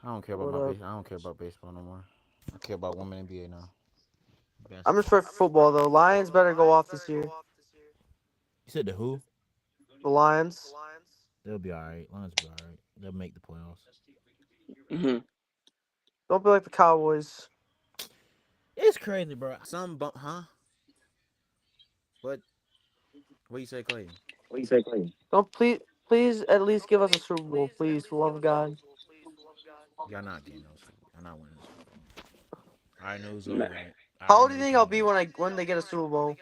I don't care about What my up? base. I don't care about baseball no more. I care about women NBA now. I'm just Basketball. for football though. Lions better go off this year. You said the who? The Lions. They'll be all right. Lions will be all right. They'll make the playoffs. Hmm. Don't be like the Cowboys. It's crazy, bro. Some bump, huh? What? What you say, Clay? Don't please at least give us a Super Bowl, please, for the love of God. Y'all not getting no Super Bowl. Y'all not winning the Super Bowl. I already know who's Man. over in it. I How already old know do you who's think I'll gonna be win. when they get a Super Bowl?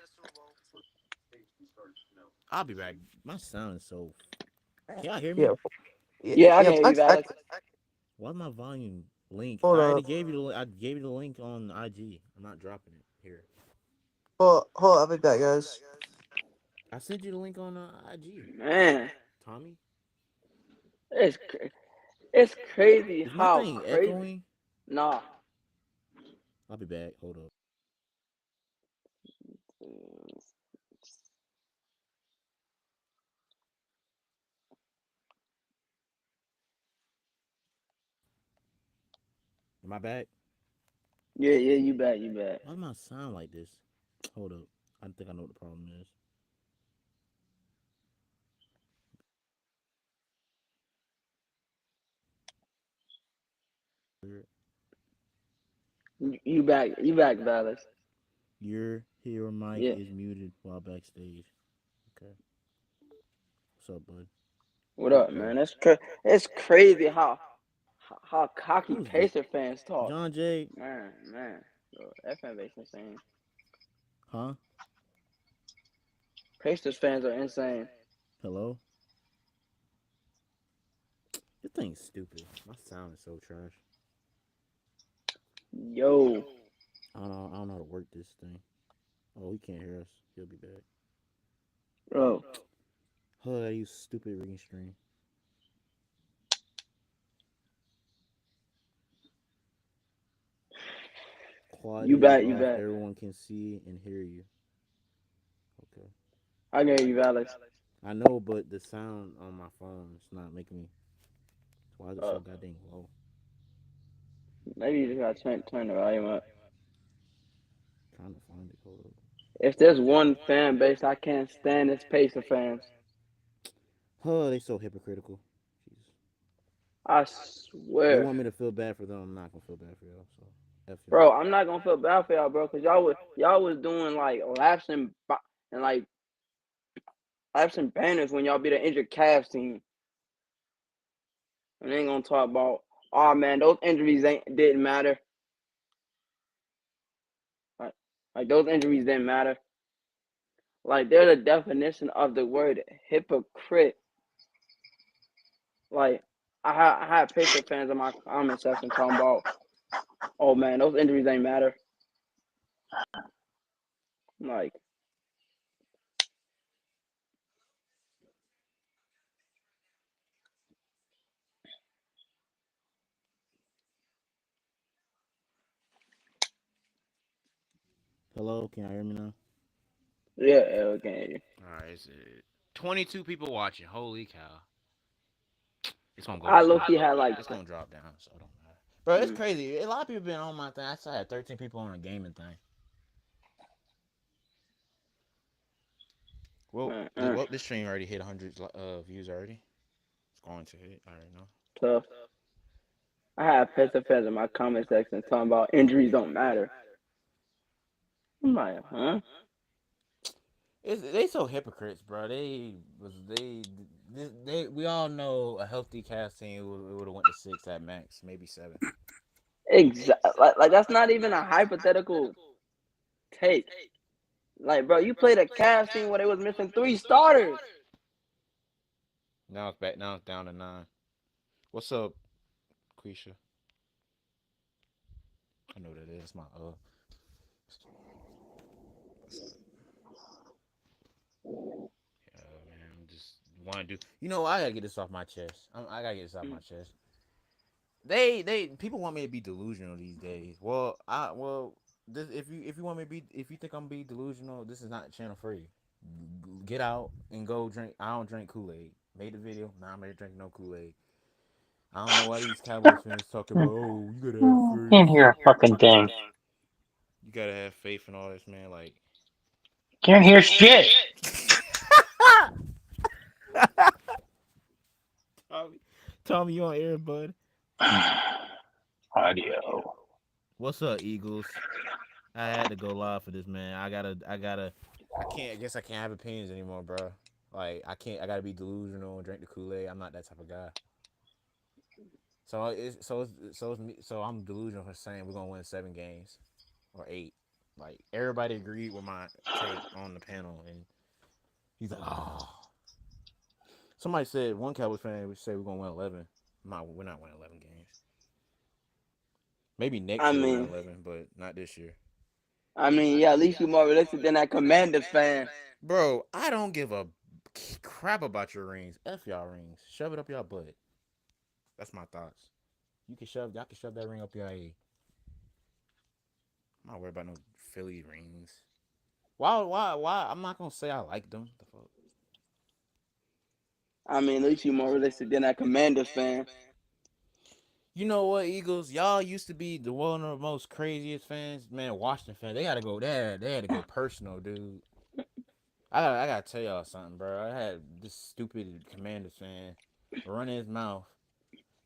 I'll be back. My sound is so. Can y'all hear me? Yeah, yeah, Yeah, I yeah. can hear you, Valex. What's my volume link? Hold I already up, gave you the. I gave you the link on IG. I'm not dropping it here. hold up. I'll be back, guys. I sent you the link on IG. Man, Tommy, it's it's crazy is my how thing crazy. echoing? Nah. I'll be back. Hold up. Am I back? Yeah, yeah, you bet, you bet. Why do I sound like this? Hold up. I think I know what the problem is. You back, Valex. Your hero mic Yeah. is muted while backstage. Okay. What's up, bud? What up, Oh, man? It's crazy how cocky who's the Pacer fans talk. John Jay? Man. Bro, that fan base insane. Huh? Pacers fans are insane. Hello? This thing's stupid. My sound is so trash. Yo, I don't know. I don't know how to work this thing. Oh, he can't hear us. He'll be back. bro, Oh, I use stupid ring string. Quad you is back, you off. back. Everyone can see and hear you. Okay. I can hear you, Valex. I know, but the sound on my phone is not making me. Why is it Uh, so goddamn low? maybe you just gotta turn the volume up. Trying to find it. Hold up. If there's one fan base I can't stand, it's Pacer fans. Oh, they so hypocritical. Jesus. I They swear. want me to feel bad for them. I'm not gonna feel bad for y'all. So f y'all. Bro, I'm not gonna feel bad for y'all, bro, because y'all was doing like laps and like laps and banners when y'all beat an injured Cavs team. And they ain't gonna talk about, oh man, those injuries ain't didn't matter. Like, like those injuries didn't matter. Like they're the definition of the word hypocrite. Like I had Pacer fans in my comment section talking about, oh man, those injuries ain't matter. Like, Hello, can y'all hear me now? yeah, okay. All right, it's 22 people watching. Holy cow! It's gonna go. I It's low gonna key drop. had like, It's gonna drop down, so it don't matter. Bro, it's mm, crazy. A lot of people been on my thing. I still had 13 people on a gaming thing. Well, uh, uh, this stream already hit 100 views already. It's going to hit. I already know. tough. I had Pacer fans in my comment section talking about injuries don't matter. I'm like, huh? They so hypocrites, bro. They we all know a healthy cast team would have went to 6 at max, maybe 7. Exactly. Like that's not even a hypothetical take. Like, bro, you played a Cavs team where they was missing three starters. Now it's back. Now it's down to 9. What's up, Quisha? I know what it is. My man, I'm just want to do. You know, I gotta get this off my chest. I gotta get this off my chest. They people want me to be delusional these days. This, if you want me to be, if you think I'm be delusional, this is not channel for you. Get out and go drink. I don't drink Kool Aid. Made the video. Now I'm ready to drink no Kool Aid. I don't know why these Cowboys fans talking about. Oh, you gotta have Can't faith. hear a fucking thing. You gotta have faith in all this, man. Like, Can't hear shit. Tommy, Tommy, you on air, bud? Audio. What's up, Eagles? I had to go live for this, man. I can't. I guess I can't have opinions anymore, bro. Like, I can't. I gotta be delusional and drink the Kool Aid. I'm not that type of guy. So I'm delusional for saying we're gonna win 7 games or 8. Like, everybody agreed with my take on the panel, and he's like, oh. Somebody said, one Cowboys fan would say we're gonna win 11. We're not winning 11 games. Maybe next I year we'll win mean, 11, but not this year. yeah, at least you're more realistic than that Commanders fan. Bro, I don't give a crap about your rings. F y'all rings. Shove it up y'all butt. That's my thoughts. Y'all can shove that ring up your A. I'm not worried about no Philly rings. Why? I'm not gonna say I like them. The fuck? I mean, at least you're more realistic than that Commanders fan. You know what, Eagles? Y'all used to be the one of the most craziest fans. Man, Washington fans, they gotta go there. They had to go personal, dude. I gotta tell y'all something, bro. I had this stupid Commanders fan running his mouth.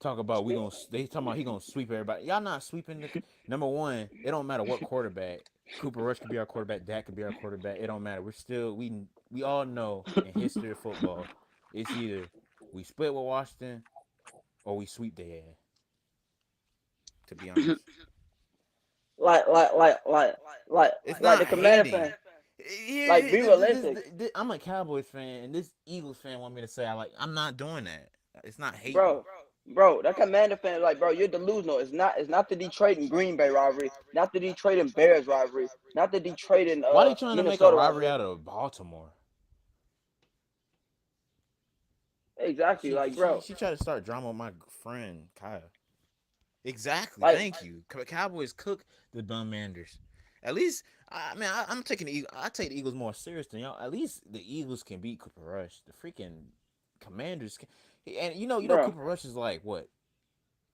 Talk about they talking about he gonna sweep everybody. Y'all not sweeping the number one. It don't matter what quarterback. Cooper Rush could be our quarterback. Dak could be our quarterback. It don't matter. We all know in history of football, it's either we split with Washington or we sweep their ass. To be honest, like, like, like, like, like, it's like not the Commander hating. fan. Here, Like, be realistic, I'm a Cowboys fan, and this Eagles fan want me to say I'm not doing that. It's not hating. bro. Bro, that Commander fan, like, bro, you're delusional. It's not the Detroit and Green Bay rivalry, not the Detroit and Bears rivalry, not the Detroit and Why they trying to make a Minnesota rivalry rivalry. out of Baltimore? Exactly, She like, she bro, she tried to start drama with my friend Kyle. Exactly. like, Thank you. Cowboys cook the Bummanders. At least I'm taking the Eagles. I take the Eagles more serious than y'all. At least the Eagles can beat Cooper Rush. The freaking Commanders can, and bro, Cooper Rush is like what?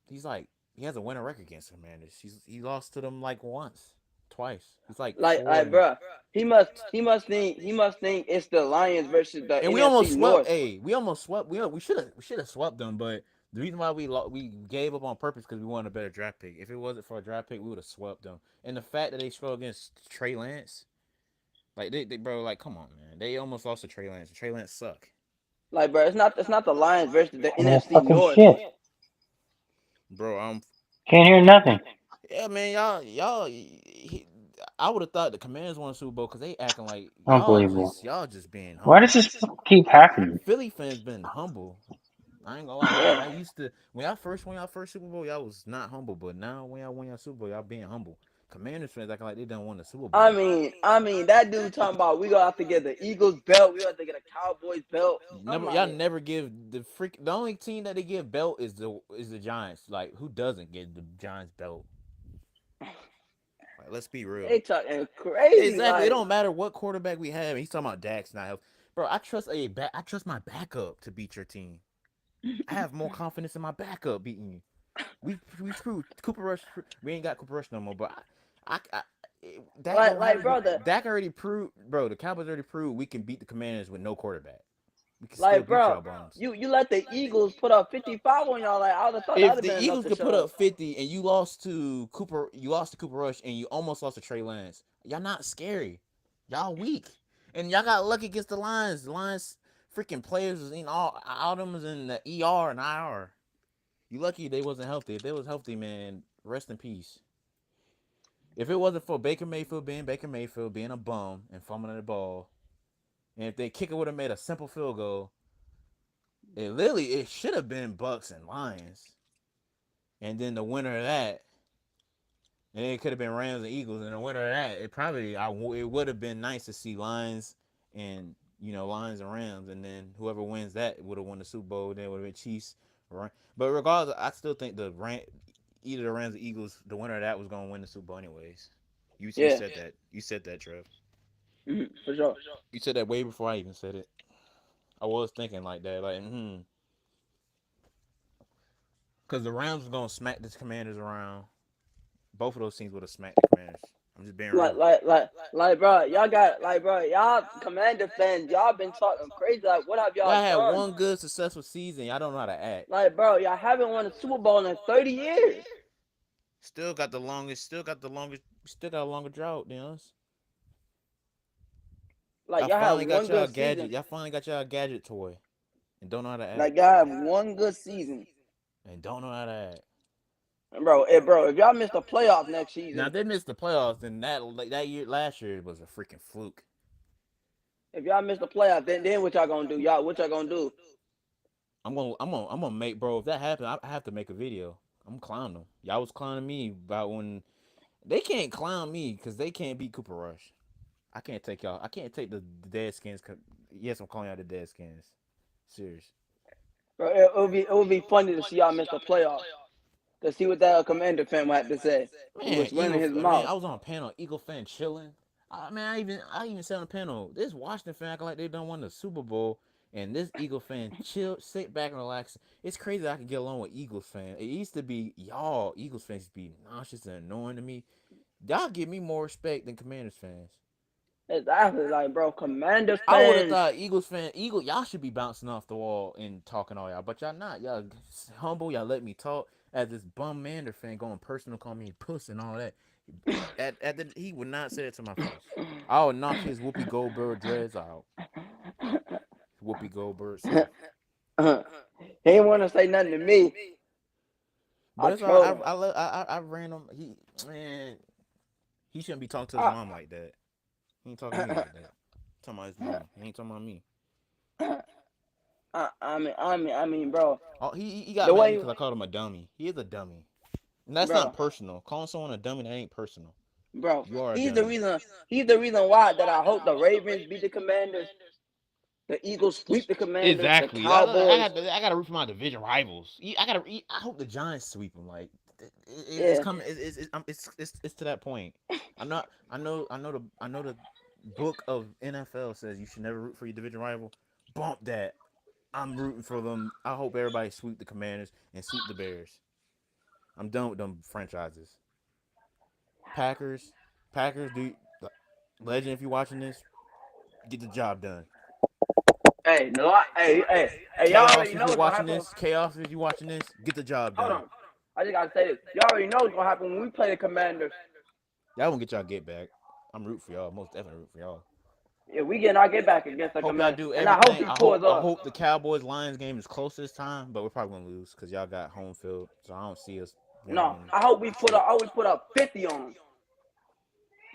He's like he has a winning record against the Commanders. He lost to them like once, twice. He's like four and bro, he must think it's the Lions versus the we almost NFC swept. North. Hey, we almost swept. We should have swept them, but the reason why we gave up on purpose because we wanted a better draft pick. If it wasn't for a draft pick, we would have swept them. And the fact that they struggled against Trey Lance, like they bro, like come on, man, they almost lost to Trey Lance. Trey Lance suck, Like, bro, it's not the Lions versus the Can't hear NFC fucking North. shit. bro. Can't hear nothing. Yeah, man, I would have thought the Commanders won a Super Bowl because they acting like Unbelievable. y'all just being Why humble. does this keep happening? Philly fans been humble. I ain't gonna lie, Yeah, y'all used to when y'all first won y'all first Super Bowl, y'all was not humble, but now when y'all won y'all Super Bowl, y'all being humble. Commanders fans acting like they done won the Super I Bowl. mean, I mean that dude talking about we gonna have to get the Eagles belt, we gonna have to get a Cowboys belt. I'm Y'all like, never give the only team that they give belt is the Giants. Like who doesn't get the Giants belt? Like let's be real. they talking crazy. Exactly. It Like, don't matter what quarterback we have. He's talking about Dak's not healthy. Bro, I trust my backup to beat your team. I have more confidence in my backup beating you. We screwed Cooper Rush. We ain't got Cooper Rush no more. But I Dak don't have bro, the Dak already proved. Bro, the Cowboys already proved we can beat the Commanders with no quarterback. We can still like, beat bro, y'all bones. you let the Eagles put up 55 on y'all. Like, I would have thought that'd If have the been enough Eagles to could put shove. up 50 and you lost to Cooper Rush and you almost lost to Trey Lance, y'all not scary. Y'all weak. And y'all got lucky against the Lions. The Lions freaking players was in all them was in the ER and IR. You lucky they wasn't healthy. If they was healthy, man, rest in peace. If it wasn't for Baker Mayfield being a bum and fumbling the ball, and if they kicker would have made a simple field goal, it should have been Bucks and Lions. And then the winner of that, and it could have been Rams and Eagles. And the winner of that, it would have been nice to see Lions and Lions and Rams, and then whoever wins that would have won the Super Bowl. Then it would have been Chiefs. But regardless, I still think either the Rams or Eagles, the winner of that was gonna win the Super Bowl anyways. You Yeah, said that. You said that, Trev. for sure. You said that way before I even said it. I was thinking like that, like Because the Rams was gonna smack the Commanders around. Both of those teams would have smacked the Commanders. I'm just being Like, real. like, like, like, bro, y'all got, like, bro, y'all Commander fans, y'all been talking crazy. Like, what have y'all Y'all had done? one good successful season. Y'all don't know how to act. Like, bro, y'all haven't won a Super Bowl in 30 years. Still got the longest. Still got the longest. Still got a longer drought than us. Like, Y'all y'all had finally got one y'all good season. gadget. Y'all finally got y'all gadget toy, and don't know how to Like, act. y'all have one good season. And don't know how to act. And bro, if y'all miss the playoffs next Now season, if they missed the playoffs, then that year last year was a freaking fluke. if y'all miss the playoffs, then what y'all gonna do? What y'all gonna do? I'm gonna make, bro. If that happened, I have to make a video. I'm clowning them. Y'all was clowning me about when they can't clown me because they can't beat Cooper Rush. I can't take y'all. I can't take the dead skins. Yes, I'm calling y'all the dead skins. Serious. Bro, it would be funny to see y'all miss the playoffs. To see what that Commander fan would have to say. He Man, was running his Man, mouth. I was on a panel, Eagle fan chilling. Man, I even said on the panel, this Washington fan acting like they done won the Super Bowl, and this Eagle fan chill, sit back and relax. It's crazy that I can get along with Eagles fan. It used to be y'all Eagles fans used to be nauseous and annoying to me. Y'all give me more respect than Commanders fans. Exactly, like, bro, Commander I would have fans. thought y'all should be bouncing off the wall and talking all y'all, but y'all not. Y'all humble. Y'all let me talk. As this bum Mander fan going personal, call me puss and all that. He would not say it to my face. I would knock his Whoopi Goldberg dreads out. Whoopi Goldberg self. He didn't want to say nothing to me. I But it's all told him. I ran him. Man, he shouldn't be talking to his I, mom like that. He ain't talking to me like that. He talking about his mom. He ain't talking about me. I mean, bro, Oh, he got the mad at me way, because I called him a dummy. He is a dummy. And that's not bro, personal. Calling someone a dummy, that ain't personal. bro, You are a he's the dummy. reason. He's the reason why that I hope the Ravens beat the Commanders, the Eagles sweep the Commanders, the Exactly. Cowboys. I got to root for my division rivals. I hope the Giants sweep them. Like it's Yeah, coming. It's to that point. I'm not. I know the book of NFL says you should never root for your division rival. Bump that. I'm rooting for them. I hope everybody sweep the Commanders and sweep the Bears. I'm done with them franchises. Packers, do legend. If you're watching this, get the job done. hey, no, hey, y'all Chaos, already if know you're what's gonna watching happen. this. Chaos, if you're watching this, get the job Hold done. on, I just gotta say this. Y'all already know what's gonna happen when we play the Commanders. Y'all won't get y'all get back. I'm rooting for y'all. Most definitely root for y'all. Yeah, we getting our get back against the Hope y'all Commanders, do and I hope everything. he pulls I up. hope the Cowboys Lions game is close this time, but we're probably gonna lose because y'all got home field. So I don't see us No, winning I hope we put shit. up. I hope we put up 50 on them.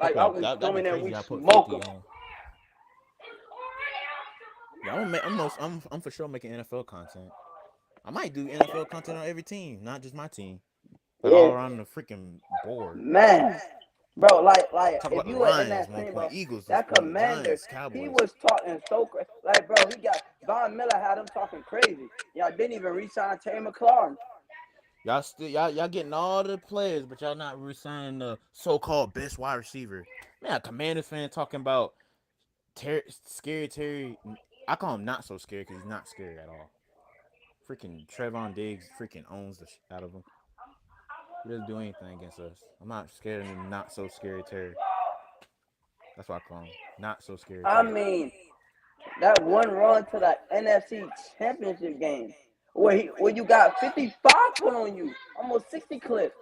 Hope Like, I y'all hope we that'd come be in there and crazy. we Y'all put smoke 50 them. on. Yeah, I'm for sure making NFL content. I might do NFL content on every team, not just my team, but all Yeah, around the freaking board. man, bro. Like Talk if about the you were in Lions, that one scene, point, bro, Eagles this that point, Commander, Giants, he Cowboys. was talking so crazy. Like, bro, he got Von Miller had him talking crazy. Y'all didn't even re-sign Terry McLaurin. Y'all getting all the players, but y'all not re-signing the so-called best wide receiver. Man, a Commanders fan talking about scary Terry. I call him not so scary because he's not scary at all. Freaking Trevon Diggs freaking owns the out of him. He doesn't do anything against us. I'm not scared of the not so scary Terry. That's what I call him. Not so scary I Terry. mean, that one run to the NFC Championship game where you got 55 put on you, almost 60 clips.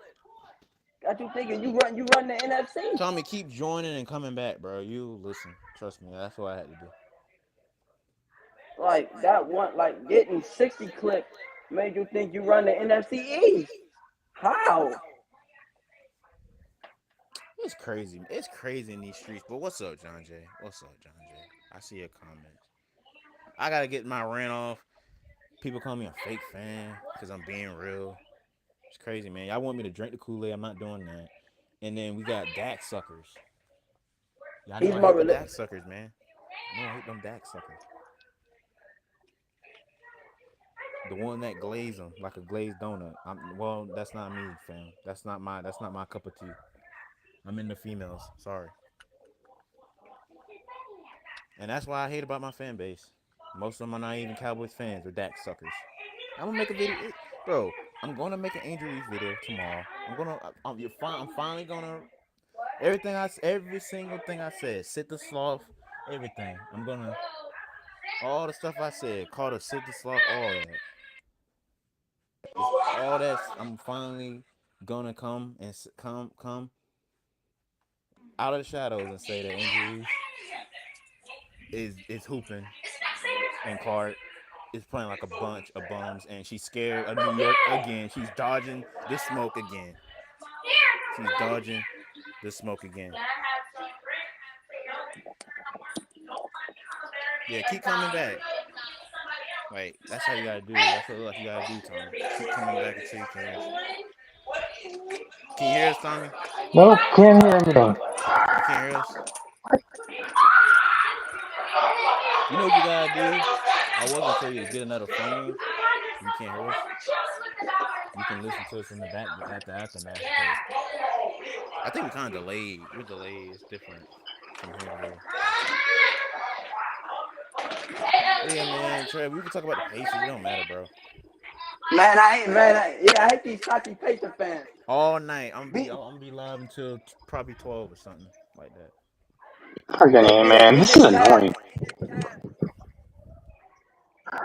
Got you thinking you run the NFC. Tell me keep joining and coming back, bro. You listen. Trust me. That's what I had to do. Like that one, like getting 60 clips made you think you run the NFC East. How? It's crazy. It's crazy in these streets. But what's up, John Jay? What's up, John Jay? I see your comments. I gotta get my rant off. People call me a fake fan because I'm being real. It's crazy, man. Y'all want me to drink the Kool-Aid. I'm not doing that. And then we got Dak suckers. Y'all know He's I more hate the realistic. Dak suckers, man. I know I hate them Dak suckers. The one that glaze them like a glazed donut. Well, that's not me, fam. That's not my cup of tea. I'm into females. Sorry. And that's why I hate about my fan base. Most of them are not even Cowboys fans or Dak suckers. I'm gonna make a video, bro. I'm gonna make an injuries video tomorrow. I'm finally gonna every single thing I said, sit the sloth, everything. I'm gonna all the stuff I said, call the sit the sloth, all that. It's all that. I'm finally gonna come out of the shadows and say that injuries is hooping and Clark is playing like a bunch of bums and she's scared of New York again. She's dodging the smoke again. She's dodging the smoke again. Yeah, keep coming back. Like that's how you gotta do. That's what like you gotta do, Tommy. Keep coming back until you can hear us. Can you hear us, Tommy? Nope, can't hear anything. You can't hear us. You know what you gotta do? I was gonna tell you to get another phone. If you can't hear us, you can listen to us in the back at the aftermath. But I think we kind of delayed. We're delayed. It's different from here to there. But yeah, man, Trev, we can talk about the Pacers. It don't matter, bro. I hate these cocky Pacer fans. All night, I'm gonna be Beat, I'm gonna be live until probably 12 or something like that. Fucking A, beat a man. This is Cavs. annoying.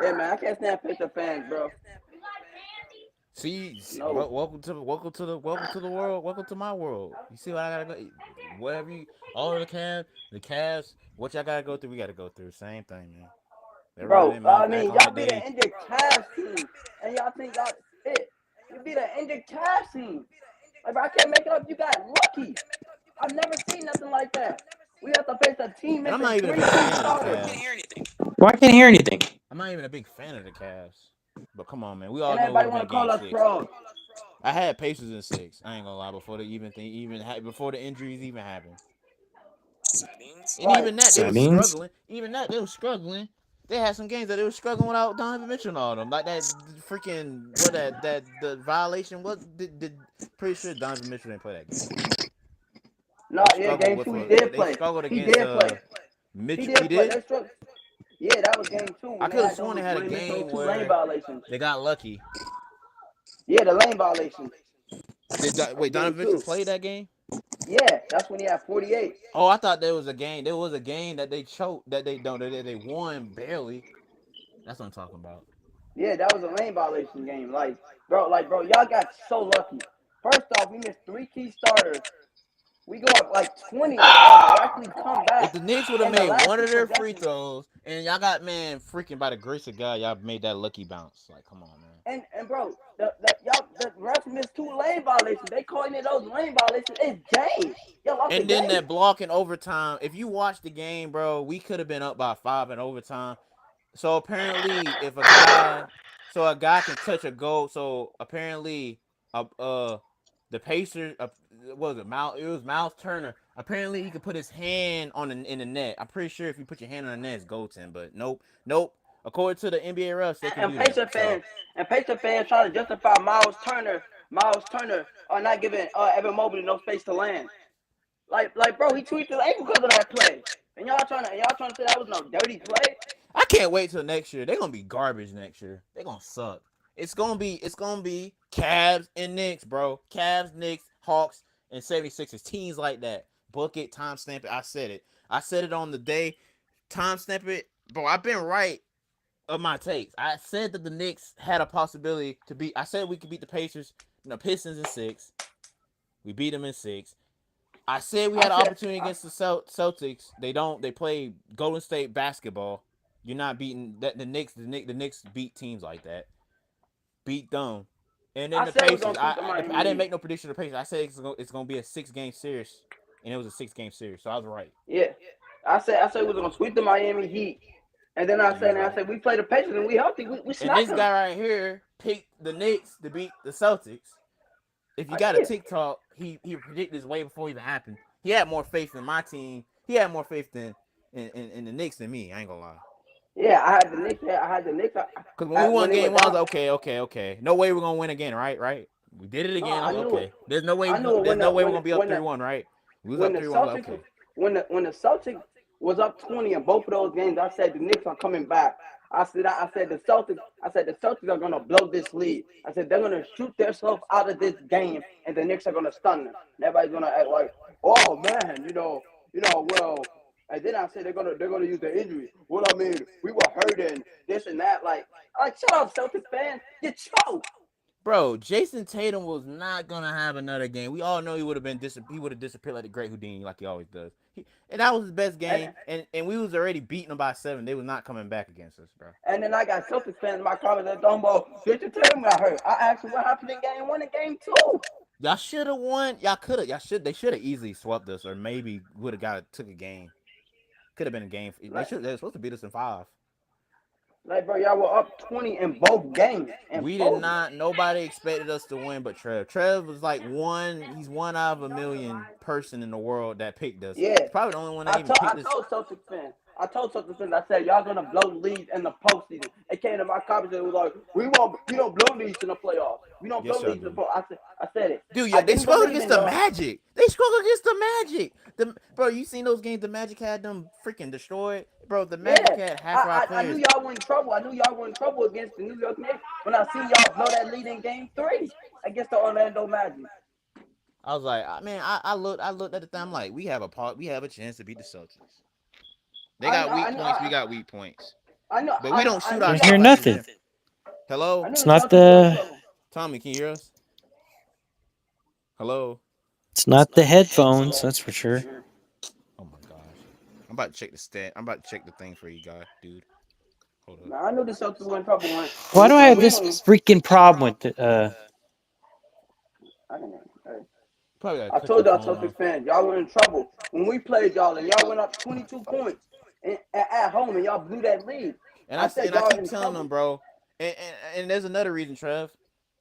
Yeah, man, I can't stand Pacer fans, bro. See, No. welcome to the world. Welcome to my world. You see what I gotta go? Whatever you, all the Cavs, what y'all gotta go through, we gotta go through. Same thing, man. They running Bro, their I mouth, mean, acting y'all like beat an they. injured Cavs team, and y'all think y'all it. You beat an injured Cavs team. Like, bro, I can't make it up. You got lucky. I've never seen nothing like that. We have to face a team And I'm missing not even a three big key fan of the starters, Cavs. Well, I can't hear anything. I'm not even a big fan of the Cavs. But come on, man. We all and know it would everybody have want been to call game us six. frauds. I had Pacers in six. I ain't gonna lie. Before the before the injuries even happened. And Right. even that, they was Settings. struggling. Even that, they was struggling. They had some games that they were struggling without Donovan Mitchell and all them. Like that freaking what that the violation. What did pretty sure Donovan Mitchell didn't play that game. No, They yeah, struggled game with two he a did they play. struggled He against did play. He Mitchell. He did play. did. They struck. Yeah, that was game two I when they could have had sworn those they had a when they missed those game two lane where violations. they got lucky. Yeah, the lane violations. Wait, Game Donovan Mitchell two. played that game? Yeah, that's when he had 48. Oh, I thought there was a game. There was a game that they choked that they don't that they won barely. That's what I'm talking about. Yeah, that was a lane violation game. Bro, y'all got so lucky. First off, we missed three key starters. We go up like 20, and y'all miraculously come If back the Knicks would have in the made last one two of their free possessions. throws, and y'all got man freaking by the grace of God, y'all made that lucky bounce. Like, come on, man. And bro, the refs missed two lane violations. They calling it those lane violations. It's game. Y'all lost the And then game. that block in overtime. If you watch the game, bro, we could have been up by 5 in overtime. So apparently, if a guy can touch a goal. So apparently, the Pacers, what was it? It was Miles Turner. Apparently, he could put his hand in the net. I'm pretty sure if you put your hand on the net, it's goaltend. But nope. According to the NBA refs, they can And do that. Pacer So fans trying to justify Miles Turner not giving Evan Mobley no space to land. Like bro, he tweaked his ankle because of that play. And y'all trying to say that was no dirty play? I can't wait till next year. They're gonna be garbage next year. They're gonna suck. It's gonna be Cavs and Knicks, bro. Cavs, Knicks, Hawks, and 76ers. Teams like that. Book it, timestamp it. I said it. I said it on the day. Timestamp it. Bro, I've been right of my takes. I said that the Knicks had a possibility to beat. I said we could beat the Pacers, Pistons in six. We beat them in six. I said we I had an said opportunity against the Celtics. They don't. They play Golden State basketball. You're not beating that the Knicks. The Knicks beat teams like that. Beat them. And then I the said we're Pacers. gonna sweep the I Miami didn't Heat. make no prediction of the Pacers. I said it's gonna be a 6-game series, and it was a 6-game series. So I was right. Yeah. I said we was gonna sweep the Miami Heat. And then And you was right. we play the Pacers and we healthy. We And smack this them. guy right here picked the Knicks to beat the Celtics. If you got a Yeah. TikTok, he predicted this way before it even happened. He had more faith in my team. He had more faith in the Knicks than me. I ain't gonna lie. Yeah, I had the Knicks. I had the Knicks. Because when we When won they were game one, I was down. like, okay. No way we're gonna win again, right. We did it No, again. I I was like, knew it. okay. There's no way. I knew it There's no way we're gonna be up 3-1, right? We was when up the 3-1. I was Celtics like, okay. when the Celtics was up 20 in both of those games, I said the Knicks are coming back. I said the Celtics are gonna blow this lead. I said they're gonna shoot themselves out of this game, and the Knicks are gonna stun them. And everybody's gonna act like, oh man, well. And then I said they're gonna use the injury. Well, I mean, we were hurt and this and that. Like shut up, Celtics fans. Get choked. Bro, Jason Tatum was not gonna have another game. We all know he would have he would have disappeared like the great Houdini, like he always does. And that was his best And game. And we was already beating them by 7. They was not coming back against us, bro. and then I got Celtics fans in my comments that don't know. Jason Tatum got hurt. I asked him what happened in game 1 and game 2. Y'all should have won. Y'all could have. They should have easily swept us, or maybe would have took a game. Could have been a game. They were supposed to beat us in 5. Like, bro, y'all were up 20 in both games. We did not. Nobody expected us to win, but Trev. Trev was like he's one out of a million person in the world that picked us. Yeah, He's probably the only one that even picked us. I told Celtics fans, I said, y'all gonna blow leads in the postseason. They came to my comments and was like, we don't blow leads in the playoffs. We don't blow leads in the playoffs. I said it. Dude, yeah, they struggled against the Magic. They struggled against the Magic. Bro, you seen those games the Magic had them freaking destroyed? Bro, the Magic had half our players. I knew y'all were in trouble. I knew y'all were in trouble against the New York Knicks when I seen y'all blow that lead in game 3 against the Orlando Magic. I was like, man, I looked at the time like we have a chance to beat the Celtics. They got weak points. We got weak points. I know, but we don't shoot our. I hear nothing. Hello. It's not the. Tommy, can you hear us? Hello. It's not the headphones. That's for sure. Oh my gosh. I'm about to check the stat. I'm about to check the thing for you guys, dude. Hold up. Nah, I knew the Celtics were in trouble. Why do I have this freaking problem with I told y'all Celtics fans, y'all were in trouble when we played y'all, and y'all went up 22 points at home, and y'all blew that lead. And I keep telling them, bro. And there's another reason, Trev.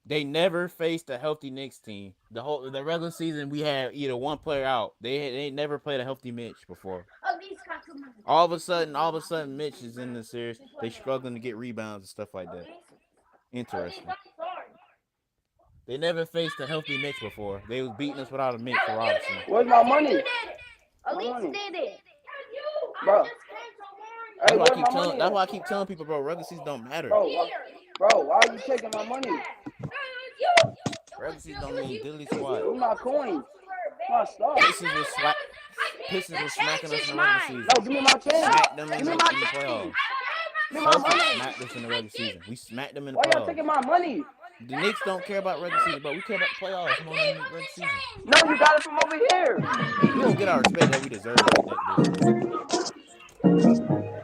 They never faced a healthy Knicks team. The regular season, we had either one player out. They never played a healthy Mitch before. All of a sudden, Mitch is in the series. They struggling to get rebounds and stuff like that. Interesting. They never faced a healthy Mitch before. They was beating us without a Mitch for Robinson. Where's my money? Elise did it. Bro. That's why I keep telling people, bro, regular season don't matter. Bro, why are you taking my money? Regular season don't mean diddly squat. Where's my coins? My stuff. Pistons was smacking us in the regular season. No, give me my change. Smacked them in the playoffs. Celtics smacked us in the regular season. We smacked them in the playoffs. Why y'all taking my money? The Knicks don't care about regular season, but we care about the playoffs more than the regular season. No, you got it from over here. We don't get our respect that we deserve.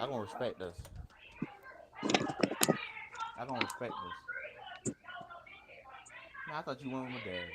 I'm gonna respect us. I'm gonna respect this. Man, I thought you went with my dad.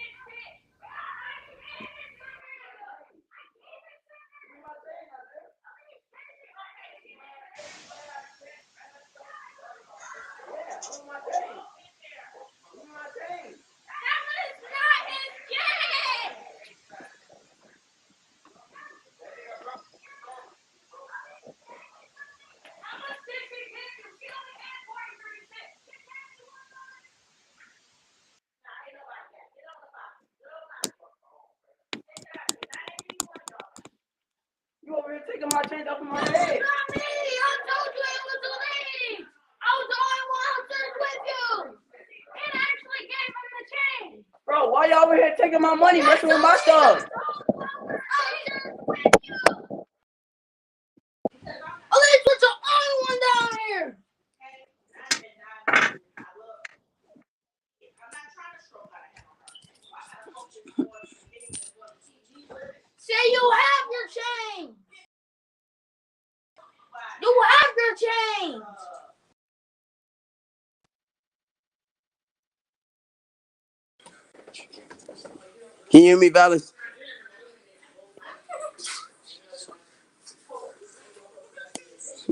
You over here taking my change off of my head. It's not me. I told you it was the lead. I was the only one upstairs with you. And I actually gave him the change. Bro, why y'all over here taking my money, messing with my stuff? Elise was the only one down here. Say you have your change. You have your change. Can you hear me, Valex?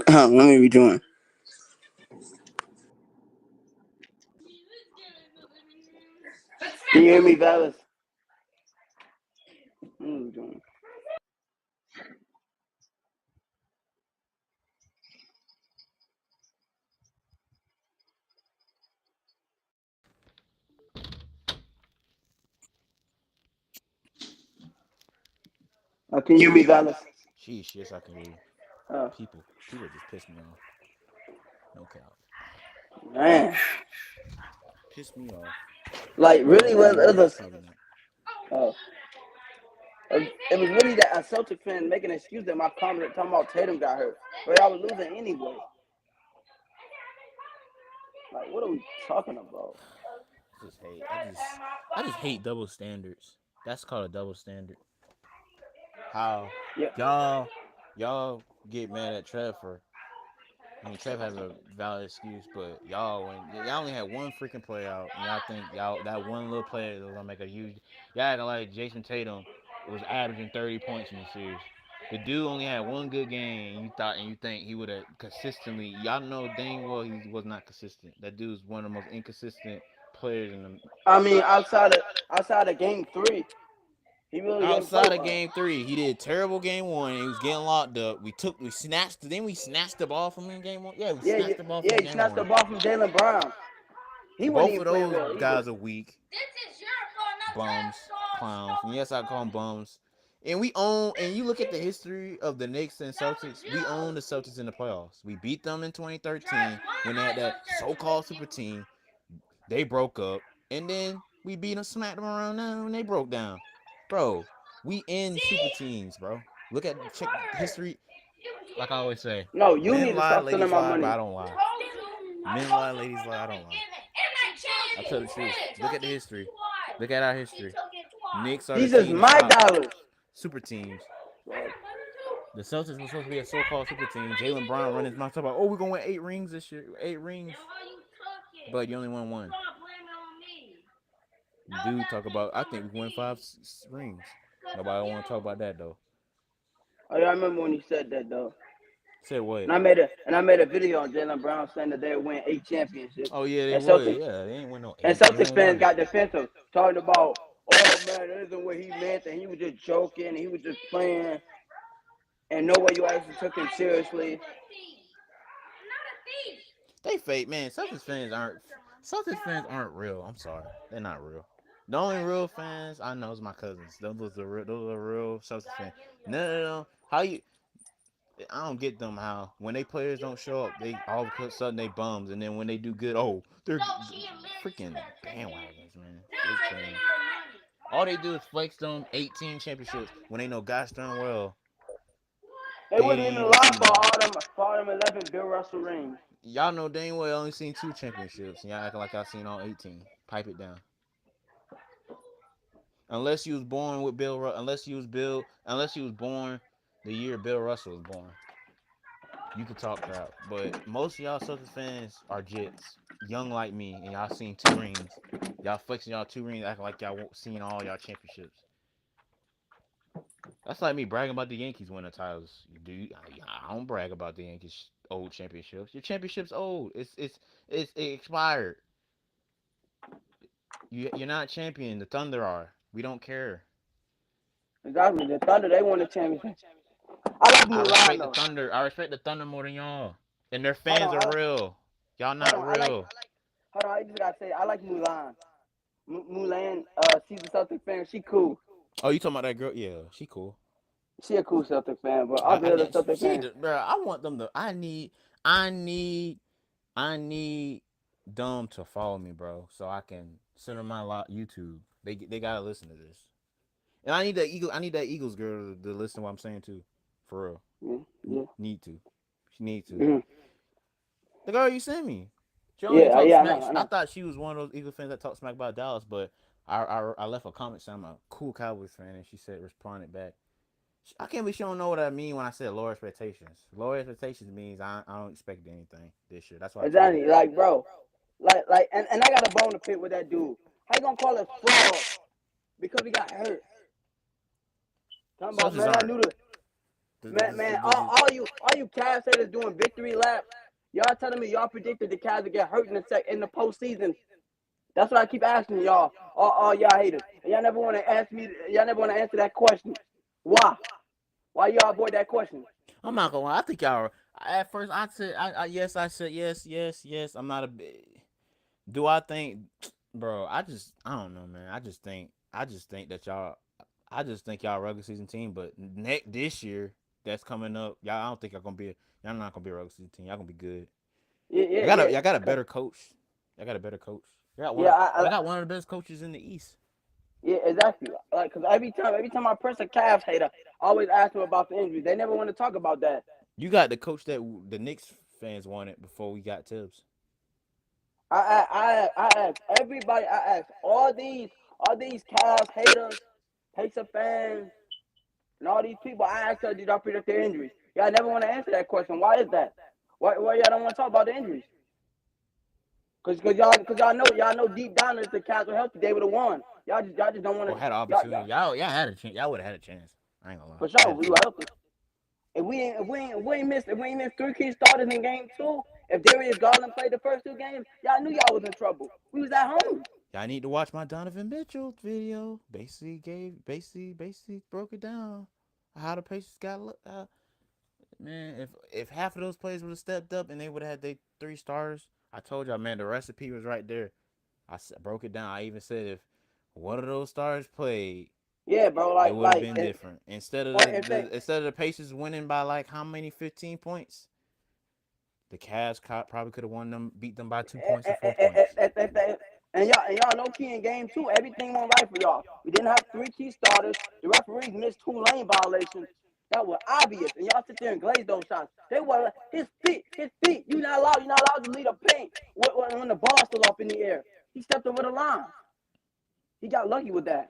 Let me rejoin. Can you hear me, Valex? Let me rejoin. Can you hear me, Valex? Sheesh, yes, I can hear you. Oh. People just piss me off. No cap. Man, Pissed me off. like But really, after a year, probably not. uh, it was really that a Celtic fan making an excuse that my comment talking about Tatum got hurt, but I was losing anyway. Like, what are we talking about? Just hate. I just hate double standards. That's called a double standard. How Yeah, y'all get mad at Trev for. I mean, Trev has a valid excuse, but y'all when y'all only had one freaking play out, and y'all think y'all that one little play that was gonna make a huge. Y'all acting like Jason Tatum was averaging 30 points in the series. The dude only had one good game, and you think he would have consistently. Y'all know dang well he was not consistent. That dude's one of the most inconsistent players in the I mean, outside of game 3, he really didn't play outside of well. game 3. He did terrible game 1. He was getting locked up. We snatched. Then we snatched the ball from him in game 1. Yeah, we Yeah, snatched the ball from yeah, him he game snatched the one. ball from Jalen Brown. He wasn't Both even of playing those well either. guys are weak This is your fault, not Trev's bums, clowns, and fault. yes, I call them bums. And we own. And you look at the history of the Knicks and That was Celtics. We own you. the Celtics in the playoffs. We beat them in Trash, 2013 why when they I had that go upstairs so-called with super you? team. They broke up, and then we beat them, smacked them around now, and they broke down. Bro, we in super See? teams, bro. Look at check Her. history. You Like I always say, No, you men need to lie, stop stealing ladies my lie, but money. I don't lie. told you. I Men told lie, you ladies from lie, the I don't lie. beginning. And I I changed tell it. the truth. He Look took at the it history. twice. Look at our He history. took it twice. Knicks are the These is team to my stop dollars. super teams. Right. The Celtics were supposed to be a so-called super team. Jalen Brown running his mouth talking about, oh, we're gonna win 8 rings this year. 8 rings, And why you took it? but you only won You one. gonna blame it on me. No, Dude, talk that's about. it I from think the we can win five team. rings. Because of Nobody you. want to talk about that though. Oh, yeah, I remember when you said that though. Said what? And I made a video on Jalen Brown saying that they would win 8 championships. Oh yeah, they And would. Celtics Yeah, they ain't win no and 8. They Celtics won fans one. got defensive, talking about, oh man, that isn't what he meant, and he was just joking, and he was just playing, and no way you actually took him seriously. I'm not a thief. They fake, man. Celtics fans aren't real. I'm sorry, they're not real. The only real fans I know is my cousins. Those are real Celtics fans. None of them. How you? I don't get them. How when they players don't show up, they all of a sudden they bums, and then when they do good, oh, they're So she admits to freaking taking it. bandwagons, man. Not Fake taking fans. your money. All they do is flex them 18 championships when they know gosh darn well They they wasn't didn't even even alive see for none. all them 11 Bill Russell rings. Y'all know dang well only seen 2 championships, and y'all acting like y'all seen all 18. Pipe it down. Unless you was born with unless you was born the year Bill Russell was born, you could talk crap. But most of y'all Celtics fans are jits, young like me, and y'all seen 2 rings. Y'all flexing y'all 2 rings, acting like y'all seen all y'all championships. That's like me bragging about the Yankees winning titles. Dude, I don't brag about the Yankees old championships. Your championship's old. It expired. You're not champion. The Thunder are. We don't care. Exactly. The Thunder, they won the championship. I like I Mulan respect the though. Thunder. I respect the Thunder more than y'all. And their Hold fans on, are real. Y'all hold not on. real. Hold on. I just gotta say, I like Mulan. Mulan, she's a Celtic fan. She cool. Oh, you talking about that girl? Yeah, she cool. She a cool Celtic fan, but all I the other need Celtic she need fans. to, bro. I want them to. I need, I need them to follow me, bro, so I can send them my YouTube. They gotta listen to this. And I need that Eagle. I need that Eagles girl to listen to what I'm saying too, for real. Yeah, yeah, Need to. She need to. mm-hmm. The girl you sent me. She only Yeah, talk yeah. I smack. know, I I know. thought she was one of those Eagle fans that talk smack about Dallas, but I left a comment saying I'm a cool Cowboys fan, and she said responded back. I can't believe she don't know what I mean when I said lower expectations. Lower expectations means I don't expect anything this year. That's why I told her. Exactly. Like, bro, and I got a bone to pick with that dude. How you gonna call us fraud because we got hurt? Talking about, Celtics man, I aren't. knew the man. All you Cavs haters doing victory lap. Y'all telling me y'all predicted the Cavs to get hurt in the postseason. That's what I keep asking y'all. All y'all haters. And y'all never want to ask me. Y'all never want to answer that question. Why? Why y'all avoid that question? I'm not gonna lie. I think y'all. At first, I said yes. I said yes, yes, yes. I'm not a. Do I think, bro? I don't know, man. I just think that y'all. I just think y'all a regular season team, but this year that's coming up, y'all. I don't think y'all gonna be. Y'all not gonna be a regular season team. Y'all gonna be good. Yeah, yeah, Y'all got a yeah. better coach. Y'all got a better coach. Yeah, Y'all got one of the best coaches in the East. yeah, exactly. Like, cause every time I press a Cavs hater, I always ask them about the injury. They never want to talk about that. You got the coach that the Knicks fans wanted before we got Tibbs. I ask everybody. I ask all these Cavs haters, Pacer fans, and all these people. I ask them, did y'all predict their injuries? Y'all never want to answer that question. Why is that? Why y'all don't want to talk about the injuries? Cause y'all know deep down if the Cavs were healthy, they would have won. Y'all just don't want Or to. had an Y'all opportunity. Y'all had a chance. Y'all would have had a chance. I ain't gonna lie. for Y'all sure had a we were chance. healthy. If we ain't missed 3 key starters in game 2, if Darius Garland played the first 2 games, y'all knew y'all was in trouble. We was at home. Y'all need to watch my Donovan Mitchell video. Basically broke it down. How the Pacers got man. If half of those players would have stepped up and they would have had their 3 stars, I told y'all, man, the recipe was right there. Broke it down. I even said if one of those stars played, Yeah, bro. it Like would have like been it, different. Instead of or if they the Pacers winning by like how many 15 points, the Cavs probably could have won them, beat them by 2 points or 4 points. and y'all know key in game 2, everything went right for y'all. We didn't have 3 key starters. The referees missed 2 lane violations that were obvious, and y'all sit there and glaze those shots. They were his feet. You're not allowed to lead a paint when the ball's still up in the air. He stepped over the line. He got lucky with that.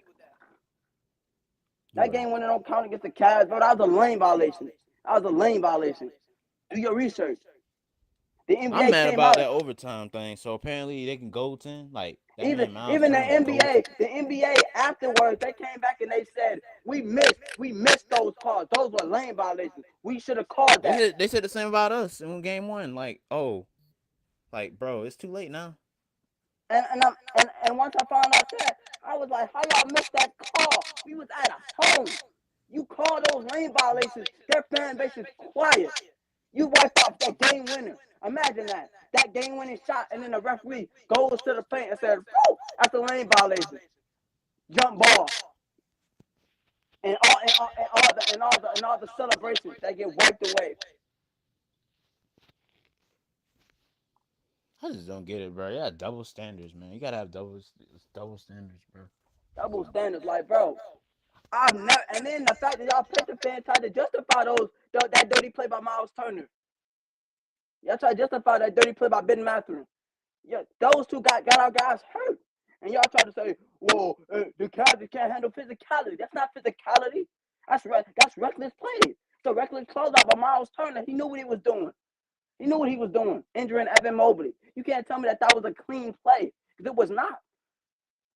You're That right. game winning don't count against the Cavs, bro. That was a lane violation. That was a lane violation. Do your research. The I'm NBA mad came about out. that overtime thing. So apparently they can goaltend. Like that Even man Miles even the Turner goaltend. NBA afterwards, they came back and they said we missed those calls. Those were lane violations. We should have called that. They said the same about us in game 1. Like, oh, like bro, it's too late now. And once I found out that, I was like, how y'all missed that call? We was at a home. You call those lane violations. Their fan base is quiet. You wiped off that game winner. Imagine that. That game winning shot, and then the referee goes to the paint and says, "Whoa, that's a lane violation. Jump ball." And all the celebrations that get wiped away. I just don't get it, bro. Yeah, double standards, man. You gotta have double standards, bro. Double standards, like, bro. I've never. And then the fact that y'all Pistons fans tried to justify that dirty play by Miles Turner. Y'all tried to justify that dirty play by Ben Mathurin. Yeah, those two got our guys hurt. And y'all try to say, well, the Cavs can't handle physicality. That's not physicality. That's reckless play. So reckless closeout by Miles Turner. He knew what he was doing. Injuring Evan Mobley. You can't tell me that was a clean play, because it was not.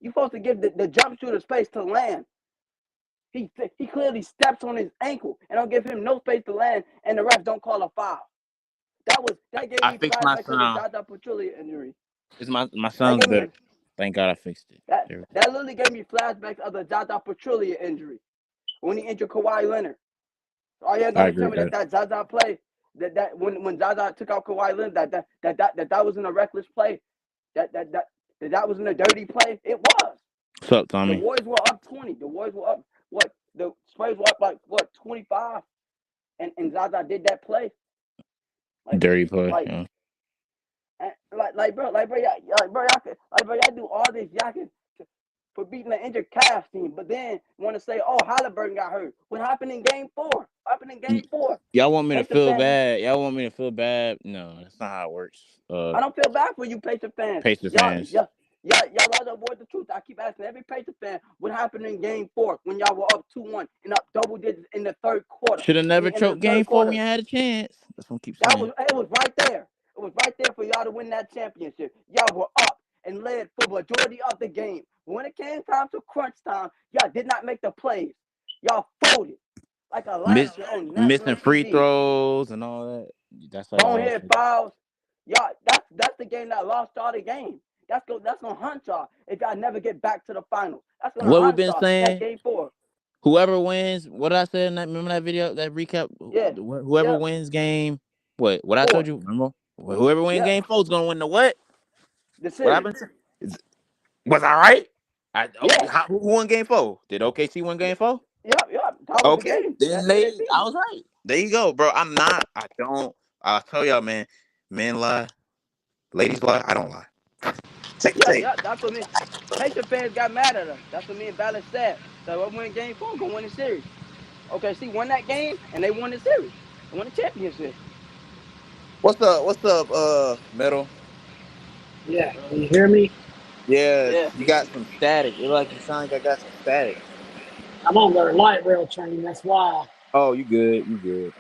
You're supposed to give the jump shooter space to land. He clearly steps on his ankle and don't give him no space to land, and the refs don't call a foul. That gave I me fixed my flashbacks to the sound. Jaja Pachulia injury. It's my That sound's gave me better. Thank God I fixed it. that There we that literally gave me flashbacks of the Jaja Pachulia injury when he injured Kawhi Leonard. All you go. I gotta agree tell me with that Zaza play, that when Zaza took out Kawhi Leonard, that wasn't a reckless play, that wasn't a dirty play. It was. What's up, The Tommy? Warriors were up 20. The Warriors were up what? The Spurs were up like what 25, and Zaza did that play. Like Dirty play. like Yeah. y'all do all this y'all can for beating an injured Cavs team, but then want to say, oh, Halliburton got hurt. What happened in game 4? What happened in game 4? Y'all want me to Pacer feel fans, bad? Y'all want me to feel bad? No, that's not how it works. I don't feel bad for you, Pacer fans. Pacer Y'all, fans. y'all, y'all rather avoid the truth. I keep asking every Pacer fan what happened in game 4 when y'all were up 2-1 and up double digits in the third quarter. Should have never In the choked third game 4 when quarter, you had a chance. That's what I keep that saying. was it was right there. It was right there for y'all to win that championship. Y'all were up and led for majority of the game. When it came time to crunch time, y'all did not make the plays. Y'all folded like a Miss last year on national missing free TV. throws and all that. That's how y'all lost. Bonehead fouls. Y'all, that's the game that lost y'all the game. That's gonna hunt y'all if y'all never get back to the finals. That's gonna What we hunt been y'all. That saying? game 4. Whoever wins, what did I say in that? Remember that video, that recap? Yeah. Whoever Yep. wins game, what I told 4. you? Remember? Whoever wins Yep. game 4 is gonna win the what? The What series. happened? Was I right? Yeah. Who won game 4? Did OKC win game 4? Yep. That was the Okay, game. then That's the way they I beat. was right. There you go, bro. I'm not. I don't. I tell y'all, man. Men lie. Ladies lie. I don't lie. Take the Yeah, tape. yeah, that's what me. Pacer fans got mad at us. That's what me and Valex said. So I win game four, gonna win the series. Okay, see, won that game and they won the series. They won the championship. What's up? What's up? Metal. Yeah, can you hear me? Yeah, Yeah. you got some static. It like you sound like I got some static. I'm on the light rail train. That's why. Oh, you good? You good?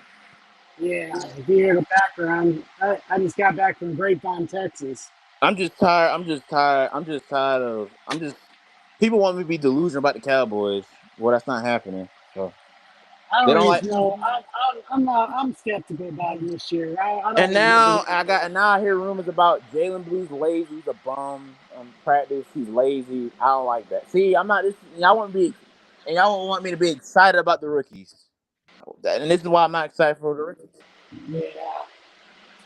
Yeah, if you hear the background, I just got back from Grapevine, Texas. I'm just tired. I'm just tired. I'm just tired of. I'm just. People want me to be delusional about the Cowboys. Well, that's not happening. So I they don't don't even like. know. I'm not. I'm skeptical about him this year. I And don't even believe now I got. And now I hear rumors about Jalen Blue's lazy. He's a bum on practice. He's lazy. I don't like that. See, I'm not. This y'all want to be. And y'all don't want me to be excited about the rookies. And this is why I'm not excited for the rookies. it.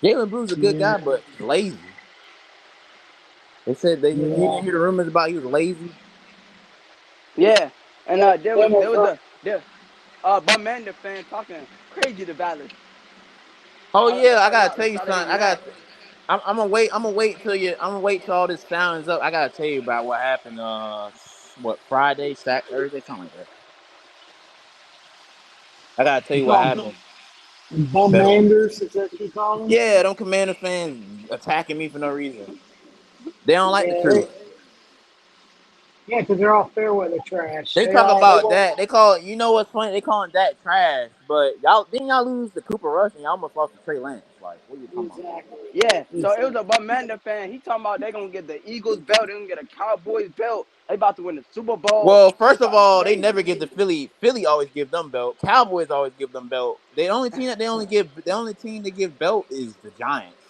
Jalen Blue's a good Yeah, guy, but he's lazy. They said they. yeah, You yeah. didn't hear the rumors about he was lazy. Yeah. And Them there was was the Bumanda fan talking crazy to Valex. Oh yeah, I gotta Y'all tell you started something. him mad. I'm gonna wait. I'm gonna wait till you. I'm gonna wait till all this sounds up. I gotta tell you about what happened. What Friday, Thursday, something like that. I gotta tell you you what call happened. them bum Metal. Manders, is that what you call them? Yeah, them Commander fans attacking me for no reason. They don't like the Yeah, truth. yeah, because they're all fair weather trash. They They talk all they about won't. that. They call it. You know what's funny? They calling that trash. But y'all didn't y'all lose to Cooper Rush and y'all almost lost to Trey Lance. Like, what are you talking about? Exactly. Yeah. So it was Exactly. a Bumanda fan. He talking about they gonna get the Eagles belt. They gonna get a Cowboys belt. They about to win the Super Bowl. Well, He first of talking all, they crazy. never give the Philly. Philly always give them belt. Cowboys always give them belt. The only team that they only give, the only team they give belt is the Giants.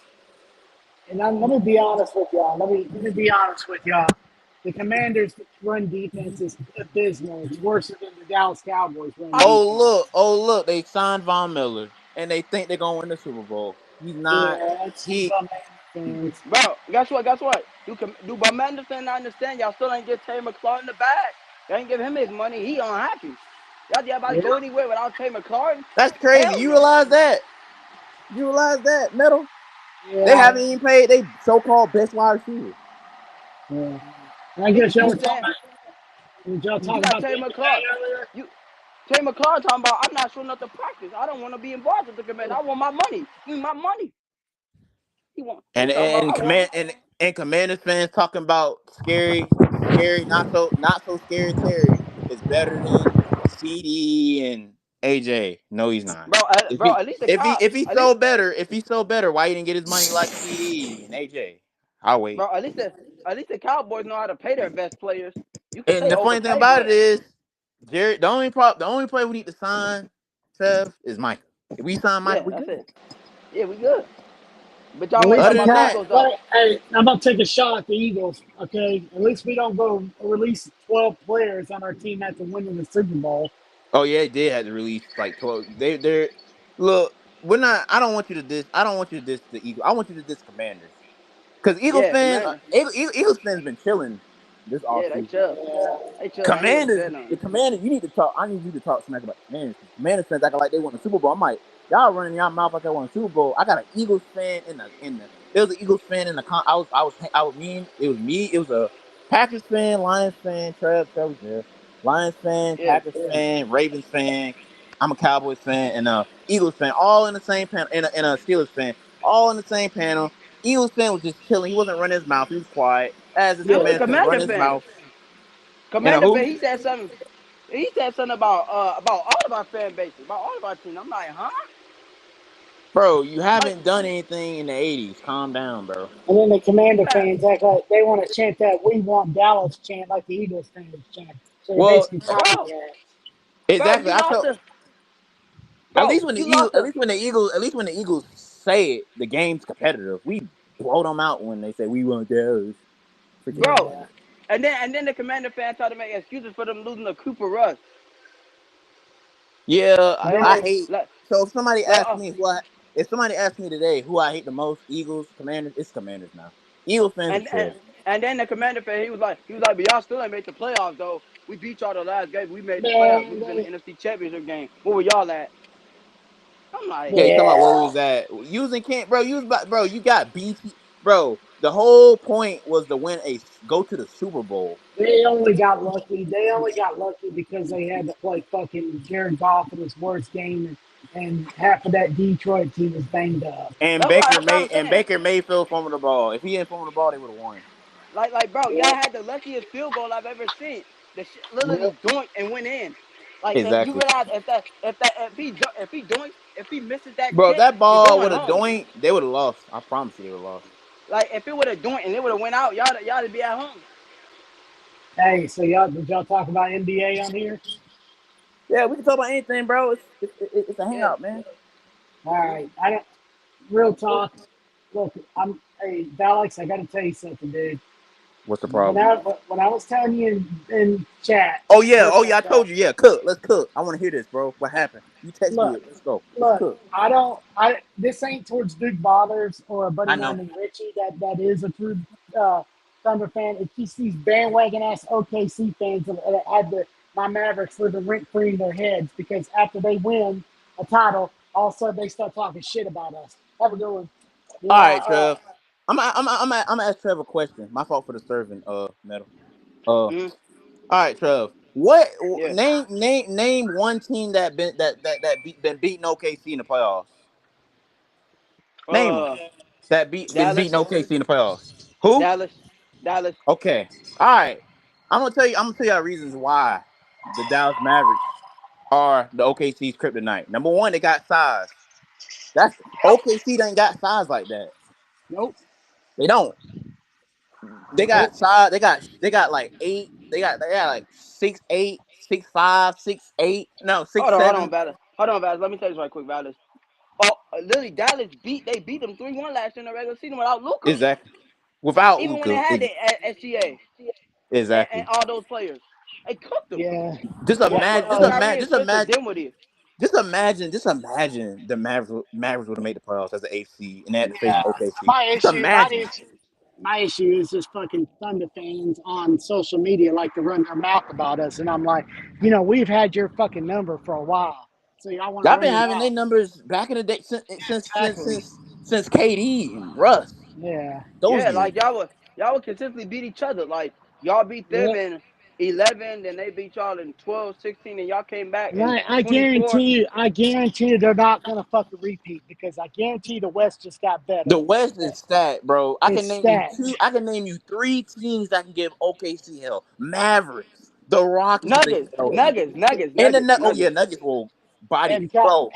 And let me be honest with y'all. Let me be honest with y'all. The Commanders' run defense is abysmal. It's worse than the Dallas Cowboys' run I, defense. Oh look, they signed Von Miller, and they think they're gonna win the Super Bowl. He's not. Yeah, that's some He bum fans. bro, guess what? Guess what? Do Bumanda fan not understand? Y'all still ain't get Terry McLaurin the bag. Y'all ain't give him his money. He unhappy. Y'all about to Yeah, go anywhere without Terry McLaurin? That's crazy. Hell You no. realize that? You realize that metal? They yeah, haven't even paid they so-called best wide receiver. yeah. And I guess y'all You were talking saying about, did y'all you talk got about the Terry other McLaurin? day earlier? You Terry McLaurin talking about I'm not showing up to practice. I don't want to be involved with the commander. I want my money. Give me my money. He And talking about and I want. command and Commanders fans talking about scary, not so scary Terry is better than CD and AJ. No, he's not. If Bro, he at least the if he cow, if he's at least so better, if he's so better, why you didn't get his money like CD and AJ? I'll wait. bro, at least the Cowboys know how to pay their best players. You can And say the funny thing overpay, about it but is, Jared, the only player we need to sign, Trev, is Micah. If we sign Micah, yeah, we that's good. it. Yeah, we good. But At y'all ain't least Other talking we about than the not. that, Eagles though. Hey, I'm about to take a shot at the Eagles. Okay, at least we don't go release 12 players on our team after winning the Super Bowl. oh yeah, they did have to release like 12. They're look. We're not. I don't want you to diss. I don't want you to diss the Eagles. I want you to diss Commanders because Yeah, Commander. Eagles fans been chilling this Yeah, they offseason. chill. Yeah, They chill. I ain't even Commanders, said nothing. the Commanders, you need to talk. I need you to talk smack about the Commanders. Commanders fans acting like they won the Super Bowl. I'm like, y'all running y'all mouth like they won the Super Bowl. I got an Eagles fan in the. There was an Eagles fan in the. I was mean. It was me. It was a Packers fan, Lions fan. Trev was there. Lions fan, Yeah. Packers fan, Ravens fan. I'm a Cowboys fan and a Eagles fan, all in the same panel, and a Steelers fan, all in the same panel. Eagles fan was just chilling. He wasn't running his mouth. He was quiet. As this That's the Commanders fan Commander run his fan. mouth. And a Commander fan, who? he said something. He said something about all of our fan bases, about all of our teams. I'm like, huh? Bro, you Like, haven't done anything in the 80s. Calm down, bro. and then the Commander man, fans act like they want to chant that "We want Dallas" chant like the Eagles fans chant. So they're Well, basically bro, copycats. bro, exactly. I told you lost the, at least when the Eagles say it, the game's competitive. We blow them out when they say we want theirs. Forget bro, Yeah, and then the Commander fan tried to make excuses for them losing to Cooper Rush. yeah, and Like, then I they hate. like, So if somebody like, asks me if somebody asks me today who I hate the most, Eagles, Commanders, it's Commanders now. Eagles fans are and, and chill. and then the Commander fan, he was like, but y'all still ain't made the playoffs though. We beat y'all the last game. We made the playoffs. We man, was in the NFC Championship game. Where were y'all at? I'm like, Yeah, you talking about yeah, where we was at using can't, bro. You was about, bro. You got BT, bro. The whole point was to go to the Super Bowl. They only got lucky. They only got lucky because they had to play fucking Jared Goff in his worst game, and half of that Detroit team is banged up. That's what I'm saying. Baker Mayfield fumbled the ball. If he didn't fumble the ball, they would have won. Bro, y'all had the luckiest field goal I've ever seen. The shit literally Yep. doinked and went in. Like, and you Exactly, realize if he misses that bro. If chip, that he ball going would have home. doinked, they would have lost. I promise you, they would have lost. Like, if it would have doinked and it would have went out, y'all to be at home. Hey, so y'all did y'all talk about NBA on here? Yeah, we can talk about anything, bro. It's a Yeah. hangout, man. All right, I don't. Real talk. Look, I'm. Hey, Valex, I got to tell you something, dude. What's the When problem? I was telling you in chat, Oh yeah, personal I chat, told you. Yeah, cook. Let's cook. I want to hear this, bro. What happened? You text me look, it. Let's go. Let's look, cook. I don't. I this ain't towards Duke Bothers or a buddy I of mine know. named Richie that is a true Thunder fan. It's just these bandwagon ass OKC fans that had my Mavericks living rent free in their heads because after they win a title, all of a sudden they start talking shit about us. Have a good one. All Yeah. right, Trev. I'm gonna ask Trev a question. My fault for disturbing. Metal. All Mm-hmm. right, Trev. What Yeah. name one team been beating OKC in the playoffs? Name them. Uh, That been Dallas, beating OKC in the playoffs. Who? Dallas, Dallas. Okay. All right. I'm gonna tell you. I'm gonna tell you our reasons why the Dallas Mavericks are the OKC's kryptonite. Number one, they got size. That's OKC. Ain't got size like that. Nope. They don't. They Nope. got size. They got like eight. They got like 6'8", 6'5", 6'8". No, six Hold on, seven. Dallas. Hold on, Dallas. Let me tell you this right quick, Dallas. Oh, literally, Dallas beat them 3-1 last year in the regular season without Luca. Exactly. Without Even when they Luca. had the SGA and Exactly. all those players, they cooked them. Yeah. Just Yeah. imagine. Just Kyrie imagine. and Just Spencer imagine. Dinwiddie. Just imagine the Mavericks would have made the playoffs as an eighth seed, and they had to face Yeah. OKC. My Just issue. My imagine. issue. My issue is just fucking Thunder fans on social media like to run their mouth about us, and I'm like, we've had your fucking number for a while, so y'all want to Y'all run been your having their mouth. numbers back in the day Exactly. since KD and Russ. Yeah. Those Yeah, years. like y'all would consistently beat each other. Like y'all beat them Yep. in 11, then they beat y'all in 12, 16, and y'all came back And in I 24. guarantee you, they're not gonna fucking repeat because I guarantee the West just got better. The West is stacked, bro. I can It's name you stacked. two. I can name you three teams that can give OKC hell. Mavericks, the Rockets, if they can Nuggets, hell, Nuggets, Nuggets, and Nuggets, oh yeah, Nuggets. Nuggets will body, And God, bro.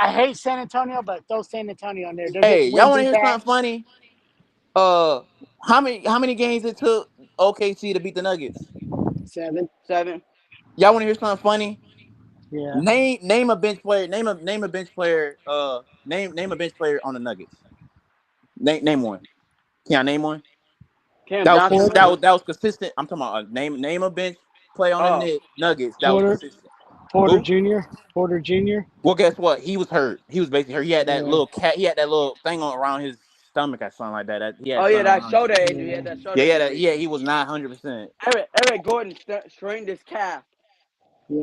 I hate San Antonio, but throw San Antonio in there. They're Hey, getting y'all want to Wimby hear back. something funny? Uh, how many games it took OKC to beat the Nuggets? 7. 7. Y'all want to hear something funny? Yeah. Name a bench player. Name a bench player. Name a bench player on the Nuggets. Name one. Can I name one? Cam Johnson. That was consistent. I'm talking about name a bench play on the Oh, Nuggets that was Porter consistent. Porter Who? Jr. Porter Jr. Well, guess what? He was hurt. He was basically hurt. He had that Yeah. little cat. He had that little thing on around his stomach or something like that. He had oh yeah, something that around his. shoulder injury. He Yeah. had that Yeah, shoulder yeah, injury. he was not 100%. Eric Gordon strained his calf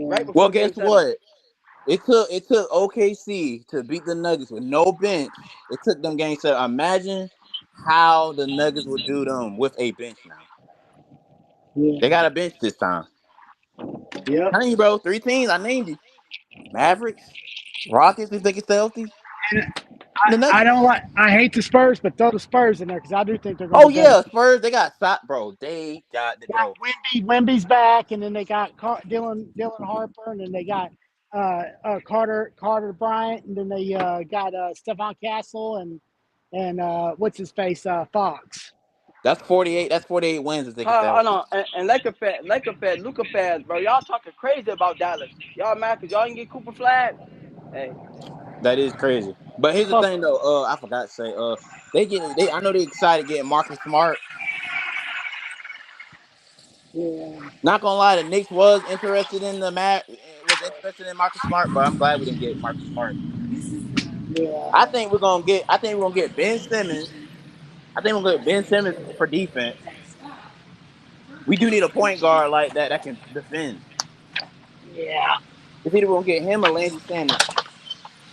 right Yeah. Well, before guess Game 7. what? It took OKC to beat the Nuggets with no bench. It took them games to imagine how the Nuggets would do them with a bench now. Yeah. They got a bench this time. Yep. I named you, bro. Three teams. I named you. Mavericks, Rockets, if they can stay healthy, And and the I Nuggets. don't like. I hate the Spurs, but throw the Spurs in there because I do think they're going to Oh be better. yeah, Spurs. They got shot, bro. They got Got bro. Wimby's back, and then they got Dylan Harper, and then they got Carter Bryant, and then they got Stephon Castle and what's his face Fox. That's 48. That's 48 wins if they can stay Hold healthy. on, and Luca fans, bro. Y'all talking crazy about Dallas. Y'all mad because y'all didn't get Cooper Flag? Hey, That is crazy. But here's the Fuck. thing, though. I forgot to say. I know they excited getting Marcus Smart. Yeah, Not gonna lie, the Knicks was interested in Marcus Smart, but I'm glad we didn't get Marcus Smart. yeah, I think we're gonna get Ben Simmons. I think we're gonna get Ben Simmons for defense. We do need a point guard like that can defend. yeah. It's either we're gonna get him or Landry Sanders.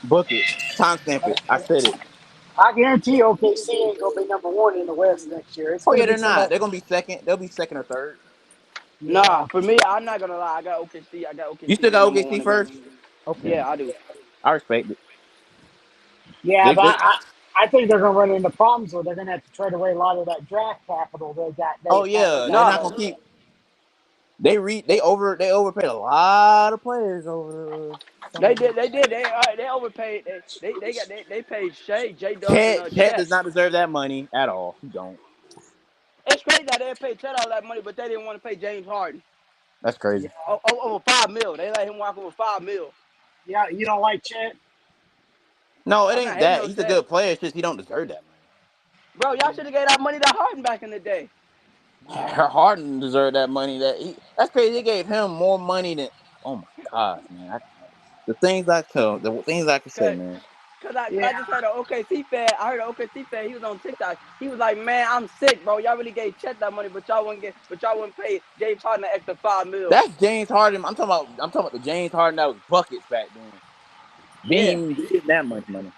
Book it. Timestamp it. I said it. I guarantee you OKC ain't gonna be number one in the West next year. It's Oh gonna yeah, be they're not. somebody. They're gonna be second. They'll be second or third. Nah, Yeah, for me, I'm not gonna lie. I got OKC. I got You OKC still as got number OKC one again. first. Okay, Yeah, I do. I respect it. yeah, They, but they, I think they're gonna run into problems where they're gonna have to trade away a lot of that draft capital they got. oh They haven't yeah, they're got Nah, not gonna lately. keep. They overpaid a lot of players over the they summer. did. They did. They overpaid. They paid Shea, J Dub, and Chet Chet. does not deserve that money at all. He don't. It's crazy that they paid Chet all that money, but they didn't want to pay James Harden That's Yeah, crazy. over 5 mil. They let him walk over 5 mil. yeah. You don't like Chet? No, it I'm not ain't hating that. on He's a Chet, good player. It's just he don't deserve that money. bro. Y'all should have gave that money to Harden back in the day. Harden deserved that money. That's crazy. They gave him more money than. Oh my gosh, man! The things I could say, Cause, man. cause Yeah, I just heard an OKC fan. I heard an OKC fan. He was on TikTok. He was like, "Man, I'm sick, bro. Y'all really gave Chet that money, but y'all wouldn't pay James Harden an extra 5 mil." That's James Harden. I'm talking about the James Harden that was buckets back then. Didn't Yeah, even get that much money.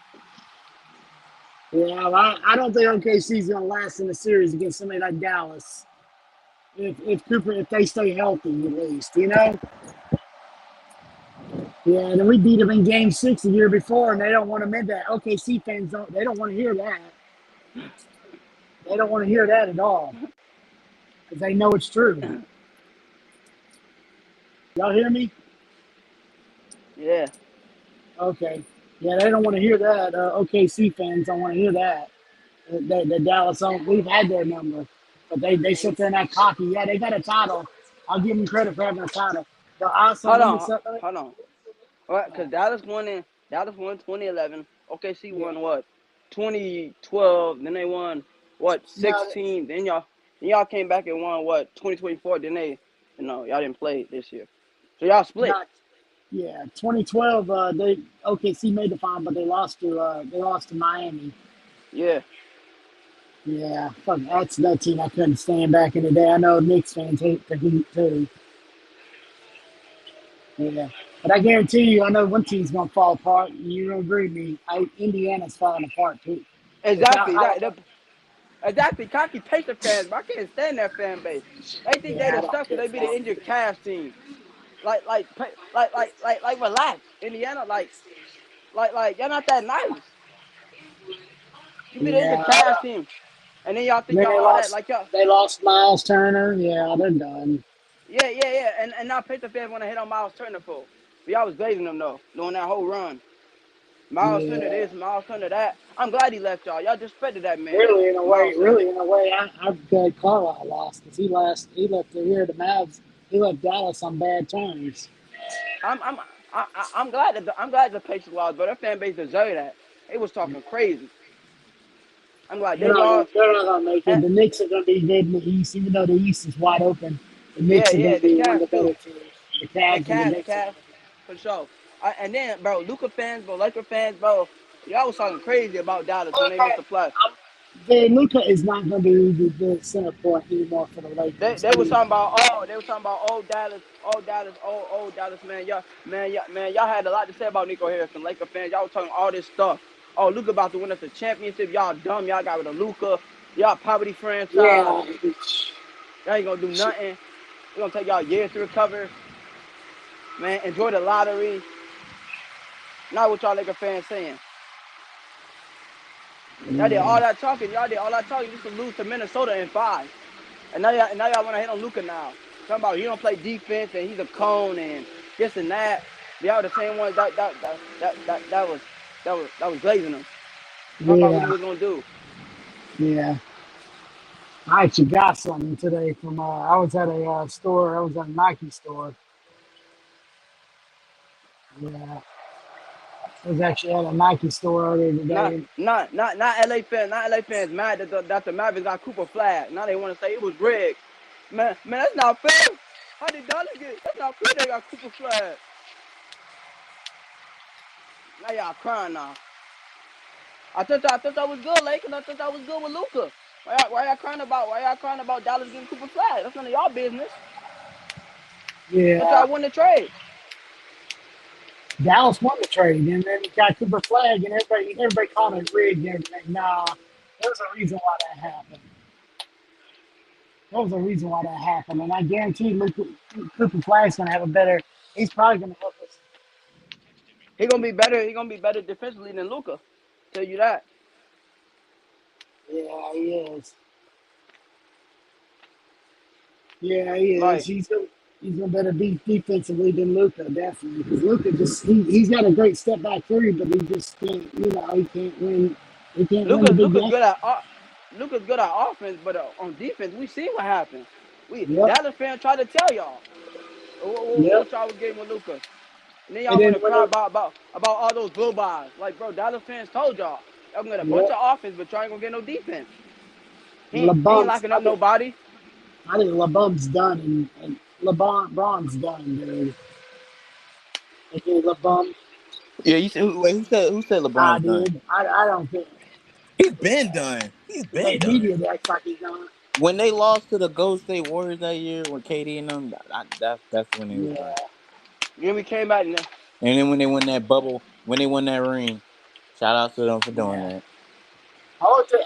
yeah. I don't think OKC's gonna last in the series against somebody like Dallas. If they stay healthy at least, you know. Yeah, and we beat them in Game 6 the year before, and they don't want to admit that. OKC fans don't. They don't want to hear that. They don't want to hear that at all because they know it's true. Y'all hear me? yeah. Okay. Yeah, they don't want to hear that. OKC fans don't want to hear that. The Dallas on. We've had their number, but they sit there and act cocky. Yeah, they got a title. I'll give them credit for having a title. But also, Hold let me on, say, hold on. All right, cause Dallas won 2011. OKC yeah, won what? 2012. Then they won what? no, 16. Then y'all came back and won what? 2024. Then they, y'all didn't play this year, so y'all split. not yeah. 2012, they OKC made the final, but they lost to Miami. Yeah. Yeah, fuck, that's that team I couldn't stand back in the day. I know Knicks fans hate the Heat too. Yeah, but I guarantee you, I know one team's gonna fall apart. And you don't agree with me? Indiana's falling apart too. Without Exactly. Halliburton. Exactly. Cocky Pacer fans, but I can't stand that fan base. They think they Yeah, I the don't stuff because care they be the for injured cash team. Like, relax, Indiana. Like, y'all not that nice. You them. be the injured Yeah, cash team, and then y'all think then y'all all that. Like y'all, they lost Miles Turner. Yeah, they're done. yeah. And now Pacer fans want to hit on Miles Turner for. But y'all was glazing them though, doing that whole run. Miles Turner Yeah, this, Miles Turner that. I'm glad he left y'all. Y'all disrespected that man, Miles Turner. really in a way, I'm glad Carlisle lost because he left to here the Mavs. He left Dallas on bad terms. I'm I'm I'm glad that I'm glad the Pacers lost, but their fan base deserved that. They was talking crazy. I'm glad they lost. They're not gonna make it. And, The Knicks are gonna be good in the East, even though the East is wide open. The Knicks are yeah, gonna the be one of Cavs the better too. teams. The Cavs and the The Knicks are Cavs, gonna be. for sure. And then, bro, Luca fans, bro, Laker fans, bro, y'all was talking crazy about Dallas when they missed the play. Luka is not going to be the center point anymore for the Lakers. They was talking about old Dallas, man. Y'all had a lot to say about Nico Harrison, Laker fans. Y'all was talking all this stuff. Oh, Luca about to win us a championship. Y'all dumb. Y'all got rid of Luca. Y'all poverty franchise. Yeah, Y'all ain't gonna do nothing. It's gonna take y'all years to recover. Man, enjoy the lottery. Not what y'all Laker fans saying. Y'all did all yeah, that talking. Y'all did all that talking just to lose to Minnesota in 5. And now y'all want to hit on Luca now. Talking about he don't play defense and he's a cone and this and that. Y'all the same ones that was glazing him. Talking about what he yeah, was gonna do. yeah. I actually got something today from. I was at a store. I was at a Nike store. Yeah, I was actually at a Nike store earlier Not today. not not not LA fans. Not LA fans mad that the Mavericks got Cooper flag. Now they want to say it was rigged. Man, that's not fair. How did Dallas get? That's not fair. They got Cooper flag. Now y'all crying now. I thought that was good, Lakers. I thought that was good with Luca. Why y'all crying about Dallas getting Cooper flag? That's none of y'all business. That's Yeah, y'all won the trade. Dallas won the trade, and then you got Cooper Flag, and everybody called it rigged and everything. Nah, there's a reason why that happened. There was a reason why that happened, and I guarantee Cooper Flag's gonna have a better. He's probably gonna help us. He gonna be better. He gonna be better defensively than Luca. Tell you that. Yeah, he is. Yeah, he is. Like He's gonna better be defensively than Luca, definitely. Because Luca just he's got a great step back three, but he just can't. He can't win. He can't win the Luca's big Luca's game. good at Luca's good at offense, but on defense, we see what happened. We Yep, Dallas fans try to tell y'all yep. what y'all was getting with Luca, and then And y'all then want to when cry about all those blue buys. Like, bro, Dallas fans told y'all gonna get a bunch yep, of offense, but y'all ain't gonna get no defense. He ain't LeBum's. locking up nobody. I think LeBum's done, and LeBron's done, dude. Okay, LeBum. Yeah, you said wait, who said I LeBron's done? did. I don't think He's been done. He's been the done. media acts like he's done. When they lost to the Golden State Warriors that year, when KD and them, that's when he was Yeah. done. Then we came back and And then when they won that bubble, when they won that ring, shout out to them for doing Yeah. that. I want to.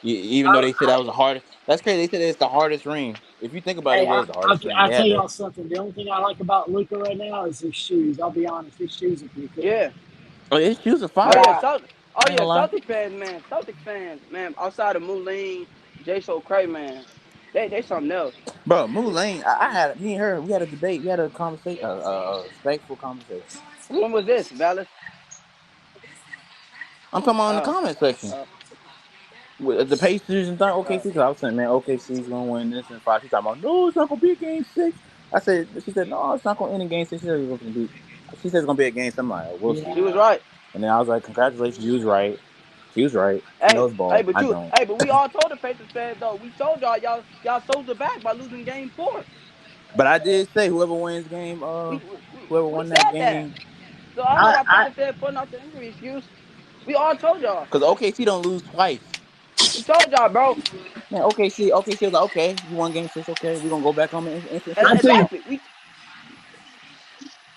Even though I, they said that was the hardest, that's crazy. They said it's the hardest ring. If you think about it, hey, it was the hardest ring. I'll They tell had to. y'all something. The only thing I like about Luca right now is his shoes. I'll be honest. His shoes are pretty cool. yeah. Oh, his shoes are Oh fire. yeah, But Oh I ain't yeah, gonna lie. Celtic fans, man. Celtic fans, man. Outside of Moulin, Jay So Cray, man. They something else. Bro, Moulane, I had me and her. We had a debate. We had a conversation, a respectful conversation. When was this, Valex? I'm talking about in the Oh, comment section uh, with the Pacers and OKC. Because I was saying, man, OKC's gonna win this in five. She's talking about, no, it's not gonna be a game six. She said, no, it's not gonna end in game six. She said it's gonna be. She said it's gonna be a game. So I'm like, oh, we'll see. she was yeah, right. And then I was like, congratulations, you was right. She was right. She Hey, knows ball. I don't. but we all told the Pacers fans though. We told y'all sold it back by losing game four. But I did say whoever wins game, whoever We won that said that. game, So I don't know I, why I, Pacers fans putting out the injury excuse. We all told y'all. because OKC don't lose twice. We told y'all, bro. Man, OKC was like, okay, you won game six, okay, we're gonna go back home and instant I sweep. tell you, Exactly. We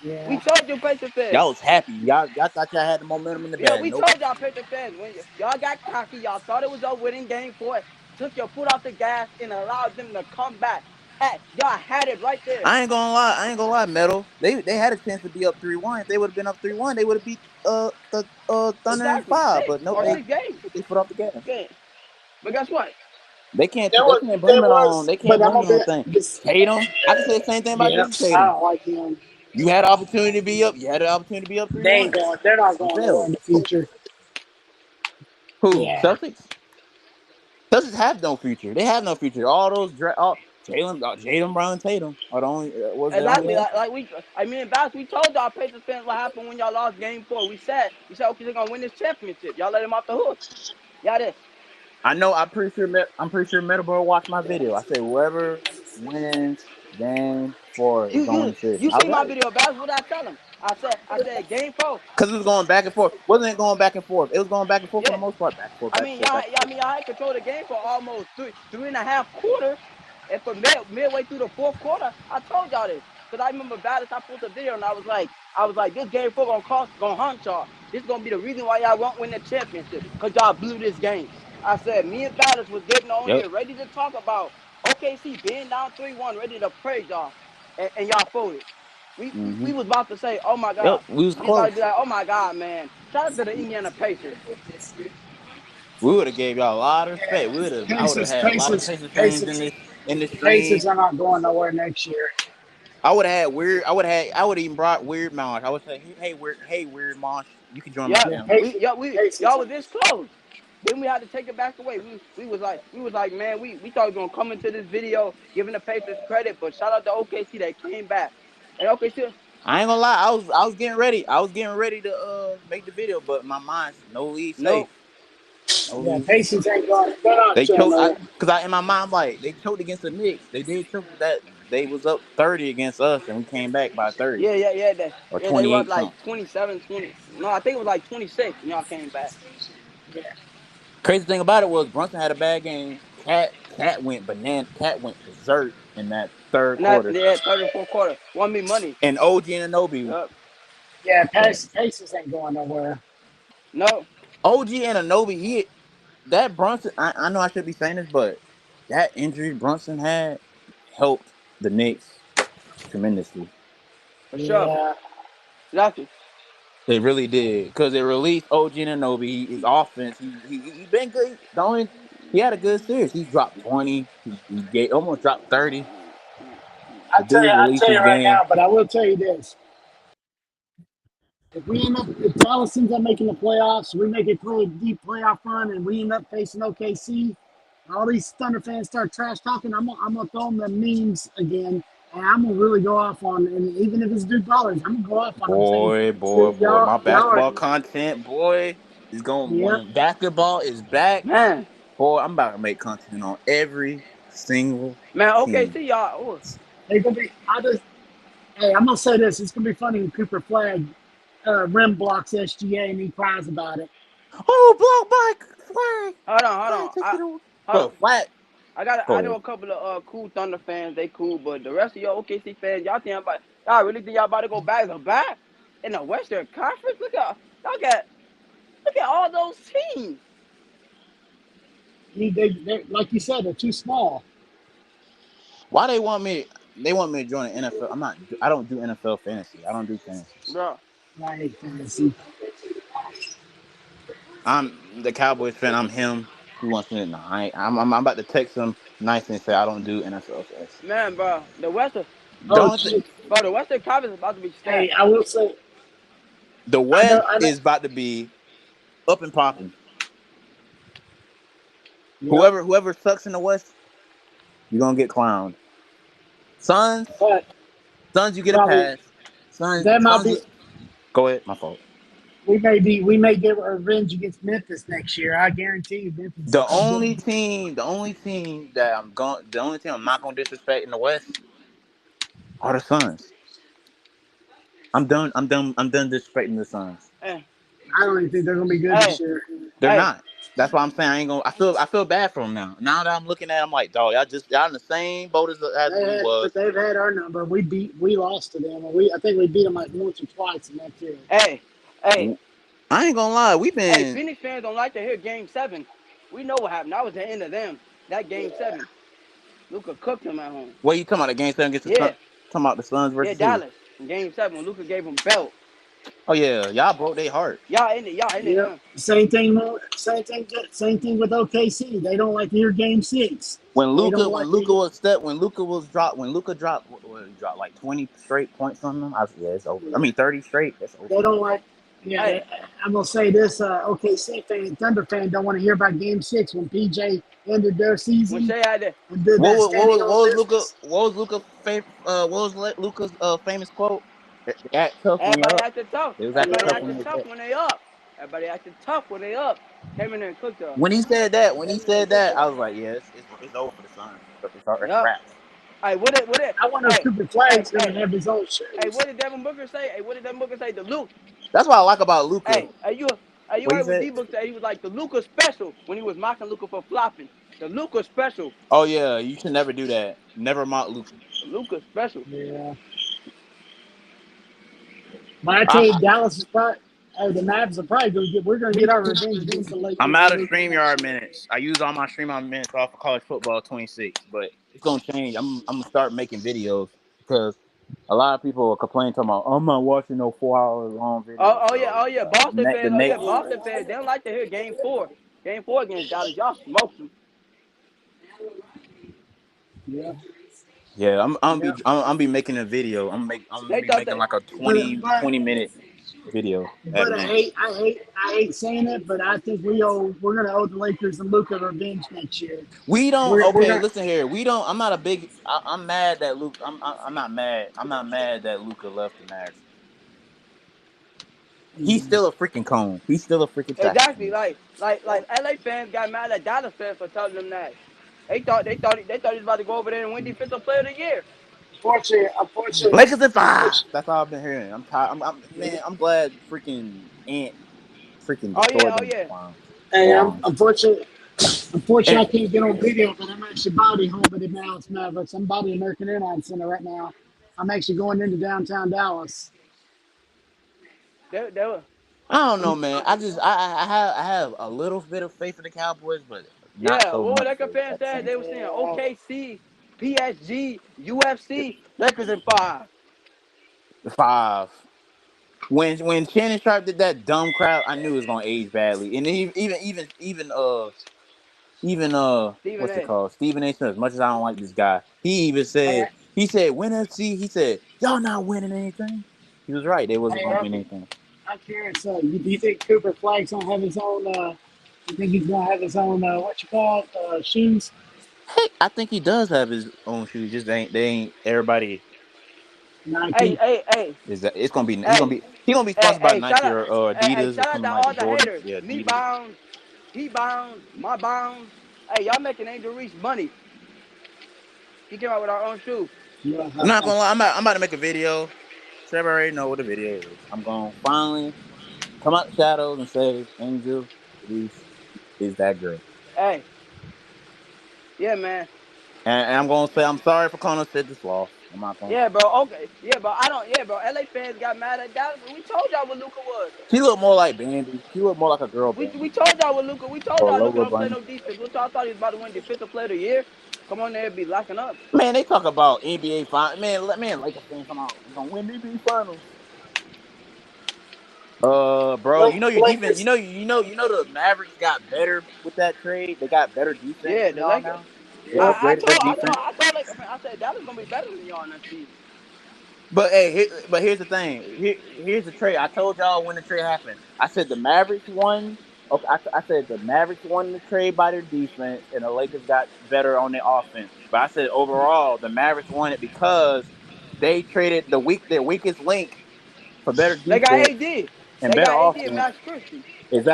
yeah. told you Pacers fans. Y'all was happy. Y'all thought y'all had the momentum in the Yeah, bag. we Nope. told y'all Patriot fans when y'all got cocky, y'all thought it was a winning game for it, took your foot off the gas and allowed them to come back. Hey, y'all had it right there. I ain't gonna lie, Metal. They had a chance to be up 3-1. If they would have been up 3-1, they would have beat the Thunder in Exactly. five. Six But nope, or they six games. took their foot off the gas. Okay. But guess what? They can't blame it on But I'm gonna be thing. this. Tatum. I can say the same thing about Yeah, Jason I Tatum. don't like him. You had an opportunity to be up. You had an opportunity to be up They ain't 3-1. going. They're not You going nowhere failed. in the future. Who? Yeah. Celtics? Celtics have no future. They have no future. All those Jalen Brown, Tatum are the only was their only Exactly. answer. I mean, Bass, we told y'all Patriots fans what happened when y'all lost game four. We said, okay, they're gonna win this championship. Y'all let them off the hook. Y'all did. I know. I'm pretty sure Metabro watched my video. I said whoever wins game four is You going to you win the series. you I was see my right video, Bass. What I tell them? I said game four. because it was going back and forth. Wasn't it going back and forth? It was going back and forth for the Yeah. most part. Back and forth, I back and mean, forth, back and forth. y'all had control of the game for almost three and a half quarters. And for midway through the fourth quarter, I told y'all this. Because I remember Valdez, I pulled the video and I was like, this game four gonna haunt y'all. This is gonna be the reason why y'all won't win the championship. Because y'all blew this game. I said, me and Valdez was getting on Yep. here ready to talk about OKC being down 3-1, ready to praise y'all. And y'all folded. Hmm. We was about to say, oh my Yep. God. We was We was about close. to be like, oh my God, man. Shout out to the Indiana Pacers. We would have gave y'all a lot of respect. We would have. I would have Pacers, had a lot of Pacers, Pacers fans Pacers, in the stream. Pacers are not going nowhere next year. I would have had weird. I would have even brought Weird Mosh. I would say, hey, Weird Mosh, you can join my Yeah, Yeah, channel. Pacers. y'all was this close. Then we had to take it back away. We was like, man, we thought we were gonna come into this video giving the Pacers credit, but shout out to OKC that came back. And OKC, I ain't gonna lie. I was getting ready. I was getting ready to make the video, but my mind's no lead safe. no, No Yeah, lead safe. Pacers ain't going. They're not They going choked. nowhere. Cause in my mind, I'm like they choked against the Knicks. They did choke that. They was up 30 against us, and we came back by 30 or they were 28 up like something. 27, 20. No, I think it was like 26 when y'all came back. Yeah, Crazy thing about it was Brunson had a bad game. Cat went berserk in that third And that quarter, yeah, third and fourth quarter won me money. and OG and Anobi Uh, Yeah, Paces ain't going nowhere. No, OG and Anobi, that Brunson. I know I should be saying this, but that injury Brunson had helped the Knicks tremendously. for sure. Yeah, Exactly. It really did because it released OG and Anobi. His offense, he been good. He had a good series. He dropped 20. He almost dropped 30. The dude I released tell his you right now, game. but I will tell you this: if Dallas ends up making the playoffs, we make it through a deep playoff run, and we end up facing OKC, all these Thunder fans start trash talking. I'm gonna throw them the memes again, and I'm gonna really go off on. And even if it's Duke Ballers, I'm gonna go off on them saying, Boy. My y'all are, basketball content, boy, is going yep, when basketball is back. Man, Boy, I'm about to make content on every single man. Okay, team. see y'all. Oh, they're gonna be. Hey, I'm gonna say this: it's gonna be funny when Cooper Flag rim blocks SGA and he cries about it. Oh, block by flag. hold Flag, on. take it away. Hold on. Bro, flag. I Go know ahead. a couple of cool Thunder fans. They cool, but the rest of y'all OKC fans, y'all really think y'all about to go back to back in the Western Conference? Look at all those teams. Like you said, they're too small. Why they want me? They want me to join the NFL. I'm not. I don't do NFL fantasy. I don't do fantasy. Bro, I hate fantasy. I'm the Cowboys fan. I'm him. He wants me to. Nah, I'm about to text him nicely and say I don't do NFL fantasy. man, bro, Oh Don't shit! the Western Conference is about to be Hey, stacked. I will say, the West I know. is about to be up and popping. Yep, Whoever sucks in the West, you're gonna get clowned. Suns, but Suns, you get a probably pass. Suns, that might Suns. be. Go ahead. My fault. We may get revenge against Memphis next year. I guarantee you, Memphis. The only team I'm not gonna disrespect in the West are the Suns. I'm done. I'm done disrespecting the Suns. Hey, I don't even think they're gonna be good this hey, year. They're hey, not. That's why I'm saying I ain't gonna. I feel bad for them now. Now that I'm looking at, 'em, I'm like, dog, y'all in the same boat as we was. But they've had our number. We lost to them. I think we beat them like once or twice, and that's it. hey, hey, I ain't gonna lie. We've hey, been. Phoenix fans don't like to hear Game 7. We know what happened. That was the end of them. That Game 7. Luca cooked him at home. What you talking about? The game 7 against the Suns. Yeah, Talking about the Suns yeah, versus who? Dallas. In Game 7, when Luca gave him belt. Oh yeah, y'all broke their heart. Y'all ended Yep. him. Same thing with OKC. They don't like to hear Game 6. When They Luca don't when like to Luca hear. was step when Luca dropped he dropped like 20 straight points on them. Yeah, it's over. I Yeah. mean 30 straight. That's over. They don't like. Yeah, Hey, I'm gonna say this: OKC fan, Thunder fan, don't want to hear about Game 6 when PJ ended their when season Shea had to, and did that standing What on was Luca? business. Luca's famous quote? They act tough when everybody you're up. acted tough. They was acting Everybody tough Yeah, when acted they was tough up. when they up. Everybody acted tough when they up. Came in there and cooked us. When he said that, I was like, yeah, it's over for the Suns. It's Yup. wraps. Hey, what it? I wonder if Hey, Cooper Flag's gonna hey, have his own hey, shoes. what did Devin Booker say? Hey, what did Devin Booker say? The Luke. That's what I like about Luca. You What he heard what said? D Book said? He was like the Luca special when he was mocking Luca for flopping. The Luca special. Oh yeah, you should never do that. Never mock Luca. The Luca special. Yeah, but I tell I, you, Dallas is probably. Oh, the Mavs are probably gonna get. We're gonna get our revenge against the I'm Lakers out when of we win next StreamYard year. minutes. I use all my StreamYard minutes off of college football 26, but it's gonna change. I'm gonna start making videos because a lot of people are complaining talking about I'm not watching no 4 hour long video. So Oh yeah, Boston the fans. Oh yeah, next Boston fans. They don't like to hear Game 4. Game 4 against Dallas. Y'all smoked them. Yeah, yeah, yeah. I'm be making a video. I'm gonna They be thought making they. like a But but 20 minute video at but most. I hate saying it, but I think we're gonna owe the Lakers and Luka revenge next year. We don't. We're Okay, gonna. listen here. We don't. I'm not a big. I'm mad that Luke. I'm not mad. I'm not mad that Luca left the Mavericks. He's still a freaking cone. He's still a freaking traffic Exactly. cone. Like LA fans got mad at Dallas fans for telling them that. They thought he was about to go over there and win Defensive Player of the Year. Unfortunately, Lakers in five. unfortunately, That's all I've been hearing. I'm tired. yeah. Man. I'm glad freaking Ant freaking destroyed Oh them yeah. Hey, Browns. unfortunately, And I can't get on video, but I'm actually body home at the Dallas Mavericks. I'm body American Airlines Center right now. I'm actually going into downtown Dallas. they were, I don't know, man. I have a little bit of faith in the Cowboys, but not yeah. so What were much Lakers faith fans at the saying? same They were time. saying Yeah. OKC, PSG, UFC, Lakers in 5. Five. When Shannon Sharp did that dumb crap, I knew it was gonna age badly. And even Stephen what's it A. called? Stephen A. Smith. As much as I don't like this guy, Hey, he said win FC. He said y'all not winning anything. He was right. They wasn't hey, gonna win anything. I'm curious. Do you think Cooper Flag's gonna have his own? You think he's gonna have his own? What you call it? Shoes? Hey, I think he does have his own shoes. Just they ain't everybody. Hey, Nike. hey, hey, Is that it's gonna be hey, he gonna be hey, sponsored by hey, Nike or hey, Adidas or shout out to something like all the Jordan. haters. Yeah, Me Adidas. bound, he bound, my bound. Hey, y'all making Angel Reese money. He came out with our own shoe. Yeah. I'm not gonna lie. I'm about to make a video. Trevor already know what the video is. I'm gonna finally come out the shadows and say Angel Reese is that girl. Hey, yeah, man. And I'm gonna say I'm sorry for calling Sid the sloth. I'm not gonna. Yeah, bro. Okay. Yeah, bro. I don't. Yeah, bro. LA fans got mad at Dallas. We told y'all what Luca was. She looked more like Bambi. She looked more like a girl We Bambi told y'all what Luca. We told or y'all Luca Lola don't play Bunny. no defense. What y'all thought he was about to win defensive player of the year? Come on there, and be locking up. Man, they talk about NBA finals. Man, Lakers fans come out. We gonna win the NBA finals. Bro, you know your defense. Lakers. The Mavericks got better with that trade. They got better defense Yeah, than the y'all Lakers. now. They Yep. upgraded their defense. I told Lakers fan. I said Dallas gonna be better than y'all next season. But hey, here's the thing. Here's the trade. I told y'all when the trade happened. I said the Mavericks won. Okay, I said the Mavericks won the trade by their defense, and the Lakers got better on their offense. But I said overall, the Mavericks won it because they traded their weakest link for better They got defense AD. and They better got AD and offense. Max Christie,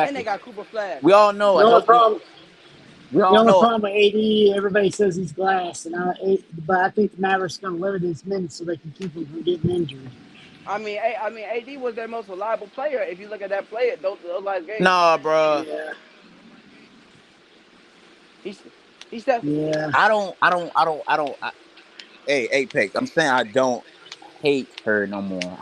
and they Exactly. got Cooper Flag. We all know The a only healthy. problem. We The all only know. problem with AD, everybody says he's glass, but I think the Mavericks going to limit his minutes so they can keep him from getting injured. I mean, AD was their most reliable player. If you look at that player, those last games, Nah, bruh. Yeah, he's he said, yeah. I don't. Hey, Apex. I'm saying I don't hate her no more.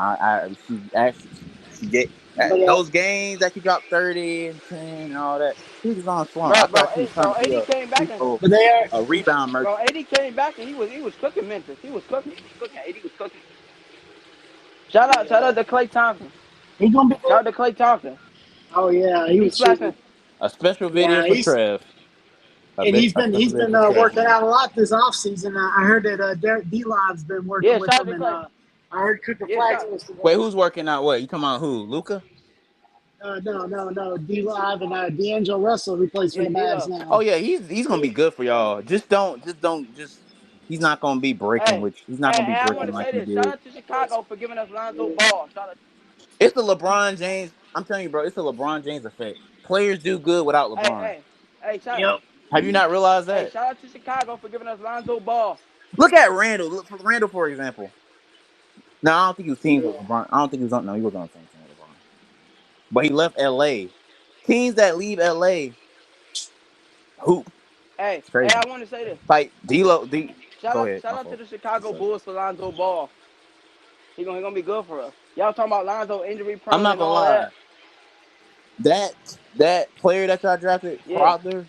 She actually she get But those games that she dropped 30 and 10 and all that. She was just on a slump. bro, I bro, thought she was trying bro. to be AD came back and but they are. a rebound bro, merchant. AD came back and he was cooking Memphis. He was cooking. He was cooking. AD was cooking. Shout out to Clay Thompson. He going to be Shout good. out to Clay Thompson. Oh yeah, he He was shooting. splashing. A special video Yeah, for Trev. and he's A been special he's video been for Trev, working man. out a lot this offseason. I heard that Derek D Live's been working Yeah, with shout out him, to and Clay. I heard Cooper Yeah, Flag's shout. supposed to Wait, work. who's working out? What you talking about? Who? Luca? No. D Live and D'Angelo Russell replaced for Yeah, the Mavs D-Lo. Oh now. yeah, he's gonna be good for y'all. Just. He's not gonna be breaking Hey, with. He's not gonna be I want breaking to like say he this. Shout did. out to Chicago for giving us Lonzo Ball. Shout out. It's the LeBron James. I'm telling you, bro. It's the LeBron James effect. Players do good without Hey, LeBron. hey, hey, shout. Yep. Have you not realized Hey, that? shout out to Chicago for giving us Lonzo Ball. Look at Randall. Look for Randall, for example. No, I don't think he was teams Yeah. with LeBron. I don't think he was on. No, he was on the same team with LeBron. But he left LA. Teams that leave LA hoop. Hey, It's hey, crazy. I want to say this. Like D'Lo. D. Go ahead. Shout My out to fault. the What's Chicago up? Bulls for Lonzo Ball. He gonna be good for us. Y'all talking about Lonzo injury I'm prone not and gonna all that? lie. That that player that y'all drafted, Yeah, Crowder,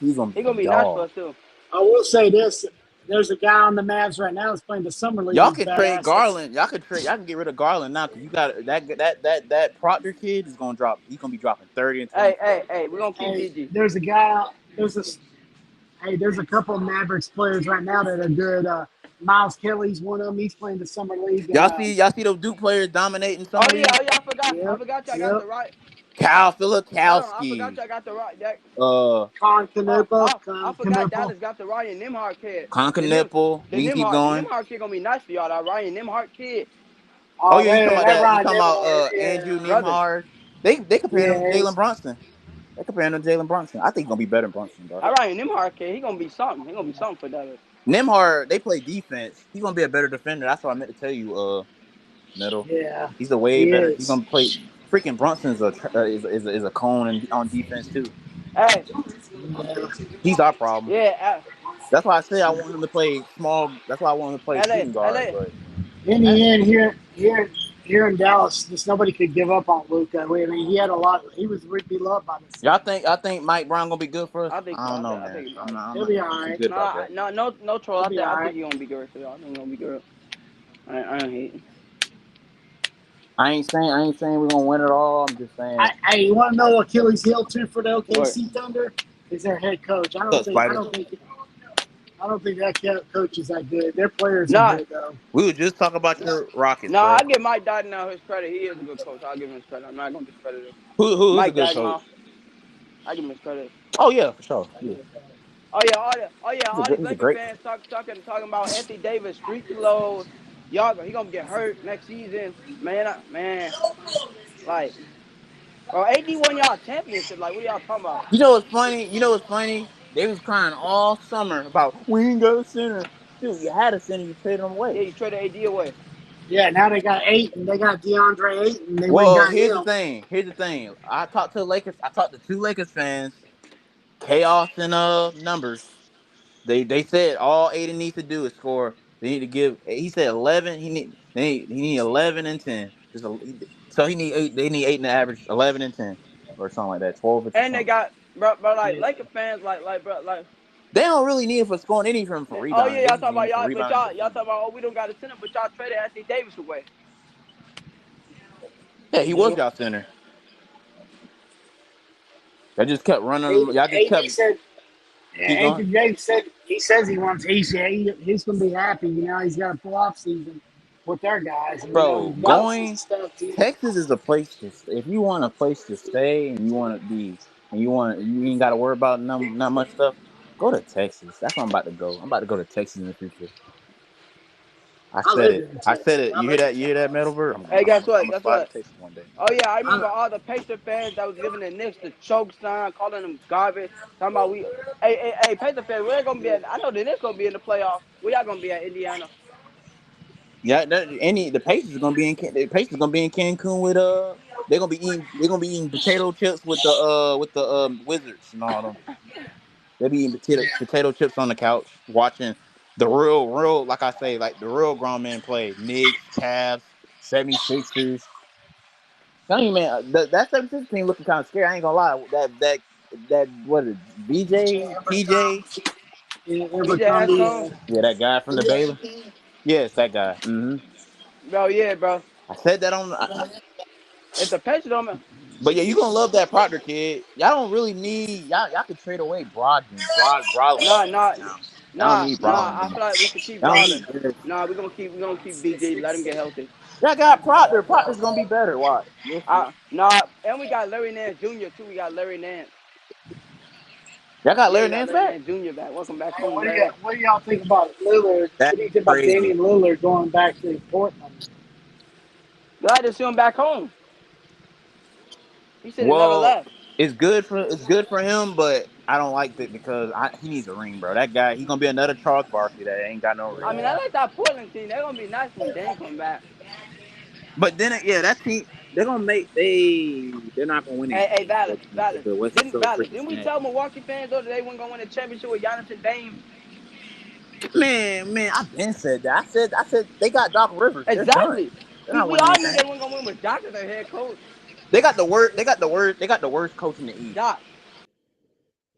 he's gonna he be a gonna be nice for dog. us too. I will say this: there's a guy on the Mavs right now that's playing the summer league. Y'all He's can trade badass. That's Garland. Y'all can trade. Y'all can get rid of Garland now because you got that Proctor kid is gonna drop. He's gonna be dropping 30 and Hey, 24. hey, hey, we gonna keep hey, GG. there's a guy. There's a couple of Mavericks players right now that are good. Miles Kelly's one of them. He's playing the summer league, and Y'all see those Duke players dominating Oh summer yeah, league. oh yeah, I yep, forgot y'all got yep. the right. Kyle Hold on, I forgot Filipowski, y'all got the right. That uh, I forgot Canupa. Dallas got the Ryan Nimhart kid. The Nim Concanipple. We can keep The going. Nimhart kid gonna be nice for y'all. That Ryan Nimhart kid, Oh Oh, yeah, you talking about that that? You Ryan talking about Nembhard. Andrew Yeah, brother. Nembhard? They comparing him to yeah. Jalen Brunson. They comparing him to Jalen Brunson. I think he's gonna be better than Brunson, bro. That Ryan Nimhart kid, he gonna be something. He gonna be something for Dallas. Nembhard, they play defense. He's gonna be a better defender. That's what I meant to tell you. Metal. Yeah, He's a way he better. He's is. gonna play. Freaking Brunson's is a cone on defense too. Hey, He's our problem. yeah, That's why I say I want him to play small. That's why I want him to play LA, shooting guard. LA, But In the end, here in Dallas, just nobody could give up on Luka. I mean, he had a lot. He was beloved by the city. Y'all think Mike Brown gonna be good for us? I think I so. don't know, I man. think he'll be I'm alright. not. I'm He'll not be all thinking too right. good about that. No troll. He'll I be think all I right. think he gonna be good for y'all. I think he gonna be good. I don't hate. I ain't saying we're gonna win it all. I'm just saying. You want to know Achilles' heel too for the What? OKC Thunder? Is their head coach. Look, Spider. I don't think that coach is that good. Their players are Nah, good though. We were just talking about your Rockets, nah. bro. I give Mike Dodden now his credit. He is a good coach. I'll give him his credit. I'm not gonna discredit him. Who is a Mike good coach? Dagmar. I give him his credit. Oh yeah, for sure. Yeah, All these he's a Lakers great. fans talking about Anthony Davis street clothes. He gonna get hurt next season, man. Like, bro, AD won y'all championship. Like, what are y'all talking about? You know what's funny? You know what's funny? They was crying all summer about we ain't got a center. Dude, you had a center, you traded him Yeah, away. you traded AD away. Yeah, now they got Ayton. They got DeAndre Ayton. They went and Well, got here's the him. thing. Here's the thing. I talked to Lakers. I talked to two Lakers fans. Chaos and numbers. They said all Aiden needs to do is score. They need to give. He said 11. He need 11 and 10. So he need eight. They need 8 in the average. 11 and 10 or something like that. 12 or And they something. got bro like Yeah. Laker fans bro They don't really need it for scoring. They need from for oh yeah, rebounding. They y'all just talking need about it for y'all, but rebounding y'all defending. talking about we don't got a center, but y'all traded Anthony Davis away. Yeah, he was Yeah. y'all center. Y'all just kept running AD, them. Y'all just kept said. keep going. Anthony Davis said he says he wants. He's going to be happy. You know, he's got a full off season with their guys, and Bro, Dallas is going tough too. Texas is a place to stay. If you want a place to stay and you want to be and you ain't got to worry about not much stuff. Go to Texas. That's where I'm about to go. I'm about to go to Texas in the future. I I said live it. in I said Texas. it. I You hear live in that? You hear that, Texas. Metalbird? Hey, I'm guess gonna what? I'm gonna Guess fly to what? Texas one day. Oh yeah, I I, remember all the Pacer fans that was giving the Knicks the choke sign, calling them garbage, talking about we. Hey, Pacer fans, we're gonna be at. I know the Knicks gonna be in the playoffs. We are gonna be at Indiana. Yeah, the Pacers gonna be in the Pacers gonna be in Cancun with they're gonna be eating potato chips with the Wizards and all them. They'll be eating potato chips on the couch, watching the real, like I say, like the real grown men play. Knicks, Cavs, 76ers. Tell you, man, that 76 team looking kind of scary. I ain't gonna lie. What is it, DJ VJ, PJ? Abercrombie, yeah, BJ Abercrombie, Escom, Yeah, that guy from the Baylor. Yes, that guy. bro, yeah, bro. I said that on. If the Pacers don't, But yeah, you gonna love that Proctor kid. Y'all don't really need y'all could trade away Brodlin nah, right nah, now. Y'all don't nah, need nah. Brodlin. I feel like we should keep Y'all don't Brawling. need this. Nah, we gonna keep BG. Let him get healthy. Y'all got Proctor. Proctor's gonna be better. Watch. You'll see. Nah, and we got Larry Nance Jr. too. We got Larry Nance. Y'all got Yeah, Larry we got Nance Larry back? Nance Jr. back. Welcome back Hey, home, Larry. what do y'all think about Lillard? What That's do you think about crazy. Damian Lillard going back to Portland? Glad to see him back home. He should have never Well, left. it's good for him, but I don't like that because he needs a ring, bro. That guy, he's gonna be another Charles Barkley that ain't got no I ring. mean, I like that Portland team. They're gonna be nice when Dame come back. But then, yeah, that team they're not gonna win Hey, anything with Valex, that team because Valex. the West is so freaking Didn't we stacked. tell Milwaukee fans though that they weren't gonna win a championship with Giannis and Dame? Man, I've been said that. I said they got Doc Rivers. They're done. Exactly. They're We not we winning all knew anything. they weren't gonna win with Doc as their head coach. They got the word. They got the worst coach in the East. Doc,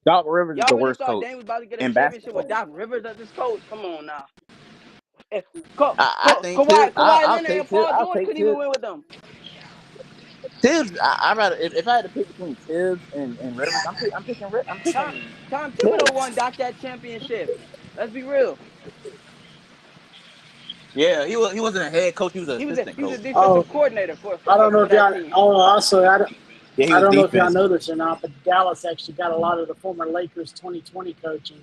Doc Rivers is y'all the really worst thought coach Dame was about to get a in championship with basketball. Doc Rivers as his coach? Come on now. Eh, I think Tibbs. Kawhi I'll Leonard take and Tibbs. Paul I'll George take couldn't even Tibbs. win with them. Tibbs. I rather if I had to pick between Tibbs and Rivers, I'm Tom picking Tom Thibodeau Tibbs. won Doc that championship. Let's be real. Yeah, he wasn't a head coach. He was an He was assistant a coach. defensive Oh, coordinator I don't know for if that y'all. team. Oh, also, Yeah, he I was don't know if y'all defense. know this or not, but Dallas actually got a lot of the former Lakers 2020 coaching.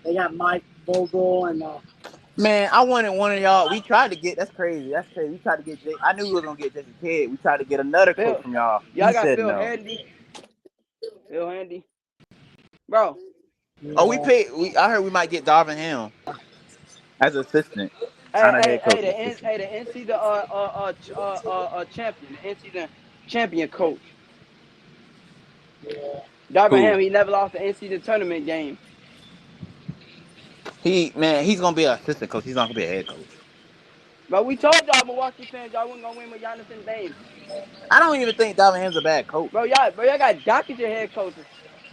They got Mike Vogel and Man, I wanted one of y'all. We tried to get. That's crazy. That's crazy. We tried to get. I knew we were gonna get Jason Kidd. We tried to get another coach Phil, from y'all. y'all He got said no. Phil Handy, bro. Oh, we yeah, paid. I heard we might get Darvin Ham as assistant, not a head coach assistant. The NC champion, the NC the champion coach. yeah. Darvin Who Ham, he never lost the NC the tournament game. he's gonna be an assistant coach. He's not gonna be a head coach. But we told y'all Milwaukee fans y'all wasn't gonna win with Giannis and Dame. I don't even think Darvin Ham's a bad coach. Bro, y'all got Doc as your head coaches.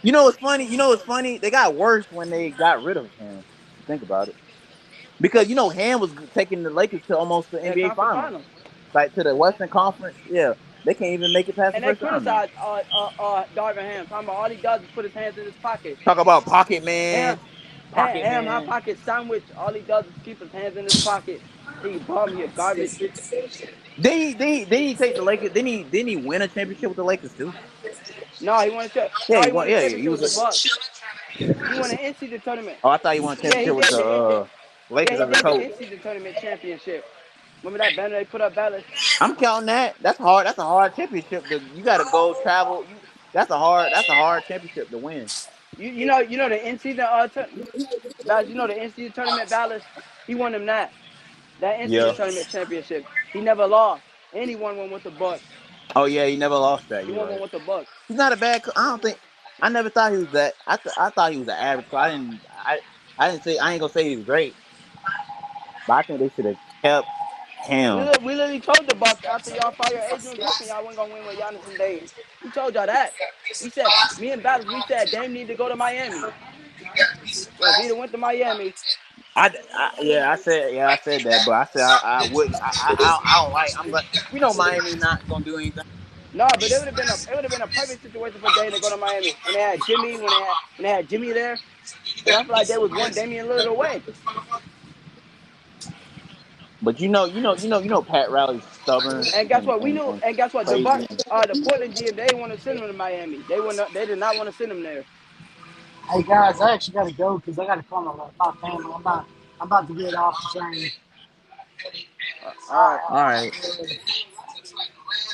You know what's funny? You know what's funny? They got worse when they got rid of him. Think about it. Because Ham was taking the Lakers to almost the Yeah, NBA conference Finals, finals. like to the Western Conference. Yeah, they can't even make it past the And they first round now. criticized Darvin Ham, talking about all he does is put his hands in his pocket. Talk about pocket Ham man, pocket Ham high man. pocket sandwich. All he does is keep his hands in his pocket. He bum, he a garbage. Then he take the Lakers. Then he win a championship with the Lakers too. No, he won a chip. Yeah, No, he he won won. a Yeah, he championship with was. the Bucks. He won an in-season tournament. Oh, I thought he won a Yeah, he championship with did. the Yeah, Lakers he as a did the coach. in-season tournament championship. Remember that banner they put up, Valex? I'm counting that. That's hard. That's a hard championship. You got to go travel. That's a hard. That's a hard championship to win. You know the in-season Valex. You know the in-season tournament, Valex. He won them that Yeah. in-season tournament championship. He never lost, and he won one with the Bucks. Oh yeah, he never lost that. He You're won one right. with the Bucks. He's not a bad. I don't think. I never thought he was that. I thought he was an average. I didn't. I didn't say. I ain't gonna say he's great, but I think they should have kept him. We literally told the Bucks after y'all fired Adrian Griffin, y'all wasn't gonna win with Giannis and Dame. We told y'all that. We said me and Valex. We said Dame need to go to Miami. Well, if he'd have went to Miami, Yeah, I said that, but I said I wouldn't. I don't like. I'm like Miami not gonna do anything. no, but it would have been a perfect situation for Dame to go to Miami when they had Jimmy when they had Jimmy there, because I feel like they was one Damian Lillard away. But Pat Riley's stubborn And guess what? We knew. and And guess what? crazy. The Portland GM, they didn't want to send him to Miami. They did not want to send him there. Hey guys, I actually got to go because I got to call my family. I'm about to get off the train. All right. All right,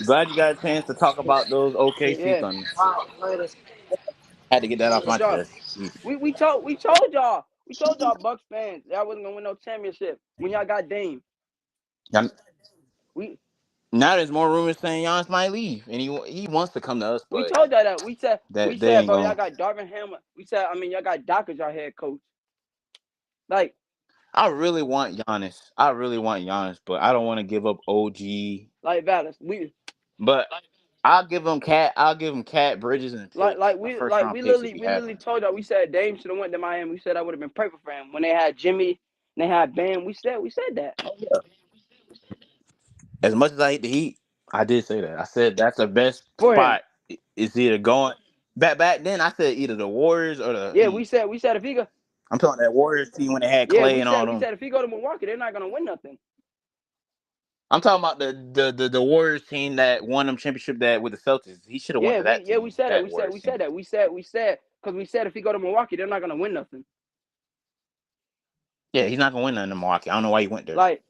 glad you got a chance to talk about those OKC Yeah, Thunder. All right, later. Had to get that off for my sure. chest. Jeez. We told y'all Bucks fans y'all wasn't gonna win no championship when y'all got Dame. Now We now there's more rumors saying Giannis might leave, and he wants to come to us, we but told y'all that. We that they said, ain't bro, y'all going. got Darvin Ham. Y'all got Doc as your head coach. Like, I really want Giannis. I really want Giannis, but I don't want to give up OG. Valus, But I'll give him Cat. I'll give him Cat Bridges and picks. A first round picks if he we has literally them. told y'all. We said Dame should have went to Miami. We said that would have been perfect for him when they had Jimmy and they had Bam. We said that As much as I hate the Heat, I did say that. I said that's the best for him. spot. It's either going back then. I said either the Warriors or the Yeah, Heat. we said if he go, I'm talking that Warriors team when they had yeah, Clay and all we them. said if he go to Milwaukee, they're not gonna win nothing. I'm talking about the Warriors team that won them championship that with the Celtics. He should have went to that We team, said that. that Warriors We team. said that. Because we said if he go to Milwaukee, they're not gonna win nothing. Yeah, he's not gonna win nothing in Milwaukee. I don't know why he went there. Like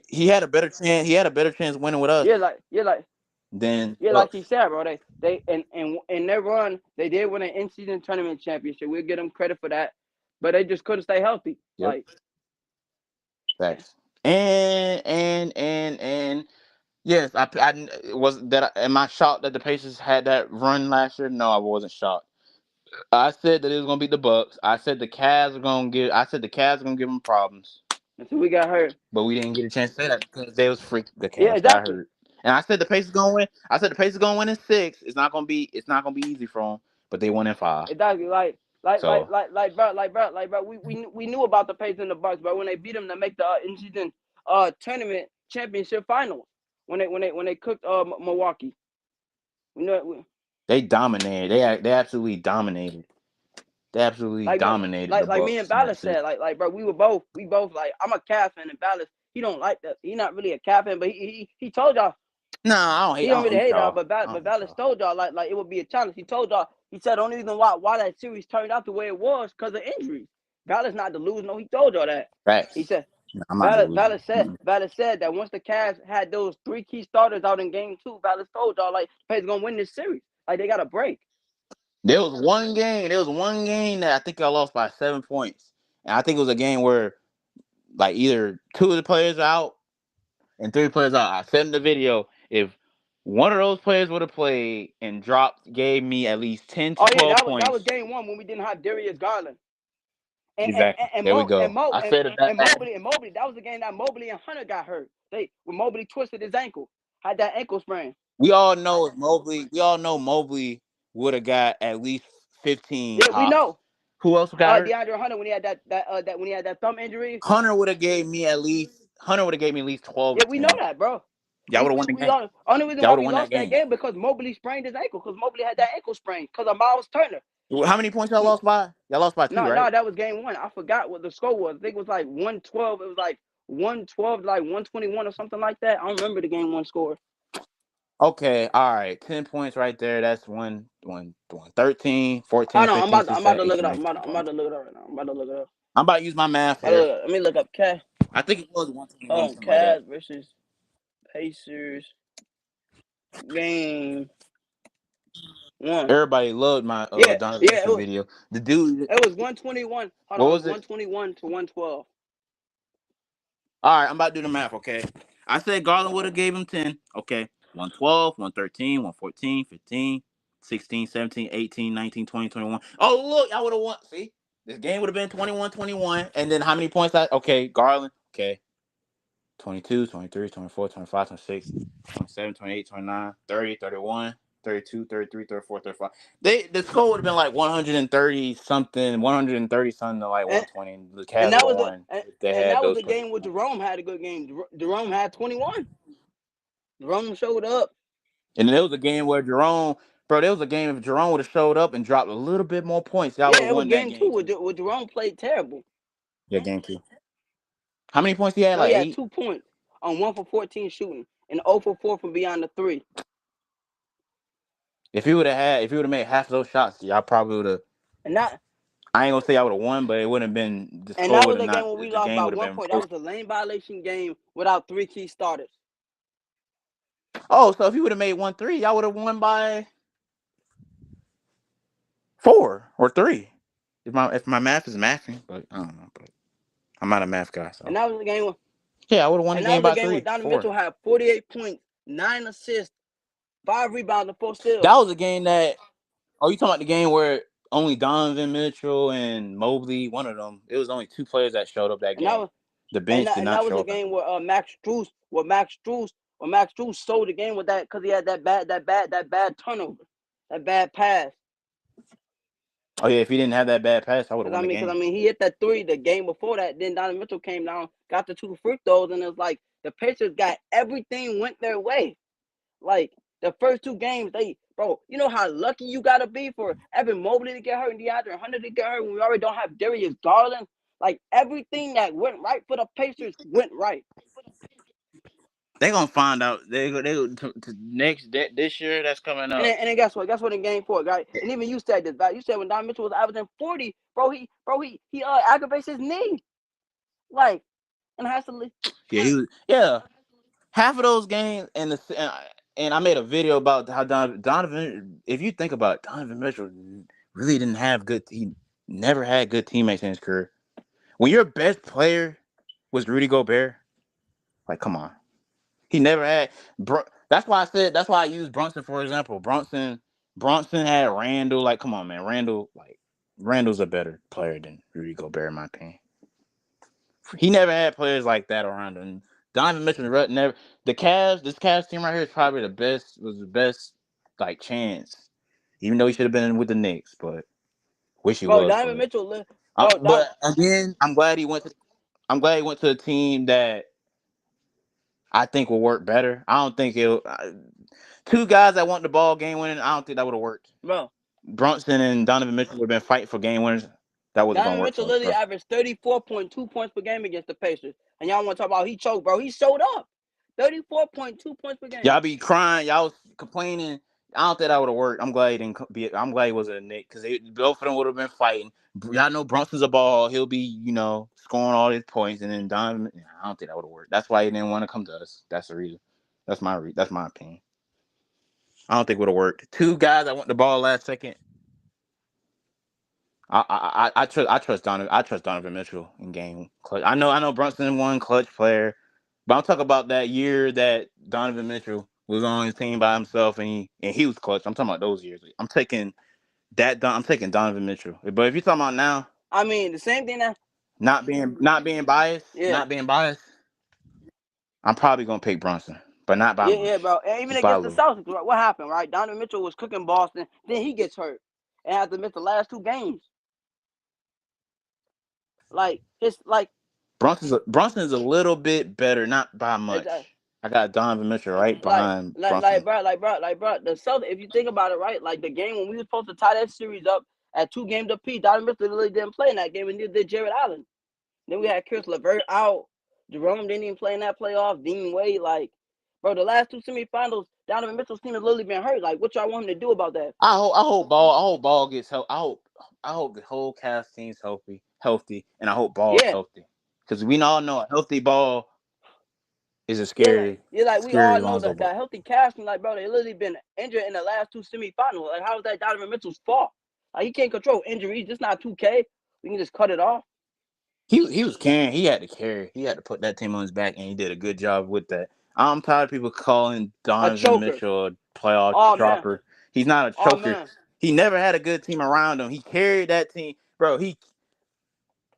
He had a better chance. He had a better chance winning with us yeah, like yeah, like than yeah, like Bucks. he said, bro. They and in their run, they did win an in-season tournament championship. We'll give them credit for that, but they just couldn't stay healthy. Yep, Like facts. And yes, I was that. Am I shocked that the Pacers had that run last year? No, I wasn't shocked. I said that it was gonna beat the Bucks. I said the Cavs are gonna give. I said the Cavs are gonna give them problems, until we got hurt. but we didn't get a chance to say that because they was freak. The Yeah, Cavs got exactly. hurt, and I said the Pacers gonna win. I said the Pacers gonna win in six. It's not gonna be. It's not gonna be easy for them, but they won in five. Exactly. So Bro. We knew about the Pacers and the Bucks, but when they beat them to make the in-season tournament championship finals, when they cooked Milwaukee, we know they dominated. They absolutely dominated. They absolutely like me, dominated the me and Bucks in that Ballas series. said, bro, we both like I'm a Cavs fan and Ballas, he don't like that. He not really a Cavs fan, but he told y'all No, I don't he hate. I don't don't really hate hate y'all, y'all. but I don't hate Ballas y'all. told y'all like it would be a challenge. He told y'all, he said the only reason why that series turned out the way it was because of injuries. Ballas not delusional. He told y'all that. He Facts. said No, I'm not delusional. Mm-mm. Vallis said that once the Cavs had those three key starters out in game two, Vallis told y'all like Pacers gonna win this series. Like they got a break. There was one game. There was one game that I think I lost by 7 points, and I think it was a game where like either two of the players are out and three players out. I sent the video. If one of those players would have played and dropped, gave me at least 10 to Oh yeah, 12 that was points. game one when we didn't have Darius Garland. Exactly. There we go. I said it that bad. And Mobley, that was the game that Mobley and Hunter got hurt. When Mobley twisted his ankle, had that ankle sprain. We all know if Mobley. We all know Mobley would have got at least 15 Yeah, we tops. know. Who else got hurt? DeAndre Hunter when he had that when he had that thumb injury. Hunter would have gave me at least. Hunter would have gave me at least 12 Yeah, or we know 10. that, bro. Y'all would have won the game. Only reason Y'all why would have we won that lost that game. game because Mobley sprained his ankle because Mobley had that ankle sprain because of Miles Turner. How many points y'all lost by? Y'all lost by 2, No, right? that was game one. I forgot what the score was. I think it was like 112. It was like 112, like 121 or something like that. I don't remember the game one score. Okay, all right. 10 points right there. That's 13, 14, Oh no, 15, I'm 16, about to 17, look it 18, up. 19, I'm about 20. to look it up right now. I'm about to look it up. I'm about to use my math here. Let me look up I think it was 121 or something like that. Cavs versus Pacers game one. Everybody loved my Donovan Mitchell video. The dude, it was 121. Hold on, what it was was it? 121 to 112. All right, I'm about to do the math, okay? I said Garland would have gave him 10. Okay. 112, 113, 114, 15, 16, 17, 18, 19, 20, 21. Oh, look, I would have won. See? This game would have been 21-21. And then how many points okay, Garland. Okay. 22, 23, 24, 25, 26, 27, 28, 29, 30, 31, 32, 33, 34, 35. The score would have been like 130 something, 130 something to like And 120. The and Cavs would that have was the won if they and had that was those the players. game where Jerome had a good game. Jerome had 21. Jerome showed up. And there was a game where Jerome, bro, there was a game if Jerome would have showed up and dropped a little bit more points, y'all would Yeah, have it was won that game two game where, too. where Jerome played terrible. Yeah, game 2. How many points he had? No, he Like had 8? 2 points on 1 for 14 shooting and 0 for 4 from beyond the three. If he would have made half of those shots, y'all probably would have. And that I ain't gonna say I would have won, but it wouldn't have been. The and score that would was have a game not. where we The lost game by would have one been point. That close. was a lane violation game without 3 key starters. Oh, so if he would have made 1-3, y'all would have won by 4 or 3. If my math is mathing, but I don't know. But I'm not a math guy, so And that was the game. yeah, I would have won the And that game was the by game where 3, Donovan 4. Mitchell had 48 points, 9 assists, 5 rebounds, and 4 steals. That was a game that. Oh, you talking about the game where only Donovan Mitchell and Mobley, one of them. It was only 2 players that showed up that And that game. was The bench did not was show a up that game game. where Max Strus sold the game with that because he had that bad turnover, that bad pass. Oh yeah, if he didn't have that bad pass, I would have won the Because game. he hit that three the game before that. Then Donovan Mitchell came down, got the 2 free throws, and it was like the Pacers got everything went their way. Like the first 2 games, you know how lucky you gotta be for Evan Mobley to get hurt and DeAndre Hunter to get hurt when we already don't have Darius Garland. Like everything that went right for the Pacers went right. They gonna find out. They this year that's coming And up. then guess what? Guess what in game 4, guys? And even you said this, right? You said when Donovan Mitchell was averaging 40, he aggravates his knee. Like, and has to Yeah. Half of those games and I made a video about how Donovan. If you think about it, Donovan Mitchell really didn't have good. He never had good teammates in his career. When your best player was Rudy Gobert, like come on, he never had. That's why I said. That's why I used Brunson for example. Brunson had Randall. Like come on, man, Randall's a better player than Rudy Gobert in my opinion. He never had players like that around him. Donovan Mitchell never. This Cavs team right here is probably the best. Was the best like chance, even though he should have been with the Knicks. But wish he bro. was. Donovan But Mitchell, bro. but again, I'm glad he went to. I'm glad he went to a team that I think will work better. I don't think it'll. 2 guys that want the ball game winning. I don't think that would have worked. bro. Brunson and Donovan Mitchell would have been fighting for game winners. That wasn't gonna Donovan work Mitchell for us. literally Trust me. averaged 34.2 points per game against the Pacers. And y'all want to talk about he choked, bro. He showed up. 34.2 points per game. Y'all be crying. Y'all was complaining. I don't think that would have worked. I'm glad he didn't be. I'm glad he wasn't a Knick because both of them would have been fighting. Y'all know Brunson's a ball. He'll be, scoring all his points, and then Donovan. I don't think that would have worked. That's why he didn't want to come to us. That's the reason. That's my opinion. I don't think it would have worked. 2 guys that want the ball last second. I trust Donovan. I trust Donovan Mitchell in game clutch. I know Brunson won clutch player, but I'm talking about that year that Donovan Mitchell was on his team by himself and he was clutch. I'm talking about those years. I'm taking Donovan Mitchell. But if you're talking about now, I mean, the same thing that Not being biased, yeah. not being biased. I'm probably gonna pick Brunson, but not by Yeah, much, bro. And even just by a against the little. Celtics, what happened, right? Donovan Mitchell was cooking Boston, then he gets hurt and has to miss the last 2 games. Like his like Brunson's a little bit better, not by it's, uh, much. I got Donovan Mitchell right like behind like like Brunson. bro, like bro, like bro. The Celtics, if you think about it, right? Like the game when we were supposed to tie that series up at 2 games apiece, Donovan Mitchell literally didn't play in that game, and neither did Jared Allen. Then we had Chris LeVert out. Jerome didn't even play in that playoff. Dean Wade, like, bro, the last 2 semifinals, Donovan Mitchell's team has literally been hurt. Like, what y'all want him to do about that? I hope ball gets help. I hope the whole cast team's healthy, and I hope ball's Yeah, healthy, because we all know a healthy ball is a yeah, scary, yeah. Like we scary all know Lonzo that ball. that healthy casting, like, bro, they literally been injured in the last 2 semifinals. Like, how is that Donovan Mitchell's fault? Like, he can't control injuries. Just not 2K. We can just cut it off. He was carrying. He had to carry. He had to put that team on his back, and he did a good job with that. I'm tired of people calling A Donovan choker. Mitchell a playoff Oh man. dropper. He's not a Oh choker. man. He never had a good team around him. He carried that team, bro. He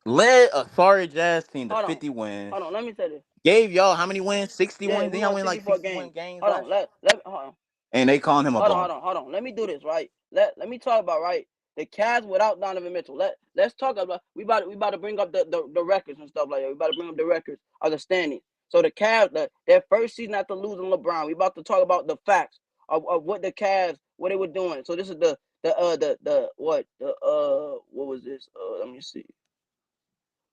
led a sorry Jazz team to Hold on. 50 wins. Hold on. Let me say this. Gave y'all how many wins? 60 Yeah, wins. we Did y'all won win like 64 61 games. games Hold on. last year? Let hold on. And they calling him a bum. Hold on. Let me do this right. Let me talk about right the Cavs without Donovan Mitchell. Let's talk about we about to bring up the records and stuff like that. We about to bring up the records of the standings. So the Cavs, their first season after losing LeBron, we about to talk about the facts of what the Cavs what they were doing. So this is the what was this? Let me see.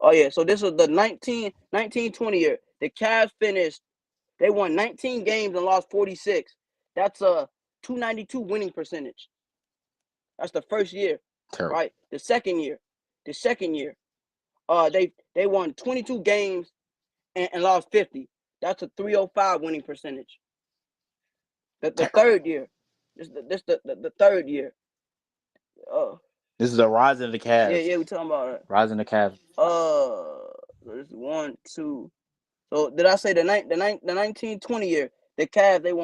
Oh yeah, so this is the 1920 year. The Cavs finished. They won 19 games and lost 46. That's a 292 winning percentage. That's the first year, Terrible. right? The second year, they won 22 games and lost 50. That's a 305 winning percentage. The Terrible. third year, the third year. Uh, This is a rising of the Cavs. yeah, we talking about it. Rising the Cavs. This is 1, 2. So did I say the 1920 year? The Cavs they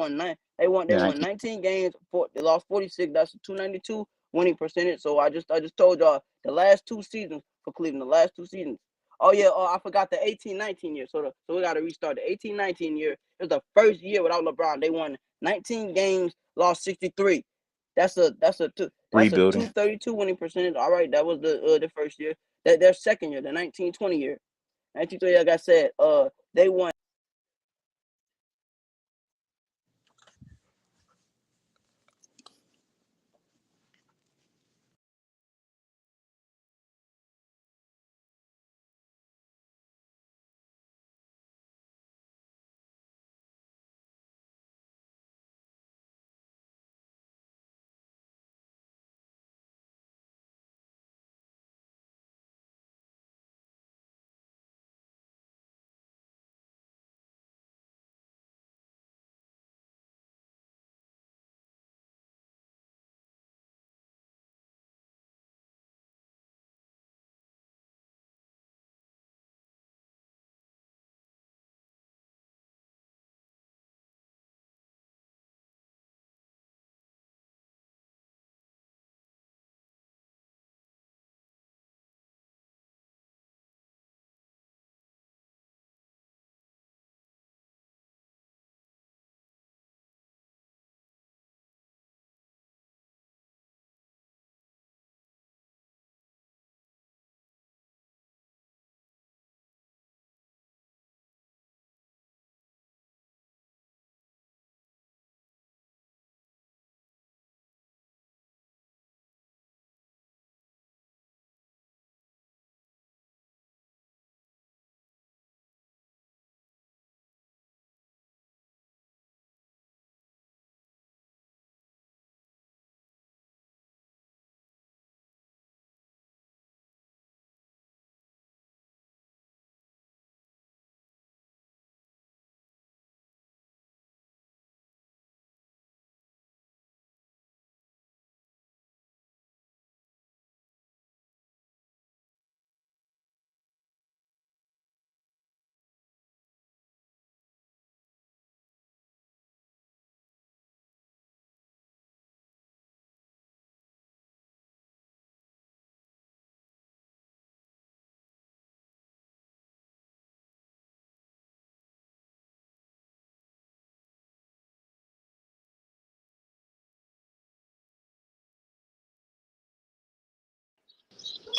Yeah, won 19. 19 games they lost 46. That's a 292 winning percentage. So I just told y'all the last 2 seasons for Cleveland. The last 2 seasons. Oh yeah, I forgot the 18-19 year. So we got to restart the 18-19 year. It was the first year without LeBron. They won 19 games, lost 63. That's a Rebuilding. 232 winning percentage. All right, that was the first year. That their second year, the 1920 year. 1920, like I said, they won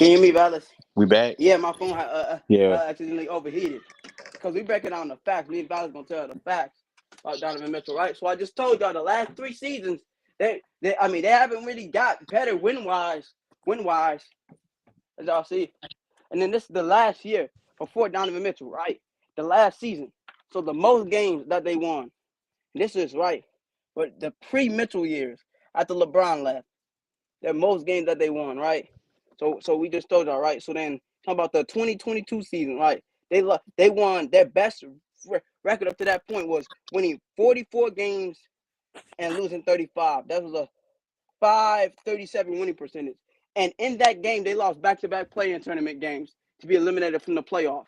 Can you hear me, Valex? We back? Yeah, my phone Yeah. accidentally overheated. Because we breaking down the facts. Me and Valex gonna tell the facts about Donovan Mitchell, right? So I just told y'all the last 3 seasons, they haven't really got better win-wise, as y'all see. And then this is the last year before Donovan Mitchell, right? The last season. So the most games that they won. This is right. But the pre-Mitchell years, after LeBron left, the most games that they won, right? So we just told y'all, right? So then talk about the 2022 season, right? They won their best record up to that point was winning 44 games and losing 35. That was a 537 winning percentage. And in that game, they lost back-to-back play-in tournament games to be eliminated from the playoffs.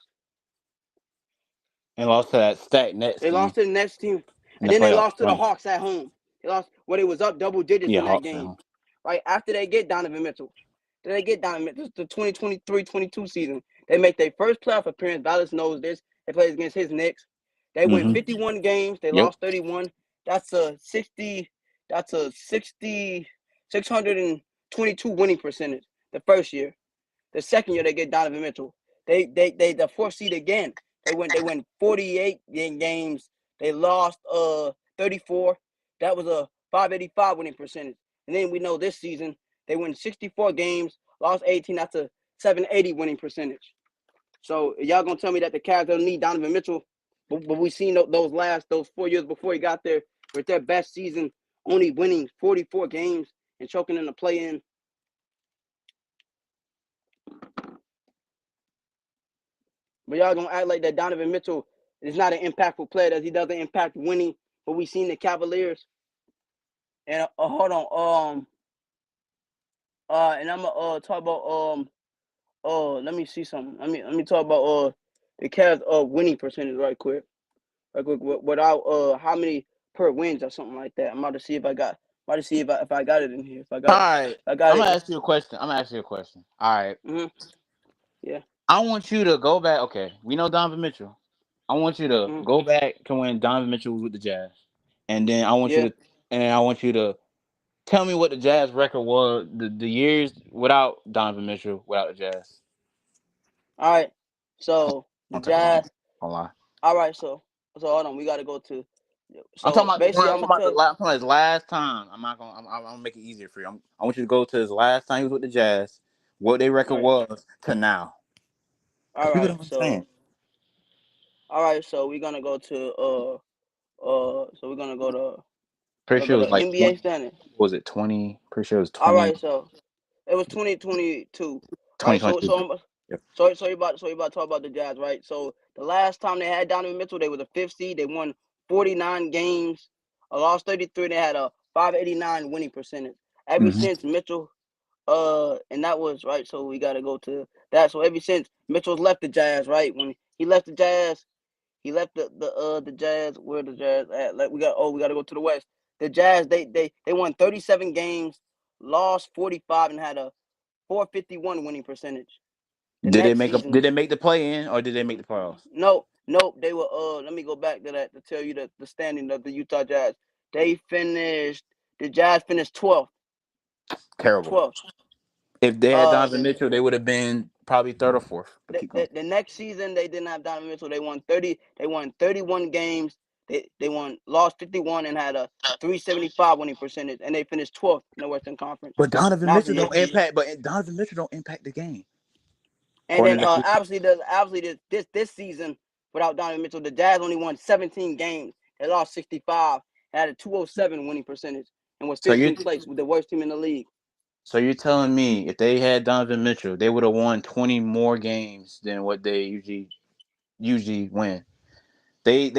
And lost to that stacked Nets They team lost to the next team, in and the then they playoffs. lost to the Hawks at home. They lost when it was up double digits Yeah, in that Hawks at game. home. Right after they get Donovan Mitchell, then they get Donovan Mitchell. The 2023-22 season, they make their first playoff appearance. Dallas knows this. They played against his Knicks. They win 51 games. They Yep. lost 31. That's a 60. That's a 622 winning percentage. The first year. The second year they get Donovan Mitchell. They the fourth seed again. They win 48 games. They lost 34. That was a 585 winning percentage. And then we know this season they win 64 games, lost 18. That's a 780 winning percentage. So y'all gonna tell me that the Cavs don't need Donovan Mitchell? But we seen those 4 years before he got there with their best season, only winning 44 games and choking in the play-in. But y'all gonna act like that Donovan Mitchell is not an impactful player, that he doesn't impact winning. But we seen the Cavaliers. And hold on, and I'm gonna talk about let me see something. Let me talk about the Cavs winning percentage right quick without how many per wins or something like that. I'm about to see if I got, if I got it in here. If I All got it, right. I got I'm it. gonna ask you a question. All right. Mm-hmm. Yeah. I want you to go back. Okay, we know Donovan Mitchell. I want you to Mm-hmm. go back to when Donovan Mitchell was with the Jazz, and then Yeah. I want you to tell me what the Jazz record was the years without Donovan Mitchell, without the Jazz. All right. So the Don't take long. Jazz. Don't lie. All right. So hold on. We got to go to. I'm talking So about the one. basically, I'm I'm talking gonna about tell. I'm talking about his last time. I'm not gonna. I'm gonna make it easier for you. I want you to go to his last time he was with the Jazz. What their record All right. was to now, because All people right. don't understand. All right. So we're gonna go to So we're gonna go to. Pretty We'll sure go it to was like NBA 20. standing. Was it 20? Pretty sure it was All 20. right. So it was 2022. Right. So 2022. Yep. you about to talk about the Jazz, right? So the last time they had Donovan Mitchell, they were the fifth seed. They won 49 games, lost 33. They had a 589 winning percentage. Ever Hmm. since Mitchell, and that was right. So we got to go to that. So ever since Mitchell's left the Jazz, right? When he left the Jazz, he left the Jazz. Where the Jazz at? Like we got to go to the West. The Jazz they won 37 games, lost 45, and had a 451 winning percentage. The Did they next make up? season, Did they make the play in or did they make the playoffs? nope, they were let me go back to that to tell you the standing of the Utah Jazz. They finished the Jazz finished 12th. Terrible. 12th. If they had Uh Donovan the Mitchell, they would have been probably third or fourth. But the, keep going. the, the next season they didn't have Donovan Mitchell. They won 31 games. They lost 51 and had a 375 winning percentage, and they finished 12th in the Western Conference. But Donovan Now Mitchell see it. don't impact. But Donovan Mitchell don't impact the game. And then According to obviously this season without Donovan Mitchell, the Jazz only won 17 games. They lost 65, had a 207 winning percentage, and was so you're 15th place with the worst team in the league. so you're telling me if they had Donovan Mitchell, they would have won 20 more games than what they usually win. They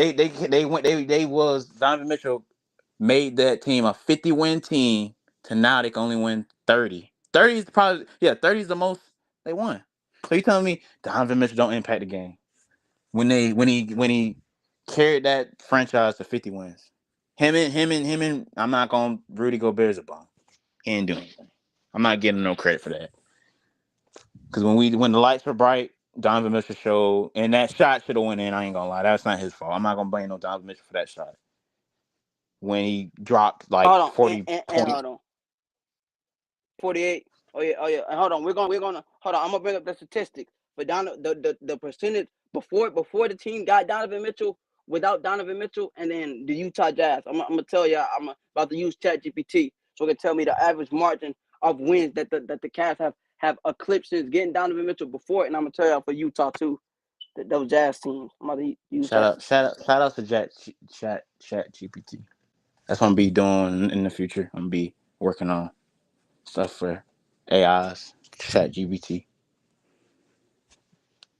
went they was Donovan Mitchell made that team a 50-win team to now they can only win 30. 30 is probably 30 is the most they won. So you telling me Donovan Mitchell don't impact the game when he carried that franchise to 50 wins. Him and I'm not going Rudy Gobert's a bum. He ain't doing anything. I'm not giving him no credit for that. Because when the lights were bright, Donovan Mitchell showed, and that shot should have went in. I ain't gonna lie, that's not his fault. I'm not gonna blame no Donovan Mitchell for that shot when he dropped like Hold on, 40 and points. hold on, 48. Oh yeah. And hold on, we're gonna hold on. I'm gonna bring up the statistics. But the percentage before the team got Donovan Mitchell, without Donovan Mitchell, and then the Utah Jazz. I'm gonna tell you, I'm about to use ChatGPT so it can tell me the average margin of wins that the Cavs have eclipsed since getting Donovan Mitchell before, and I'm gonna tell you for Utah too, those Jazz teams. I'm about to use that. Shout out to Chat GPT. That's what I'm be doing in the future. I'm be working on stuff for AIs, Chat GPT.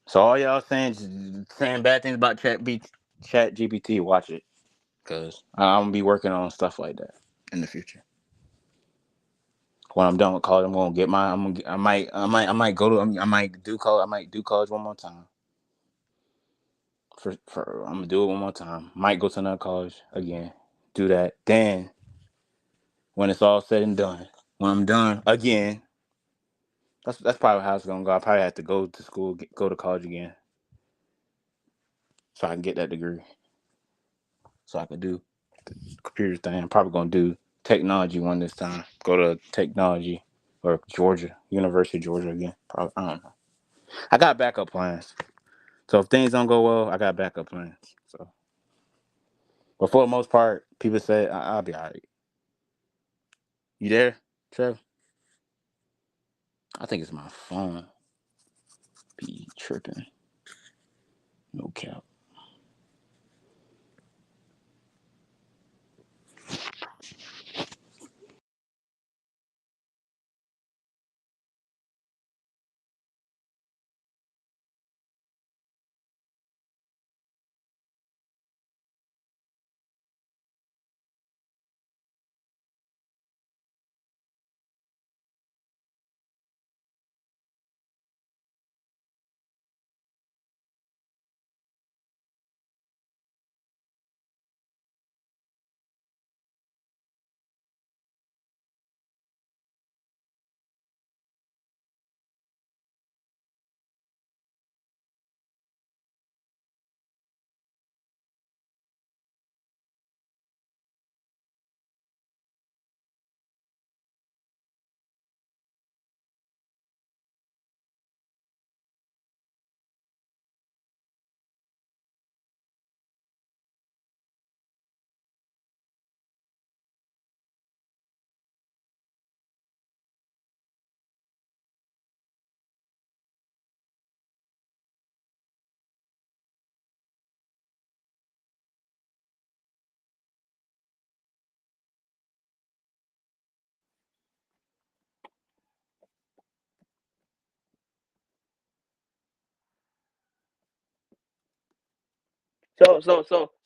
So all y'all saying bad things about Chat GPT, watch it, cause I'm gonna be working on stuff like that in the future. When I'm done with college, I'm gonna get my. I might go to. I might do college one more time. I'm gonna do it one more time. Might go to another college again. Do that. Then when it's all said and done, when I'm done again, that's probably how it's gonna go. I probably have to go to school, go to college again, so I can get that degree. So I can do the computer thing. I'm probably gonna do technology one this time. Go to technology or Georgia, University of Georgia again. Probably, I don't know. I got backup plans. So if things don't go well, I got backup plans. So, but for the most part, people say I'll be alright. You there, Trev? I think it's my phone. Be tripping. No cap.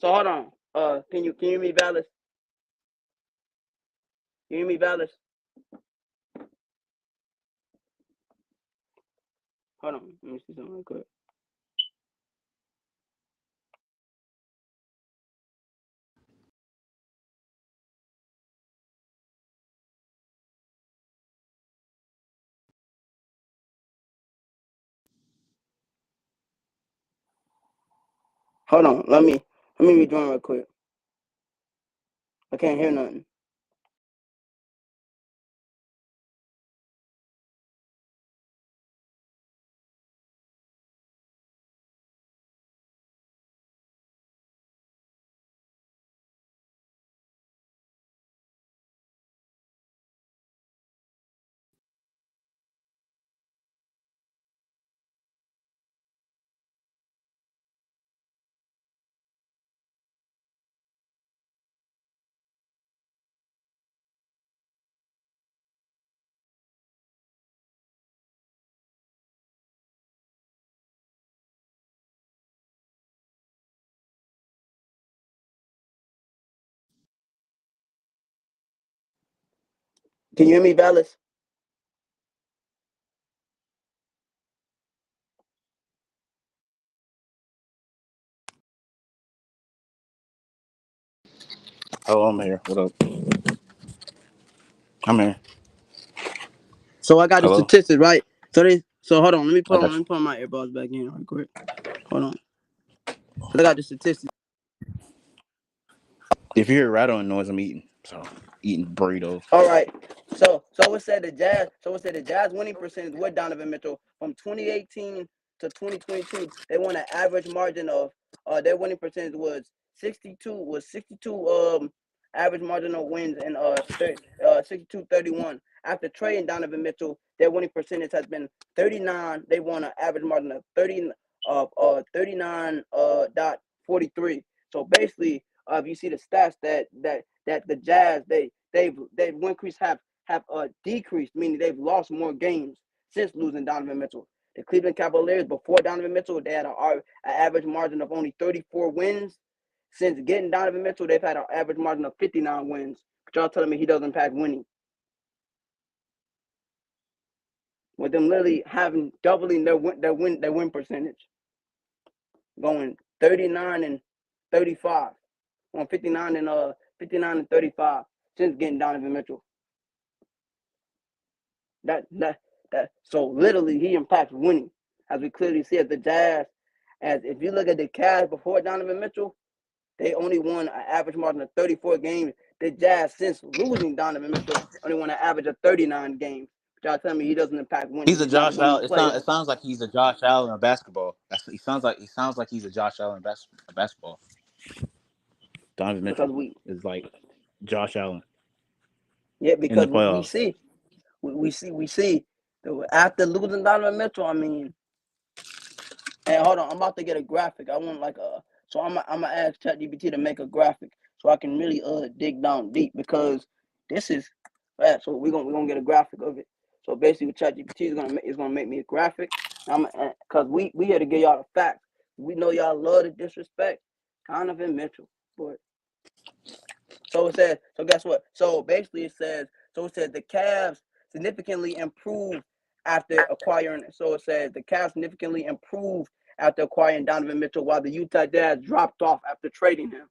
So hold on. Can you hear me, Valex? Can you hear me, Valex? Hold on. Let me see something real quick. Hold on. Let me rejoin real quick. I can't hear nothing. Can you hear me, Valex? Oh, I'm here. What up? I'm here. So I got the Hello. statistics right. So hold on. Let me I put on got let you. me put my earbuds back in real quick. Hold on. So I got the statistics. If you hear rattling noise, I'm eating. So. eating burritos. All right. So it said the Jazz winning percentage with Donovan Mitchell from 2018 to 2022. They won an average margin of their winning percentage was 62 average margin of wins and 62-31. After trading Donovan Mitchell, their winning percentage has been 39. They won an average margin of 39 dot 43. So basically, if you see the stats that the Jazz they've increased have decreased, meaning they've lost more games since losing Donovan Mitchell. The Cleveland Cavaliers before Donovan Mitchell, they had an average margin of only 34 wins. Since getting Donovan Mitchell, they've had an average margin of 59 wins. But y'all telling me he doesn't impact winning? With them literally having doubling their win percentage, going 39 and 35, on 59 and 35 since getting Donovan Mitchell. That so literally he impacts winning, as we clearly see at the Jazz. As if you look at the Cavs before Donovan Mitchell, they only won an average margin of 34 games. The Jazz, since losing Donovan Mitchell, only won an average of 39 games. But y'all tell me he doesn't impact winning. He's a He's not a Josh winning Allen. player. It sounds like he's a Josh Allen of basketball. He sounds like he's a Josh Allen of basketball. Donovan Because Mitchell is like Josh Allen in the because we playoffs. see we see after losing Donovan Mitchell. I mean, and hold on, I'm about to get a graphic. I want like a so I'm gonna ask ChatGPT to make a graphic so I can really dig down deep because this is so we're gonna get a graphic of it. So basically, what ChatGPT is gonna make me a graphic. I'm because we here to get y'all the facts. We know y'all love to disrespect Donovan Mitchell, but so it says. So guess what? So basically, it says. So it says the Cavs significantly improved after acquiring. So it says the Cavs significantly improved after acquiring Donovan Mitchell, while the Utah Jazz dropped off after trading him.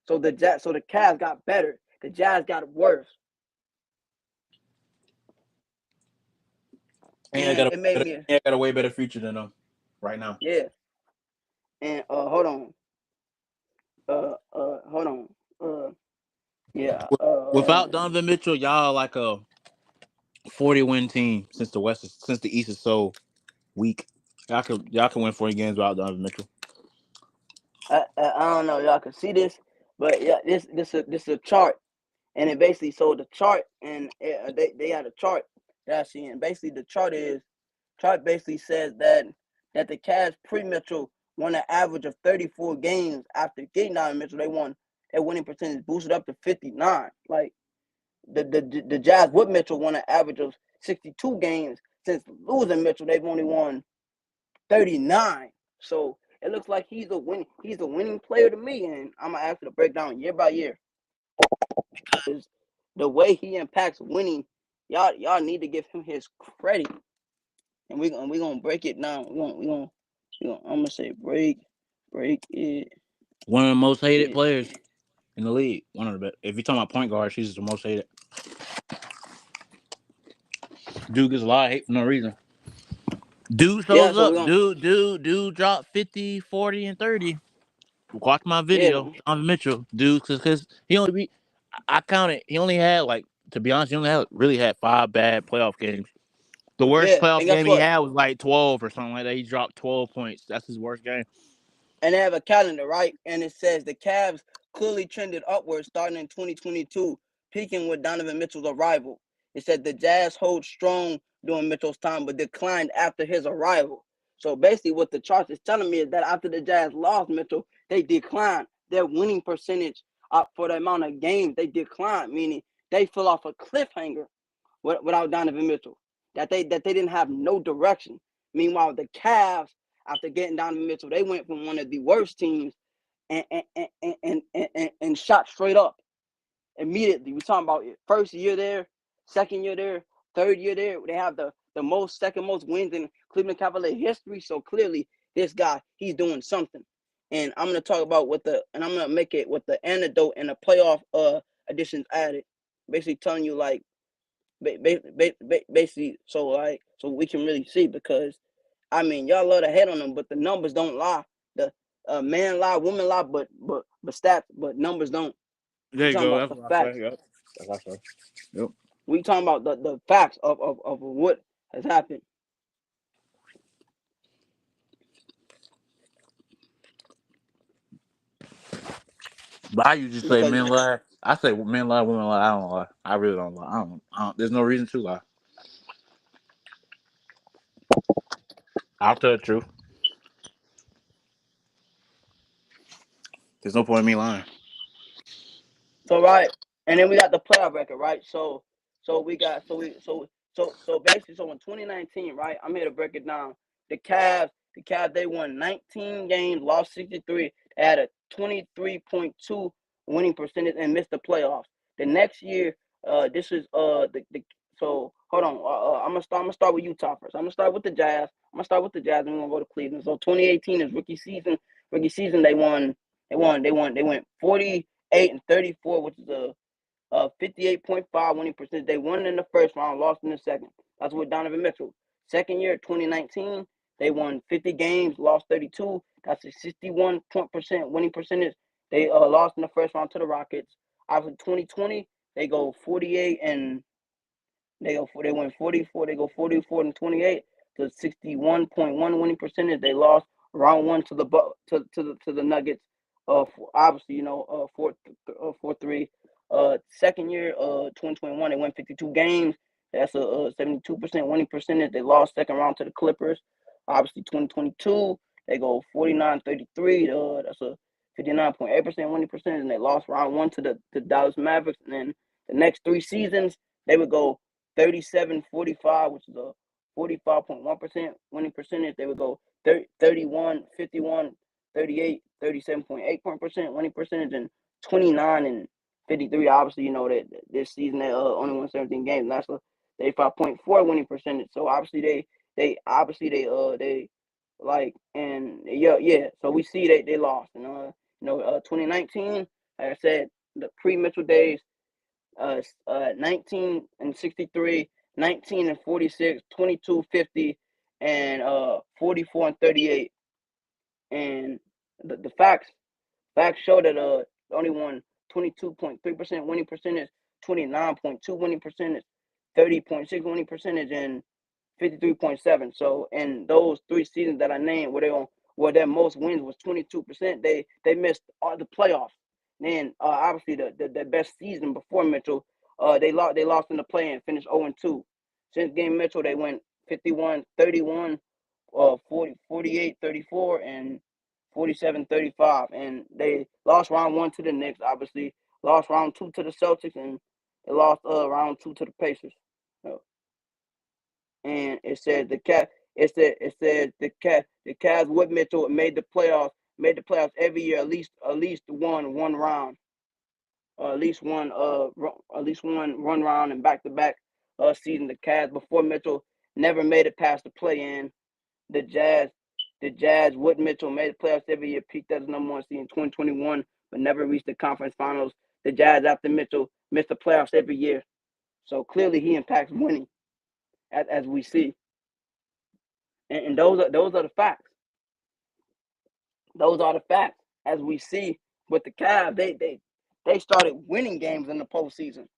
So the Cavs got better. The Jazz got worse, And I and got it made a me I got a way better future than them right now. yeah. And hold on, hold on, yeah, Without Donovan Mitchell, y'all like a 40-win team since the East is so weak. Y'all can win 40 games without Donovan Mitchell. I don't know, y'all can see this, but yeah, this is a chart. And it basically so the chart and they had a chart that I see, and basically the chart basically says that the Cavs pre Mitchell won an average of 34 games after getting down Mitchell. They won their winning percentage boosted up to 59. Like the Jazz with Mitchell won an average of 62 games since losing Mitchell. They've only won 39. So it looks like he's a winning player to me, and I'm gonna ask you to break down year by year because the way he impacts winning, y'all need to give him his credit. And we gonna break it down. I'm gonna say break it. One of the most hated it. players in the league. One of the best. If you're talking about point guard, she's the most hated. Dude gets a lot of hate for no reason. Dude Yeah, shows so we up. gonna Dude dropped 50, 40, and 30. Watch my yeah video. Donovan Mitchell. Dude, because he only beat. I counted. He only had like, to be honest, he only really had 5 bad playoff games. The worst yeah. playoff And guess game he what? had was like 12 or something like that. He dropped 12 points. That's his worst game. And they have a calendar, right? And it says the Cavs clearly trended upward starting in 2022, peaking with Donovan Mitchell's arrival. It said the Jazz hold strong during Mitchell's time, but declined after his arrival. So basically, what the chart is telling me is that after the Jazz lost Mitchell, they declined their winning percentage for the amount of games they declined, meaning they fell off a cliffhanger without Donovan Mitchell. That they didn't have no direction. Meanwhile, the Cavs, after getting Donovan Mitchell, they went from one of the worst teams and shot straight up immediately. We're talking about it. First year there, second year there, third year there. They have the second most wins in Cleveland Cavalier history. So clearly, this guy, he's doing something. And I'm gonna talk about and I'm gonna make it with the antidote and the playoff additions added. Basically telling you like basically so we can really see because I mean y'all love to hate on them, but the numbers don't lie. The man lie, woman lie, but stats, but numbers don't. There We're you talking go. about That's the what I facts. say. Yep. That's what I say. Yep. We talking about the facts of what has happened. But I usually say Because men lie. I say men lie, women lie. I don't lie. I really don't lie. I don't. There's no reason to lie. I'll tell the truth. There's no point in me lying. so right, and then we got the playoff record, right? So we got so basically so in 2019, right? I'm here to break it down. The Cavs they won 19 games, lost 63, they had a 23.2 winning percentage and missed the playoffs. The next year, this is the so hold on. I'm gonna start with Utah first. I'm gonna start with the Jazz. And we're gonna go to Cleveland. So 2018 is rookie season. Rookie season they went 48-34, which is a 58.5 winning percentage. They won in the first round, lost in the second. That's with Donovan Mitchell. Second year, 2019, they won 50 games, lost 32. That's a 61 percent winning percentage. They lost in the first round to the Rockets. After 2020, they go 48 and they went 44. They go 44 and 28 to 61.1 winning percentage. They lost round one to the Nuggets. Obviously, 4-3. Second year, 2021, they won 52 games. That's a 72% winning percentage. They lost second round to the Clippers. Obviously, 2022, they go 49-33. That's a 59.8% winning percentage, and they lost round one to the Dallas Mavericks. And then the next three seasons, they would go 37-45, which is a 45.1% winning percentage. They would go 31, 51, 38, 37.8% winning percentage, and 29 and 53. Obviously, that this season they only won 17 games. And that's a 35.4 winning percentage. So obviously they like, and yeah. So we see they lost. And 2019, like I said, the pre-Mitchell days, 19 and 63, 19 and 46, 22-50, and 44 and 38. And the facts show that only won 22.3% winning percentage, 29.2 winning percentage, 30.6 winning percentage, and 53.7. So in those three seasons that I named, where their most wins was 22%, they missed all the playoffs. Then obviously the best season before Mitchell, they lost in the play and finished 0-2. Since game Mitchell, they went 51-31, 48-34, and 47-35, and they lost round one to the Knicks. Obviously, lost round two to the Celtics, and they lost round two to the Pacers. So, and it said the Cavs with Mitchell made the playoffs every year, at least one round, at least one run round and back to back season. The Cavs before Mitchell never made it past the play in. The Jazz the Jazz with Mitchell made the playoffs every year, peaked as number one seed in 2021, but never reached the conference finals. The Jazz after Mitchell missed the playoffs every year. So clearly he impacts winning, as we see. And those are the facts. Those are the facts. As we see with the Cavs, they started winning games in the postseason.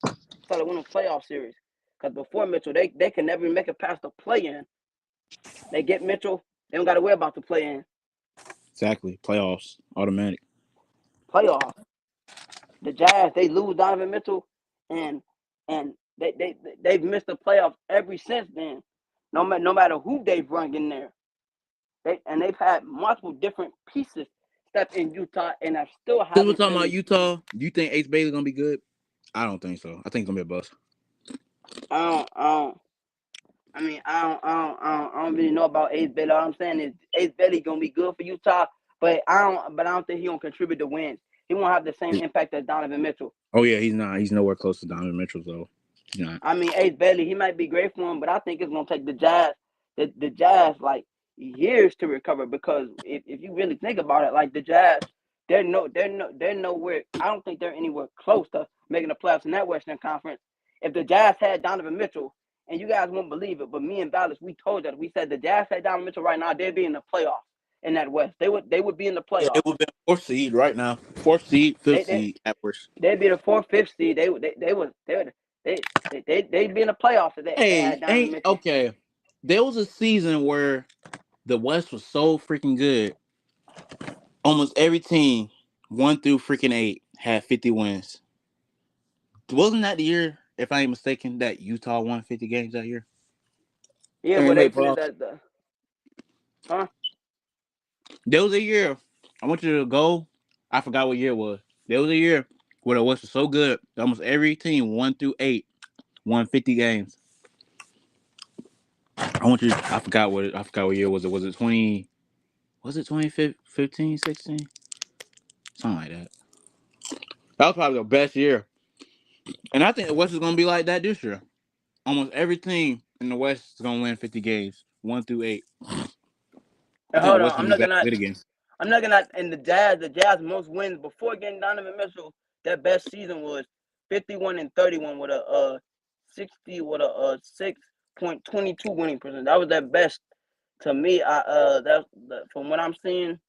Started winning playoff series. Because before Mitchell, they can never make it past the play-in. They get Mitchell, they don't got to worry about the play-in. Exactly. Playoffs. Automatic. Playoffs. The Jazz, they lose Donovan Mitchell, and and they've missed the playoffs ever since then. No matter who they've run in there, they've had multiple different pieces step in Utah, and I still Since we're haven't talking about really. Utah, do you think Ace Bailey gonna be good? I don't think so. I think it's gonna be a bust. I don't. I don't. I mean, I don't really know about Ace Bailey. All I'm saying is Ace Bailey gonna be good for Utah, but I don't think he gonna contribute to wins. He won't have the same impact as Donovan Mitchell. Oh yeah, he's not. He's nowhere close to Donovan Mitchell, though. He's not. I mean, Ace Bailey, he might be great for him, but I think it's gonna take the Jazz like years to recover, because if you really think about it, like the Jazz, they're nowhere. I don't think they're anywhere close to making the playoffs in that Western Conference. If the Jazz had Donovan Mitchell, and you guys won't believe it, but me and Valex, we told you, we said the Jazz had Donovan Mitchell right now, they'd be in the playoffs. in that West. They would be in the Yeah, it playoffs. would be fourth seed right now. Fourth seed, They fifth they seed at worst. they'd be the fourth, fifth seed. They'd be in the playoffs if they Hey, had Donovan ain't Mitchell. okay. There was a season where the West was so freaking good. Almost every team, 1 through freaking 8, had 50 wins. Wasn't that the year, if I ain't mistaken, that Utah won 50 games that year? Yeah, And they but they made finished playoffs. at the huh? There was a year. I want you to go. I forgot what year it was. There was a year where the West was so good. That almost every team, 1 through 8, won 50 games. I want you. I forgot what. I forgot what year it was. It was it 20. Was it 2015, 16? Something like that. That was probably the best year. And I think the West is gonna be like that this year. Almost every team in the West is gonna win 50 games, 1 through 8. I And think the hold West on, is gonna be that good again. I'm looking at in the Jazz most wins before getting Donovan Mitchell. Their best season was 51-31 with a 60 with a 6.22 winning percent. That was their best to me. From what I'm seeing,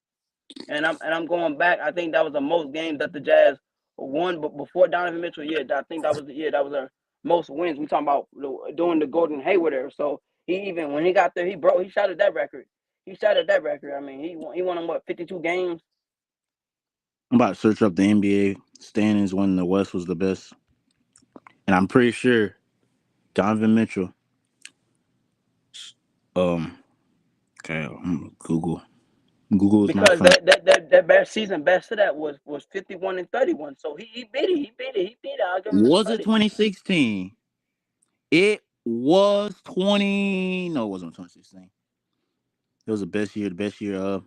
and I'm going back. I think that was the most games that the Jazz won. But before Donovan Mitchell, yeah, I think that was their most wins. We talking about during the Golden Hayward era. So he even when he got there, he shattered that record. He shattered that record. I mean, he won in what 52 games. I'm about to search up the NBA standings when the West was the best, and I'm pretty sure Donovan Mitchell. Um. Okay. Google. Google is my Because friend. that best season best to that was 51-31. So he beat it. He beat it. I'll give him his Was it credit. 2016? It was 20. No, it wasn't 2016. It was the best year. The best year of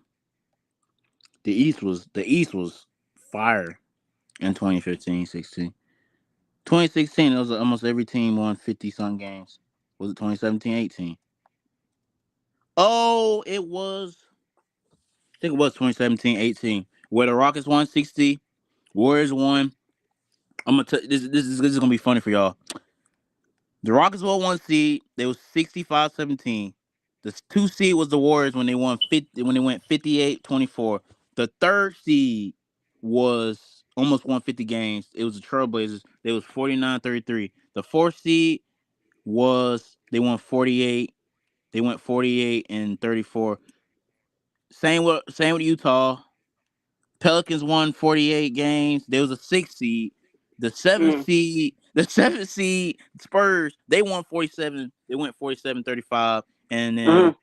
the East was fire in 2015, 16. 2016, it was almost every team won 50 some games. Was it 2017, 18? Oh, it was. I think it was 2017, 18, where the Rockets won 60, Warriors won. I'm gonna tell this is gonna be funny for y'all. The Rockets were 1 seed. They was 65-17. The 2 seed was the Warriors when they won 50 when they went 58-24. The third seed was almost won 50 games. It was the Trailblazers. They was 49-33. The fourth seed was they won 48. They went 48 and 34. Same with Utah. Pelicans won 48 games. There was a 6 seed. The seventh Mm, seed, the seventh seed Spurs, they won 47. They went 47-35. And then mm.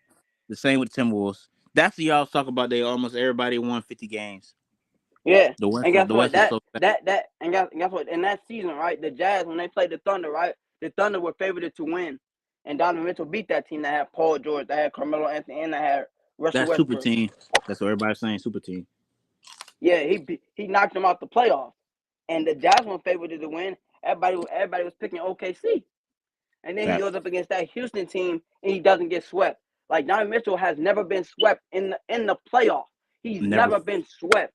the same with the Timberwolves. That's the y'all talk about. They almost everybody won 50 games. Yeah. The West And is guess the what? West is That so bad. that that and guess what? In that season, right, the Jazz when they played the Thunder, right, the Thunder were favored to win, and Donovan Mitchell beat that team that had Paul George, that had Carmelo Anthony, and that had Russell That's super Westbrook. team. That's what everybody's saying. Super team. Yeah, he knocked them out the playoffs, and the Jazz were favored to win. Everybody was picking OKC, and then he goes Facts. up against that Houston team and he doesn't get swept. Like Donovan Mitchell has never been swept in the playoffs. He's Never. never been swept.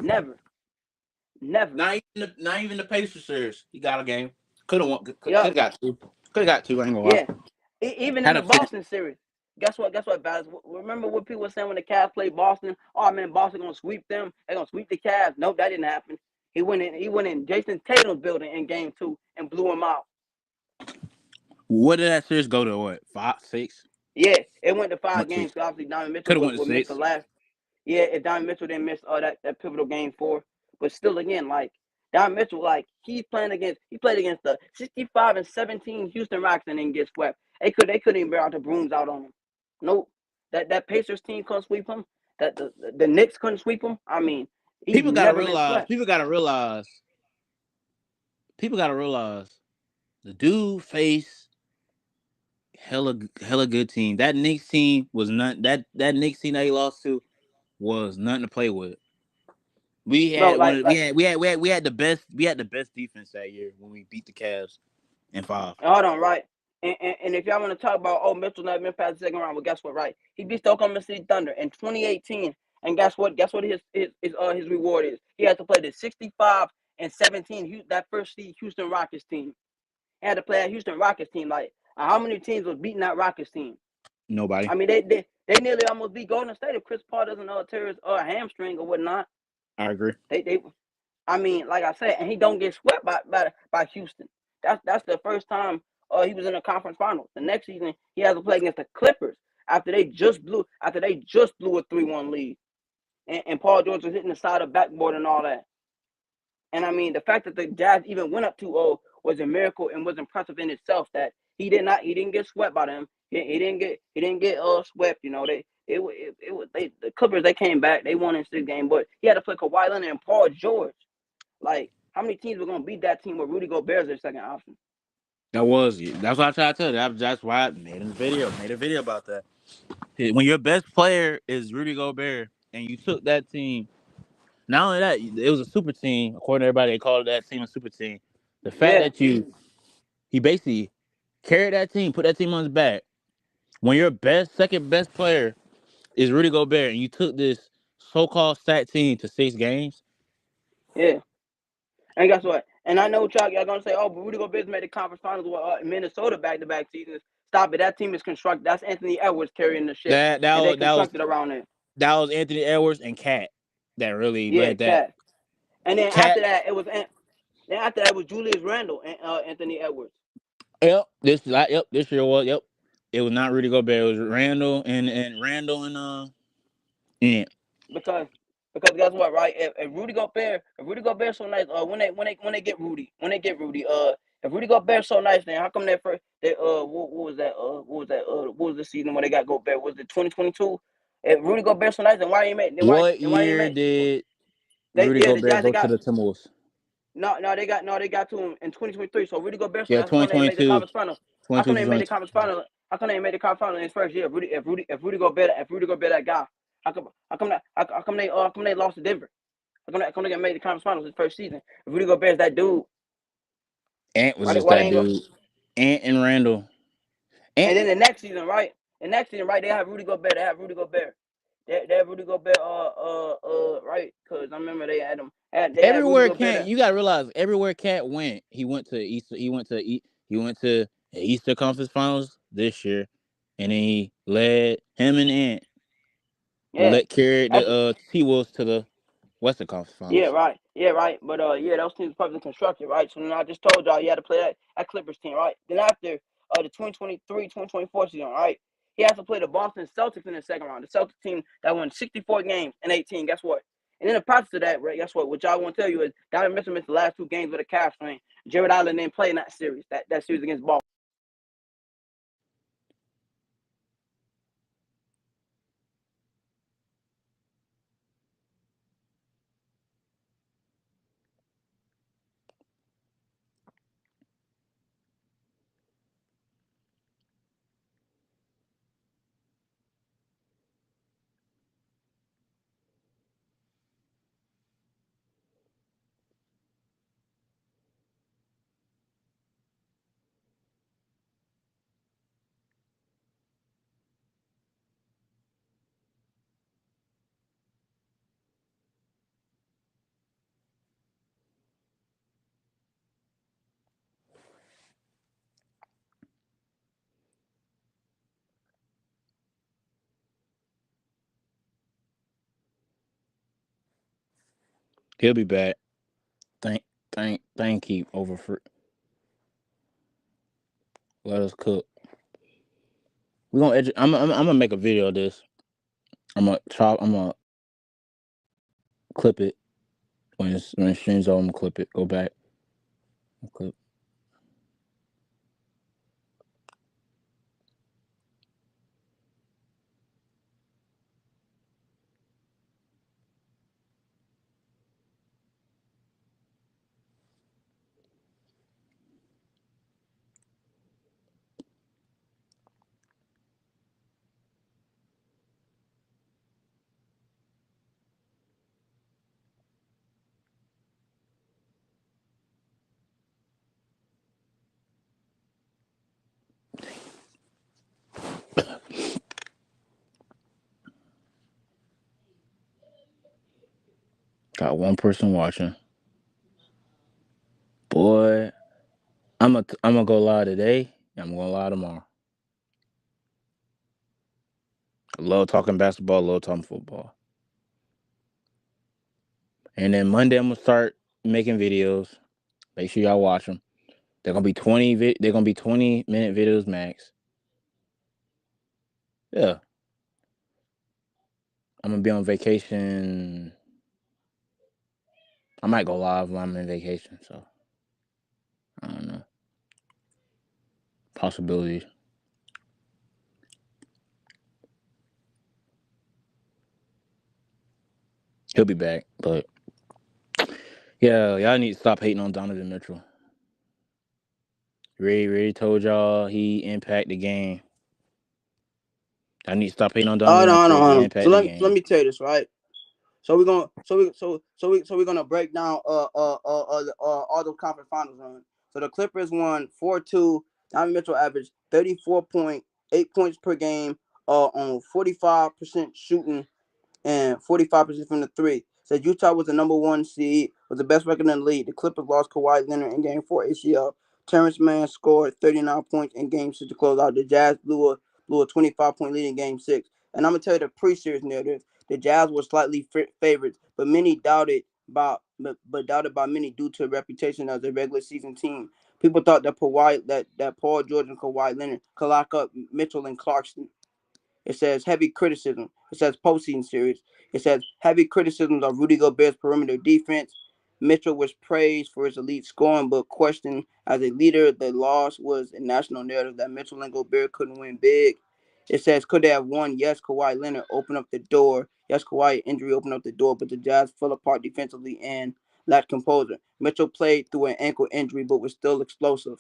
Never, never. Not even the Pacers series. He got a game. Could have won. Could Yep. have got two. Could have got two. I ain't gonna lie. Yeah. Even in Had the a chance. Boston series. Guess what, Valex? Remember what people were saying when the Cavs played Boston? Oh man, Boston gonna sweep them. They're gonna sweep the Cavs. Nope, that didn't happen. He went in Jason Tatum's building in game 2 and blew him out. What did that series go to? What 5, 6? Yeah, it went to Went 5 games. to. So obviously Donovan Mitchell Could have would, went to would miss the 6. last. Yeah, if Donovan Mitchell didn't miss that pivotal game 4. But still again, like Donovan Mitchell, like he played against the 65-17 Houston Rockets and didn't get swept. They couldn't even bear out the brooms out on him. Nope. That Pacers team couldn't sweep him. That the Knicks couldn't sweep him. I mean, he's People gotta never been realize. swept. People gotta realize. People gotta realize. The dude faced hella good team. That Knicks team was not that Knicks team that he lost to was nothing to play with. We No, had one. like Of, we like had we had we had we had the best. We had the best defense that year when we beat the Cavs in 5. hold on, right? And if y'all want to talk about, oh, Mitchell never been past the second round, well, guess what, right? He beat the Oklahoma City Thunder in 2018, and guess what? Guess what his reward is? He had to play the 65-17 that first seed Houston Rockets team. He had to play that Houston Rockets team. Like how many teams was beating that Rockets team? Nobody. I mean, they nearly almost beat Golden State if Chris Paul doesn't tear his hamstring or whatnot. I agree. They I mean, like I said, and he don't get swept by Houston. That's the first time he was in the conference finals. The next season he has to play against the Clippers after they just blew a 3-1 lead, and Paul George was hitting the side of backboard and all that. And I mean, the fact that the Jazz even went up 2-0 was a miracle and was impressive in itself. That he didn't get swept by them. He didn't get swept. You know, it was the Clippers. They came back. They won in 6 games, but he had to play Kawhi Leonard and Paul George. Like, how many teams were gonna beat that team with Rudy Gobert as their second option? That's what I tried to tell you. That's why I made a video about that. When your best player is Rudy Gobert, and you took that team. Not only that, it was a super team. According to everybody, they called that team a super team. The fact Yeah, that he basically carried that team, put that team on his back. When your second best player is Rudy Gobert, and you took this so-called stat team to 6 games. yeah. And guess what? And I know y'all gonna say, oh, but Rudy Gobert made the conference finals with Minnesota back-to-back seasons. Stop it. That team is constructed. That's Anthony Edwards carrying the ship, That that and they was that was constructed around it. that was Anthony Edwards and Cat that really Yeah, led that. Cat. And then Cat. after that it was Julius Randle and Anthony Edwards. Yep. This year was. Yep. It was not Rudy Gobert. It was Randall and because guess what, right? If Rudy Gobert so nice, when they get Rudy, if Rudy Gobert so nice, then how come that first they what was the season when they got Gobert? Was it 2022? If Rudy Gobert so nice, What then why you year made did they Rudy yeah the Gobert Jazz they go to got the Timberwolves? no they got to him in 2023. So Rudy Gobert so Yeah, nice, how come they made the 2022, conference final? How come 22 they to made the 22. conference final? How come they made the conference final in his first year? If Rudy Gobert that guy, how come they lost to Denver? How come they got made the conference finals his first season? If Rudy Gobert's that dude, Ant was just why they that ain't go? dude. Ant and Randall. Ant. And then the next season, right? The next season, right? They have Rudy Gobert. They have Rudy Gobert. Right? Because I remember they had him. They had Rudy Everywhere Gobert. Cat, you gotta realize, everywhere Cat went, he went to East. He went to the Eastern Conference Finals this year, and then he led him and Ant Yeah. let carry the That's T Wolves to the Western Conference Yeah, Finals. right. Yeah, right. But yeah, those teams perfectly constructed, right? So then I just told y'all you had to play that Clippers team, right? Then after the 2023-2024 season, right? He has to play the Boston Celtics in the second round. The Celtics team that won 64 games in 18. Guess what? And in the process of that, right, guess what? What y'all want to tell you is Donovan Mitchell missed the last 2 games with a calf strain. Jared Allen didn't play in that series. That series against Boston. He'll be back. Keep over for. Let us cook. We gonna. I'm gonna make a video of this. I'm gonna chop. I'm gonna clip it when it streams over. I'm gonna clip it. Go back. Clip. Got one person watching. Boy, I'm gonna go live today. I'm gonna go live tomorrow. Love talking basketball. Love talking football. And then Monday I'm gonna start making videos. Make sure y'all watch them. They're gonna be 20. They're gonna be 20-minute videos max. Yeah, I'm gonna be on vacation. I might go live when I'm in vacation. So I don't know. Possibilities. He'll be back, but yeah, y'all need to stop hating on Donovan Mitchell. Ray told y'all he impact the game. I need to stop hating on Hold Donovan on, hold Mitchell. on, He hold on. So impact the let game. me tell you this, right? So we're gonna we're gonna break down all the conference finals run. So the Clippers won 4-2. Donovan Mitchell averaged 34.8 points per game, on 45% shooting and 45% from the three. Said Utah was the number one seed, was the best record in the league. The Clippers lost Kawhi Leonard in Game 4 ACL. Terrence Mann scored 39 points in Game 6 to close out. The Jazz blew a 25-point lead in Game 6. And I'm gonna tell you the pre-series narrative. The Jazz were slightly favorites, but many doubted by many due to a reputation as a regular season team. People thought that Paul George and Kawhi Leonard could lock up Mitchell and Clarkson. It says heavy criticism. It says postseason series. It says heavy criticisms of Rudy Gobert's perimeter defense. Mitchell was praised for his elite scoring, but questioned as a leader. The loss was a national narrative that Mitchell and Gobert couldn't win big. It says, could they have won? Yes, Kawhi Leonard opened up the door. Yes, Kawhi injury opened up the door, but the Jazz fell apart defensively and lacked composure. Mitchell played through an ankle injury, but was still explosive.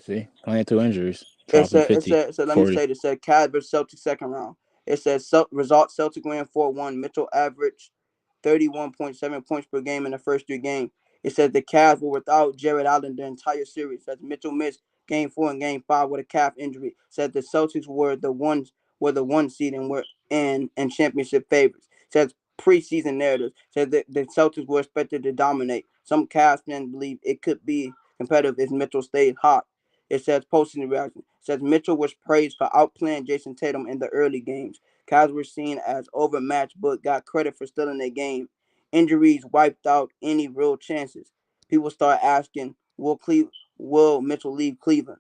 See, playing through injuries, dropping 50, So let me 40. say this. It said Cavs versus Celtics second round. It says result Celtic win 4-1. Mitchell averaged 31.7 points per game in the first three games. It says the Cavs were without Jared Allen the entire series. Says Mitchell missed game 4 and game 5 with a calf injury. Said the Celtics were the one seed and were and championship favorites. Says preseason narrative. Said that the Celtics were expected to dominate. Some Cavs fans believe it could be competitive if Mitchell stayed hot. It says posting reaction. It says Mitchell was praised for outplaying Jason Tatum in the early games. Cavs were seen as overmatched, but got credit for still in their game. Injuries wiped out any real chances. People start asking, will Mitchell leave Cleveland?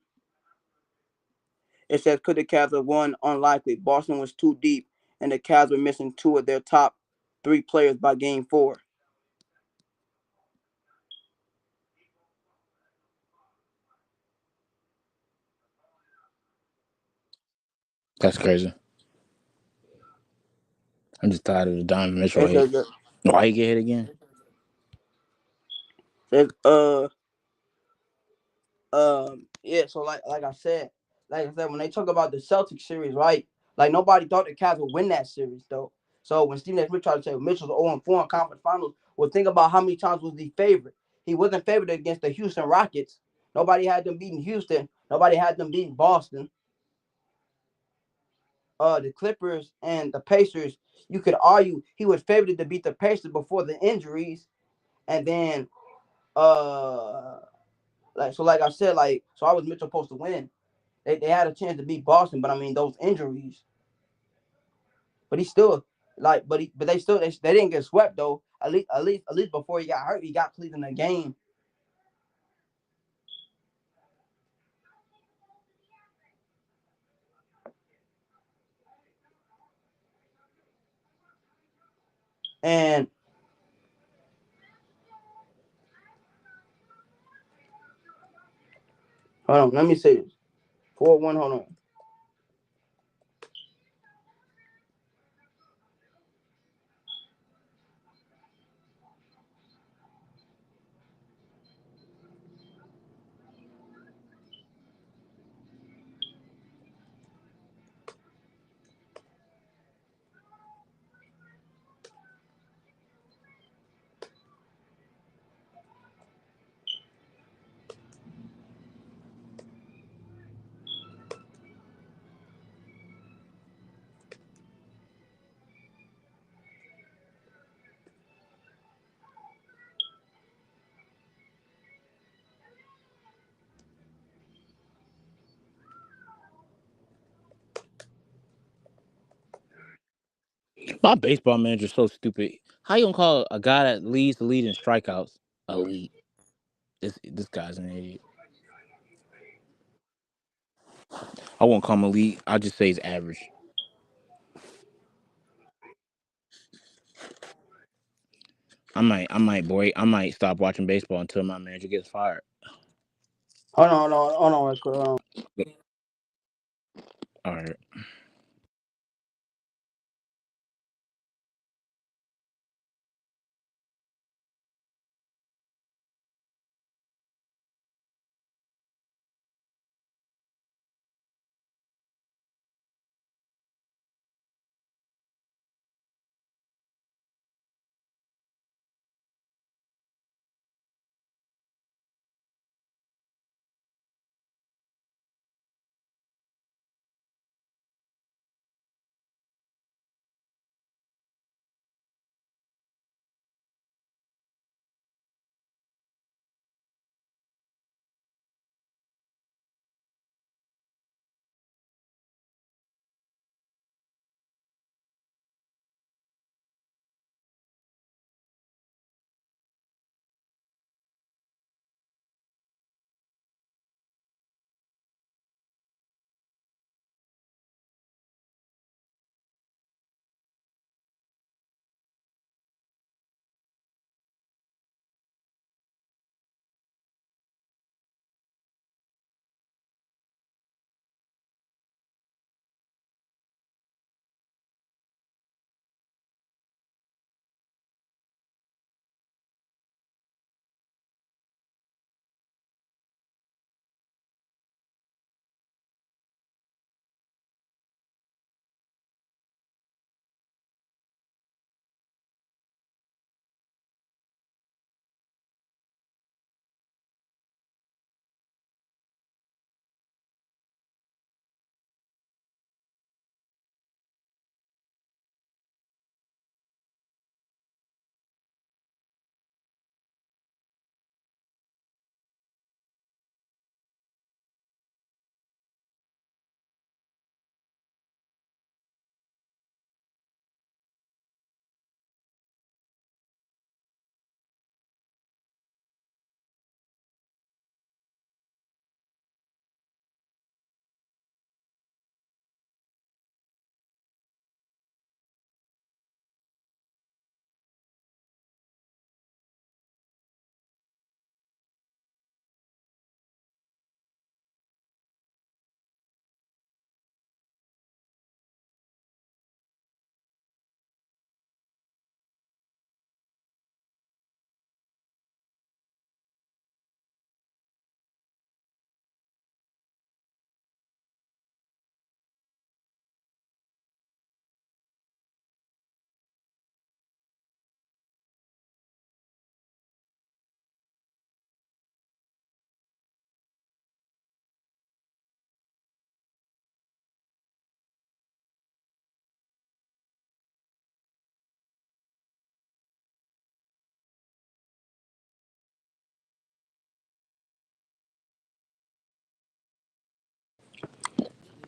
It says, could the Cavs have won? Unlikely. Boston was too deep, and the Cavs were missing two of their top three players by game 4. That's crazy. I'm just tired of the Donovan Mitchell It hate. says, Why he get hit again? says yeah, so like I said, when they talk about the Celtics series, right? Like nobody thought the Cavs would win that series though. So when Stephen A. Smith tried to say Mitchell's 0-4 in conference finals, well, think about how many times was he favored. He wasn't favored against the Houston Rockets. Nobody had them beating Houston. Nobody had them beating Boston. The Clippers and the Pacers. You could argue he was favored to beat the Pacers before the injuries, and then like I said, so I was Mitchell supposed to win. They had a chance to beat Boston, but I mean those injuries. But he still but they didn't get swept though. At least before he got hurt, he got Cleveland a game. And hold on, let me say this. 4-1, hold on. My baseball manager's so stupid. How you gonna call a guy that leads the lead in strikeouts elite? This guy's an idiot. I won't call him elite. I'll just say he's average. I might stop watching baseball until my manager gets fired. Hold on, real quick, hold on. All right.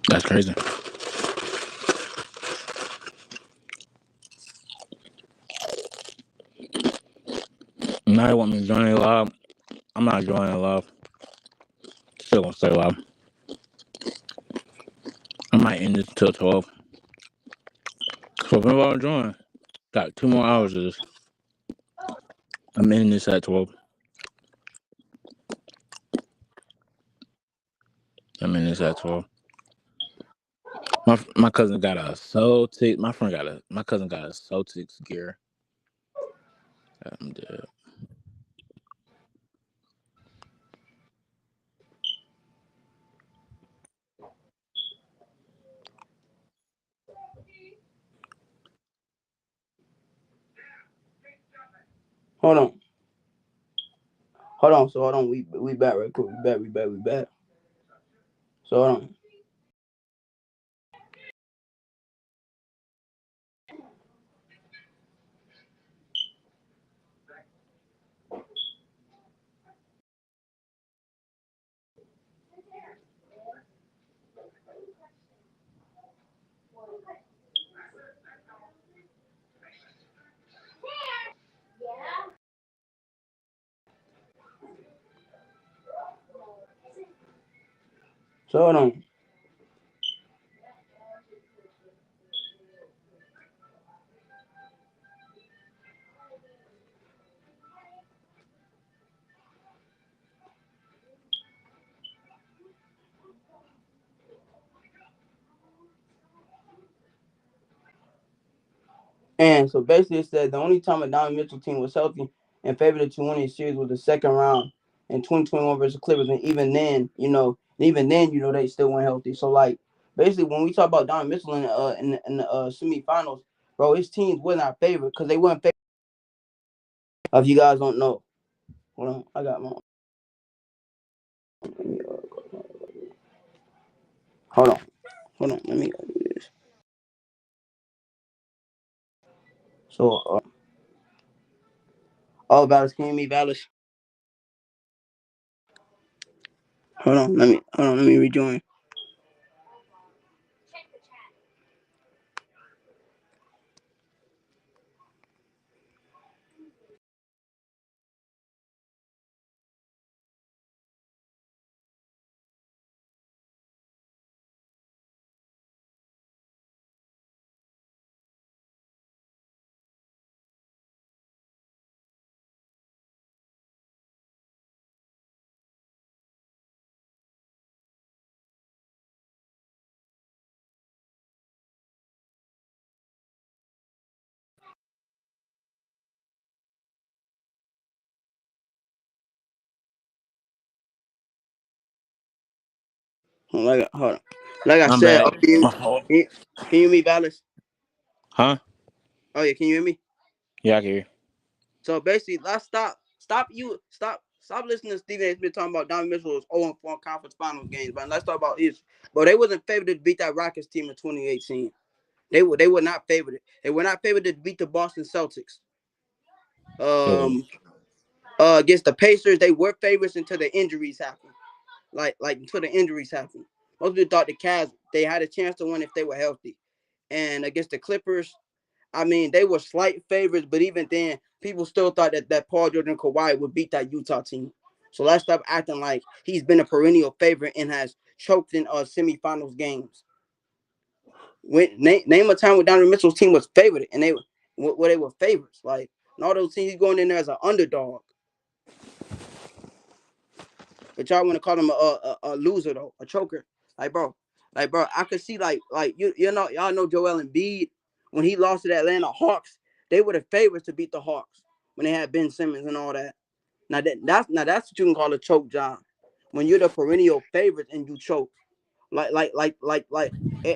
That's crazy. Now they want me to join it live. I'm not joining it live. Still gonna stay live. I might end this till 12. So if anybody want to join, got 2 more hours of this. I'm ending this at 12. I'm ending this at 12. My cousin got a Celtics. My cousin got a Celtics gear. I'm dead. Hold on. Hold on. So hold on. We back right quick. We back. So hold on. So hold on. And so basically, it said the only time a Donovan Mitchell team was healthy and favored to win a series was the second round in 2021 versus Clippers. And even then, they still weren't healthy. So like, basically, when we talk about Donovan Mitchell in the semifinals, bro, his teams were not favored because they weren't favored. If you guys don't know, hold on, I got my. Let me, hold on, hold on. Let me do this. So, Valex, can you hear me, Valex? Let me rejoin. Hold on. Like I I'm said, back. can you, My fault. can you can you hear me, Valex? Huh? Oh yeah, can you hear me? Yeah, I can hear. So basically, let's stop listening to Stephen A. Smith talking about Donovan Mitchell's 0-4 conference finals games, but let's talk about his. But they wasn't favored to beat that Rockets team in 2018. They were not favored. They were not favored to beat the Boston Celtics. Okay. Um, against the Pacers, they were favorites until the injuries happened. Like until the injuries happened. Most people thought the Cavs they had a chance to win if they were healthy. And against the Clippers, I mean, they were slight favorites, but even then, people still thought that Paul George and Kawhi would beat that Utah team. So let's stop acting like he's been a perennial favorite and has choked in semifinals games. Name a time when Donovan Mitchell's team was favored and they were favorites. Like and all those teams, he's going in there as an underdog. But y'all want to call him a loser though, a choker. Like bro, I could see like y'all know Joel Embiid when he lost to the Atlanta Hawks, they were the favorites to beat the Hawks when they had Ben Simmons and all that. That's what you can call a choke job when you're the perennial favorite and you choke. Like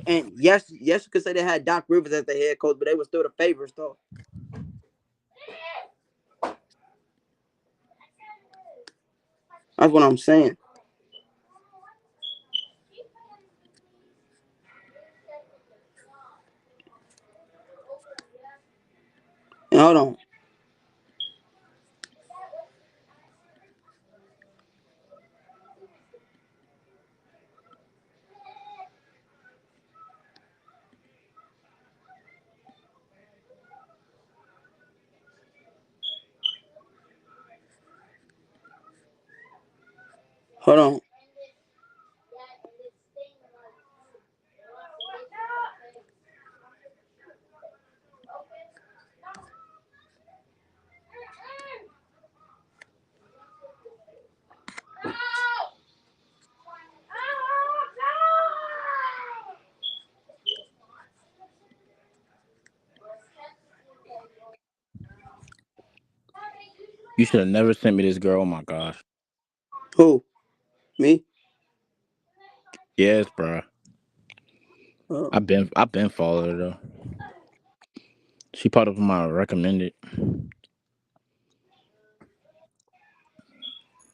and yes, you could say they had Doc Rivers as the head coach, but they were still the favorites though. That's what I'm saying. And hold on, hold on. You should have never sent me this girl. Oh my gosh. Who? Me? Yes, bro. Uh, I've been following her though. She part of my recommended.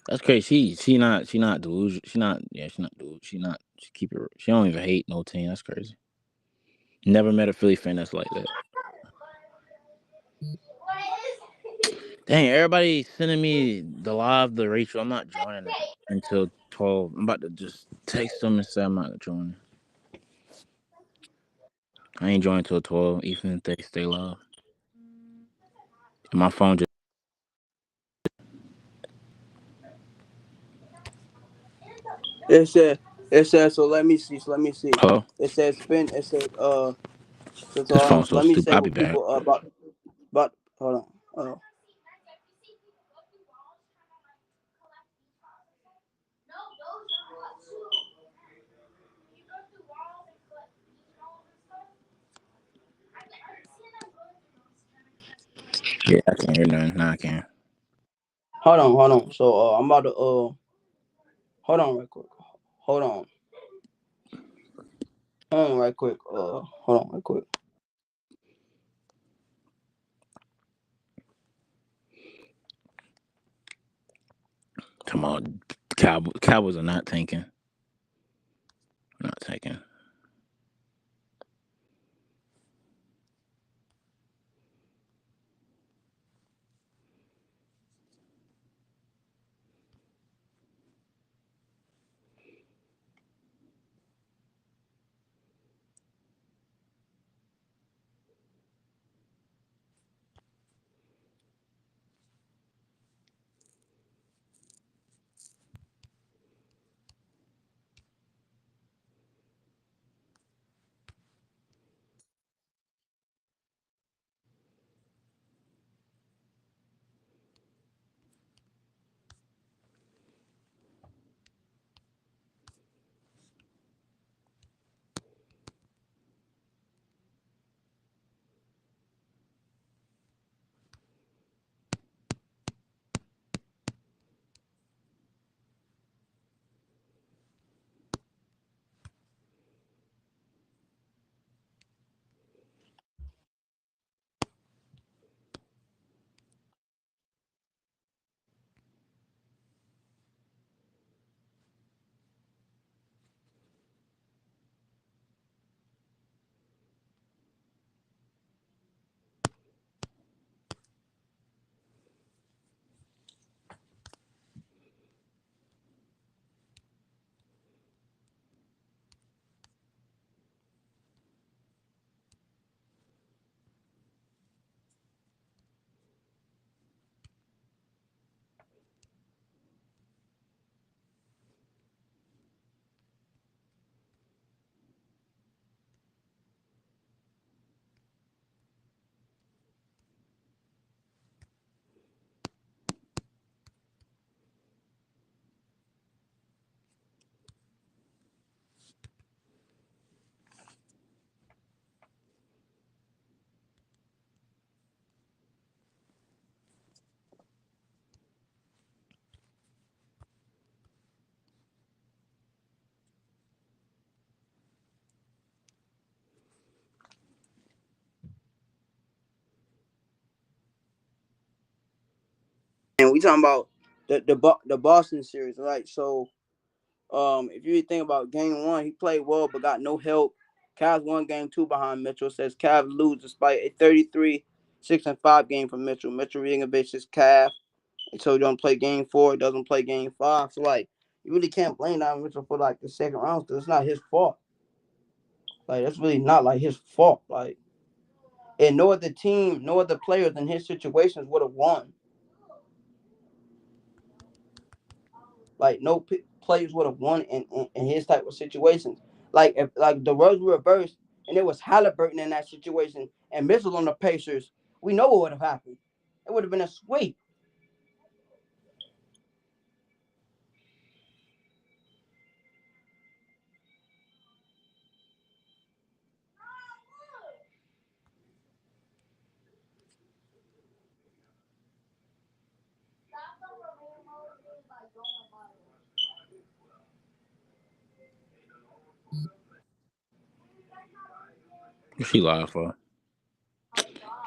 That's crazy. She not delusional. She not yeah. She not delusional. She keep it. She don't even hate no team. That's crazy. Never met a Philly fan that's like that. Dang, everybody sending me the Rachel. I'm not joining it until 12. I'm about to just text them and say I'm not joining. I ain't joining until 12. Even if they stay live. And my phone just. it said It says so. Let me see. So let me see. Huh? It says spin. It says This phone's so let me stupid. say I'll be what back. people about. Hold on. Yeah, I can't hear nothing. Nah, I can. Hold on. So I'm about to hold on right quick. Hold on. Hold on right quick. Hold on right quick. Come on, Cowboys are not tanking. Not tanking. And we talking about the Boston series, right? So if you think about game one, he played well but got no help. Cavs won game two behind Mitchell. Says Cavs lose despite a 33-6-5 game from Mitchell. Mitchell Ringovich is Cav. So he don't play game four, doesn't play game five. So like you really can't blame Donovan Mitchell for like the second round because it's not his fault. Like that's really not like his fault. Like and no other team, no other players in his situations would have won. Like no players would have won in his type of situations. Like if like the roles were reversed and it was Halliburton in that situation and Mitchell on the Pacers, we know what would have happened. It would have been a sweep. What's she live for?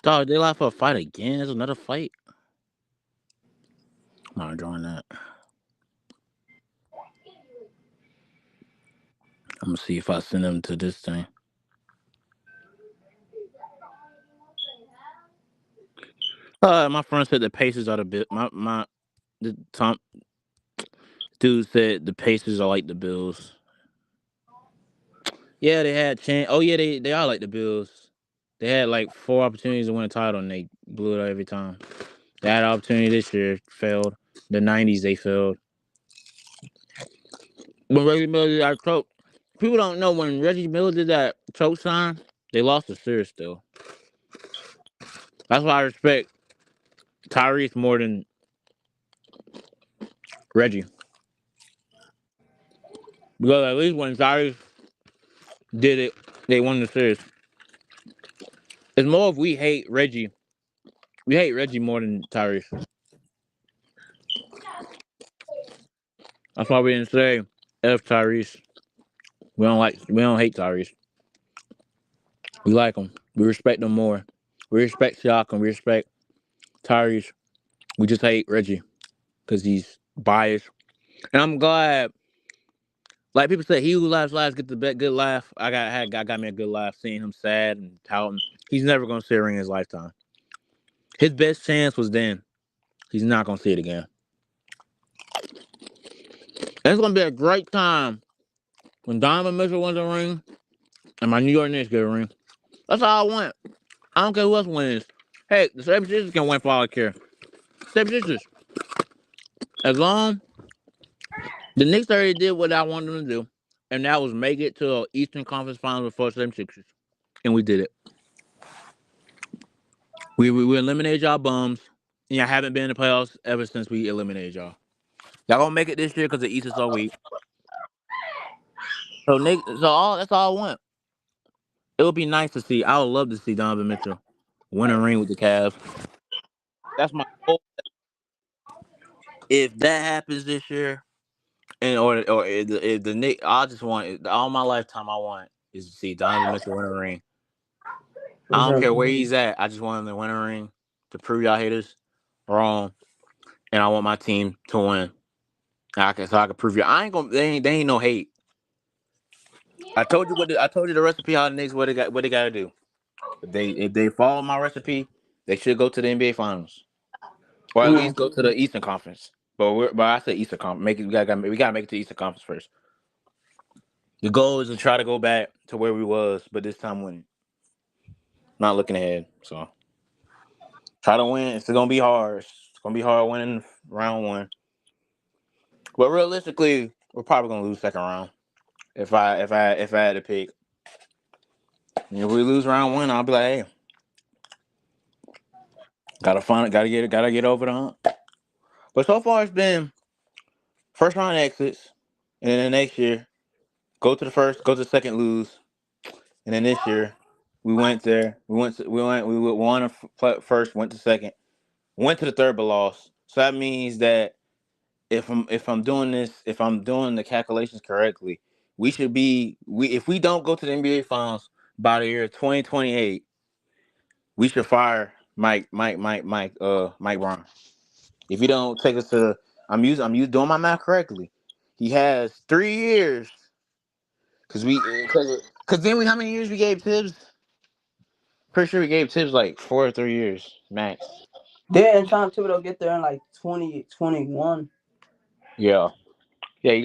Dog, they live for a fight again. There's another fight. I'm not enjoying that. I'm gonna see if I send them to this thing. My friend said the Pacers are the bit. My the Tom dude said the Pacers are like the Bills. Yeah, they had chance. Oh yeah, they are like the Bills. They had like four opportunities to win a title and they blew it every time. They had an opportunity this year, failed. The '90s they failed. When Reggie Miller did that choke, people don't know when Reggie Miller did that choke sign, they lost the series still. That's why I respect Tyrese more than Reggie. Because at least when Tyrese did it, they won the series. It's more if we hate Reggie. We hate Reggie more than Tyrese. That's why we didn't say F Tyrese. We don't hate Tyrese. We like him. We respect him more. We respect Siakam. We respect Tyrese. We just hate Reggie because he's biased. And I'm glad, like people say, he who laughs last get the good laugh. I got me a good laugh seeing him sad and touting. He's never gonna see a ring in his lifetime. His best chance was then. He's not gonna see it again. And it's gonna be a great time when Donovan Mitchell wins a ring and my New York Knicks get a ring. That's all I want. I don't care who else wins. Hey, the 76ers can win for all I care. 76ers. As long the Knicks already did what I wanted them to do, and that was make it to the Eastern Conference Finals before 76ers. And we did it. We eliminated y'all bums, and y'all haven't been in the playoffs ever since we eliminated y'all. Y'all gonna make it this year because the East is so weak. So Nick, so all that's all I want. It would be nice to see. I would love to see Donovan Mitchell win a ring with the Cavs. That's my goal. If that happens this year, and or if the Nick, I just want all my lifetime. I want is to see Donovan Mitchell win a ring. For I don't sure. care where he's at. I just want him to win a ring to prove y'all haters wrong, and I want my team to win. So I can prove you. I ain't gonna. They ain't no hate. I told you the recipe how the Knicks what they got to do. If they follow my recipe, they should go to the NBA Finals or at least Mm. go to the Eastern Conference. But I said Eastern Conference. Make it we gotta make it to Eastern Conference first. The goal is to try to go back to where we was, but this time winning, not looking ahead. So try to win. It's gonna be hard. It's gonna be hard winning round one. But realistically, we're probably gonna lose second round. If I had to pick, if we lose round one, I'll be like, hey, gotta get over the hump. But so far, it's been first round exits, and then the next year, go to the first, go to the second, lose, and then this year, we went there, we won first, went to second, went to the third, but lost. So that means that if I'm doing the calculations correctly, we if we don't go to the NBA Finals by the year 2028, we should fire Mike Brown. If you don't take us to, doing my math correctly. He has 3 years because then how many years we gave Tibbs? Pretty sure we gave Tibbs like 4 or 3 years max. Didn't Tom Thibodeau get there in like 2021? Yeah, we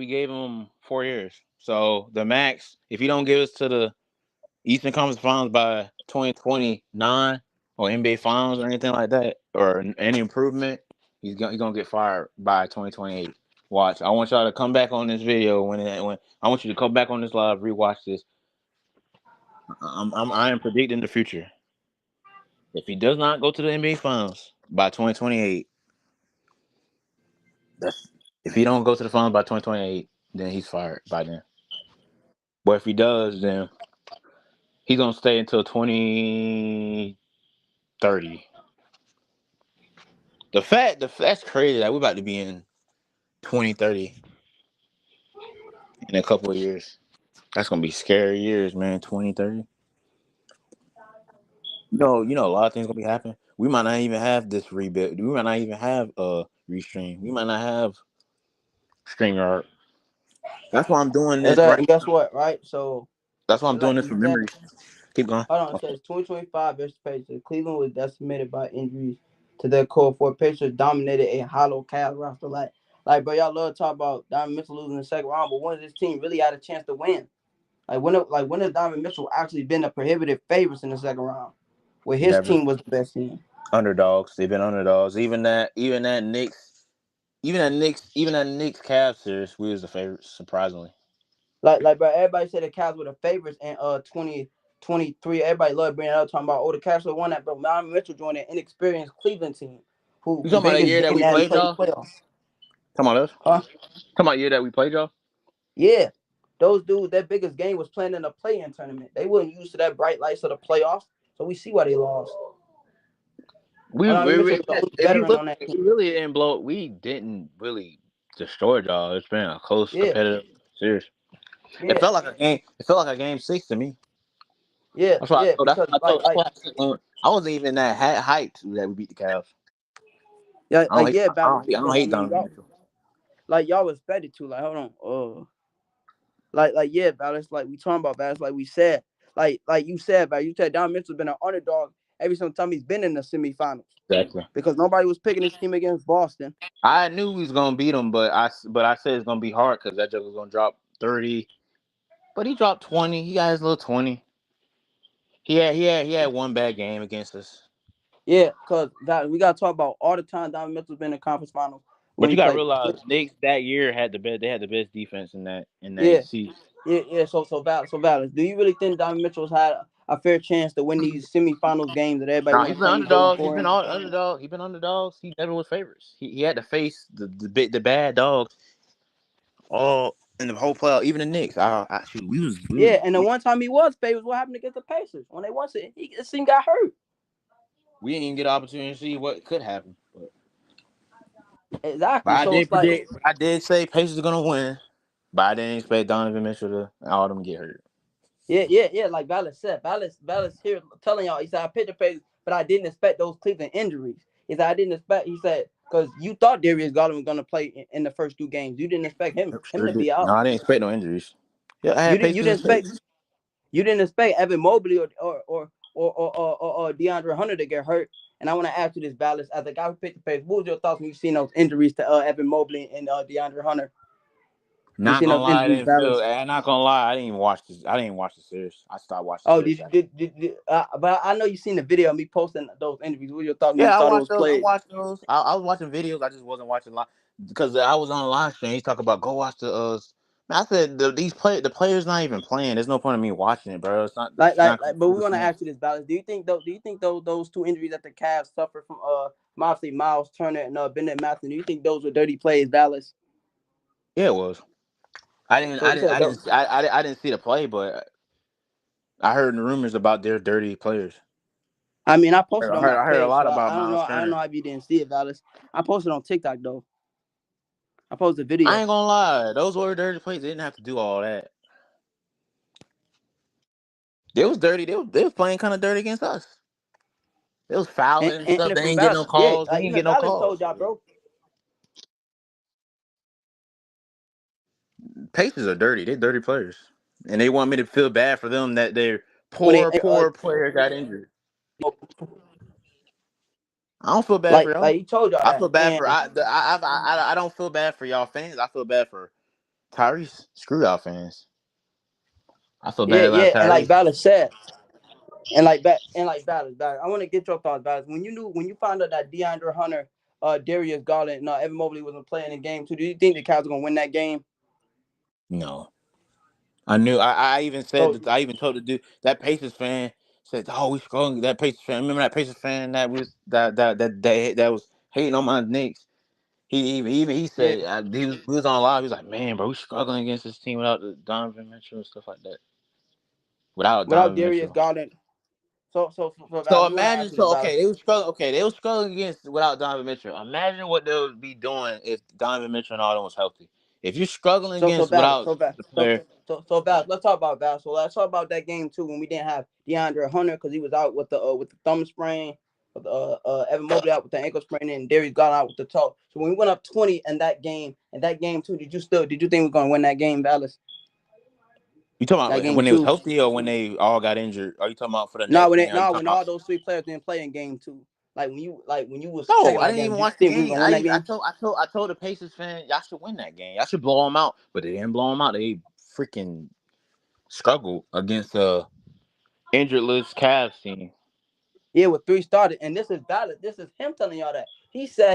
gave him 4 years. So the max, if you don't give us to the Eastern Conference Finals by 2029 or NBA Finals or anything like that, or any improvement, he's gonna get fired by 2028. Watch. I want y'all to come back on this video when I want you to come back on this live, rewatch this. I am predicting the future. If he does not go to the NBA Finals by 2028, that's if he don't go to the finals by 2028, then he's fired by then. But if he does, then he's gonna stay until 2030. That's crazy that we're about to be in 2030 in a couple of years. That's gonna be scary years, man. 2030. A lot of things gonna be happening. We might not even have this rebuild. We might not even have restream. We might not have StreamYard. That's why I'm doing Is this that right. and guess what? Right. So That's why I'm doing like this for example, memories. Keep going. hold on. It says 2025 best Pacers. Cleveland was decimated by injuries to their core. For Pacers dominated a hollow Cavs roster. Bro, y'all love to talk about Donovan Mitchell losing the second round, but when has this team really had a chance to win? When has Donovan Mitchell actually been a prohibitive favorites in the second round, where his Never. team was the best team? Underdogs. They've been underdogs. Even that Knicks. even that Knicks Cavs series, we was the favorites surprisingly. Like, bro, everybody said the Cavs were the favorites in 2023. Everybody loved bringing it up, talking about, oh, the Cavs would have won that, bro. Donovan Mitchell joined an inexperienced Cleveland team, You who talking about that biggest year that game we they hadn't played played y'all? playoffs. Talking about us? Huh? Talking about the year that we played y'all? Yeah. Those dudes, their biggest game was playing in a play-in tournament. They weren't used to that bright lights of the playoffs, so we see why they lost. Donovan Mitchell was the only If you veteran look on that at it, team. we really didn't blow. We didn't really destroy y'all. It's been a close, Yeah, competitive series. It yeah, felt like a game. It felt like a game 6 to me. yeah, That's why I yeah. told. That's Because what I told. That's why I said I wasn't even that hyped that we beat the Cavs. yeah, I don't hate. yeah, I Valex. don't, I don't Because I hate mean, Donovan y'all Mitchell. y'all respected too. Like, hold on, yeah, Valex. Like we talking about Valex. Like we said, like you said, Valex. You said Don Mitchell's been an underdog every single time he's been in the semifinals Exactly. because nobody was picking his team against Boston. I knew we was gonna beat him, but I said it's gonna be hard because that joke was gonna drop 30. But he dropped 20. He got his little 20. He had one bad game against us. Yeah, because we gotta talk about all the time Don Mitchell's been in conference finals But when you he gotta played. realize Knicks that year had the best. They had the best defense in that Yeah, season. yeah. So Valex, do you really think Don Mitchell's had a fair chance to win these semifinals games that everybody Nah, he's want to been claim he's voting underdog. He's for been him? all underdog. He's been underdogs. He never was favorites. He had to face the bad dogs all in the whole playoff. Even the Knicks. Shoot, Yeah, and the one time he was favorites, what happened against the Pacers when they won it? His team got hurt. we didn't even get an opportunity to see what could happen. But Exactly. I So did it's like, predict. I did say Pacers are gonna win. But I didn't expect Donovan Mitchell to all them get hurt. yeah. Like Valex said, Valex here telling y'all, he said I picked the Pacers, but I didn't expect those Cleveland injuries. He said I didn't expect. He said because you thought Darius Garland was gonna play in the first two games, you didn't expect him Sure to did. be No, out. I didn't expect no injuries. Yeah, I You had didn't you Pacers in didn't expect space. you didn't expect Evan Mobley or DeAndre Hunter to get hurt. And I want to ask you this, Valex, as a guy who picked the Pacers, what was your thoughts when you seen those injuries to Evan Mobley and DeAndre Hunter? When you Not seen gonna those lie, I injuries, didn't feel. Valex? I'm not gonna lie, I didn't even watch this. I didn't even watch the series. I stopped watching the Oh, series. but I know you seen the video of me posting those interviews. What were your thoughts when you Yeah, I saw watched those those. I plays? watched those. I was watching videos. I just wasn't watching live because I was on a live stream. He's talking about go watch the. Man, I said the players not even playing. There's no point in me watching it, bro. It's not. Like, It's like, not like but cool we to want to see. ask you this, Valex. Do you think those two injuries that the Cavs suffered from obviously Miles Turner and Bennett Matthews, do you think those were dirty plays, Valex? Yeah, it was. I didn't. So I you didn't. said I though. didn't. I didn't see the play, but I heard rumors about their dirty players. I mean, I posted I on heard. my I heard a page, lot so about I don't know. Miles I don't Turner. know if you didn't see it, Valex. I posted on TikTok though. I posted a I video. ain't gonna lie. Those were dirty plays. They didn't have to do all that. They was dirty. They was playing kind of dirty against us. They was fouling and stuff. And They from ain't get no Valex, yeah, calls. They ain't even get no Valex calls. told y'all, bro. Pacers are dirty. They dirty players, and they want me to feel bad for them that their When they poor player got injured. I don't feel bad for like y'all. he told y'all I that, feel bad and for I don't feel bad for y'all fans. I feel bad for Tyrese. Screw y'all fans. I feel bad about and like Tyrese. Valex said, and like Valex, I want to get your thoughts, Valex. When you found out that DeAndre Hunter, Darius Garland, and Evan Mobley wasn't playing in game two, do you think the Cavs are gonna win that game? No, I knew. I even said So that. I even told the dude that Pacers fan said, "Oh, we struggling." That Pacers fan. Remember that Pacers fan that was hating on my Knicks. He yeah, said we was on live. He was like, "Man, bro, we struggling against this team without the Donovan Mitchell and stuff like that. Without without Donovan Darius Mitchell." Garland. So So Valex, we want to imagine, ask you this, so Valex. okay, they was struggling. Okay, they was struggling against without Donovan Mitchell. Imagine what they would be doing if Donovan Mitchell and all them was healthy. If you're struggling So against Valex, without so Valex, the player, so Valex. Let's talk about Valex. So let's talk about that game too when we didn't have DeAndre Hunter because he was out with the thumb sprain. With Evan Mobley out with the ankle sprain and Darius got out with the toe. So when we went up 20 in that game too, did you think we are gonna win that game, Valex? you talking That about game when they was two. healthy or when they all got injured? Are you talking about for the No, next game? Are you when talking about? all those three players didn't play in game two. When you was No, checking I that didn't game, even did you watch the think we were game. gonna win that game? I told the Pacers fan, y'all should win that game. Y'all should blow them out, but they didn't blow them out. They freaking struggled against a injured list Cavs team. Yeah, with three started, and this is valid. This is him telling y'all that.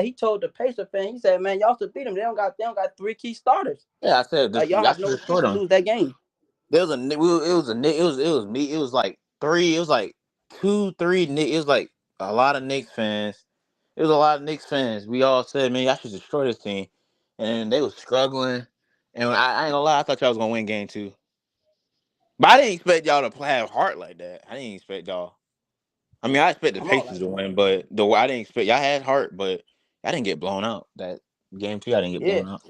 he told the Pacer fan, he said, man, y'all should beat them. They don't got three key starters. Yeah, I said Like this. y'all I have should no have scored excuse to them. lose that game. There was a it was a it was me. It was like three. It was like two, three. It was like a lot of Knicks fans. It was a lot of Knicks fans. We all said, man, y'all should destroy this team, and they was struggling. And I ain't gonna lie, I thought y'all was gonna win game two, but I didn't expect y'all to have heart like that. I didn't expect y'all. I mean, I expect the I'm all Pacers like, to win, but the I didn't expect y'all had heart, but I didn't get blown out. That game two, I didn't get yeah, blown out.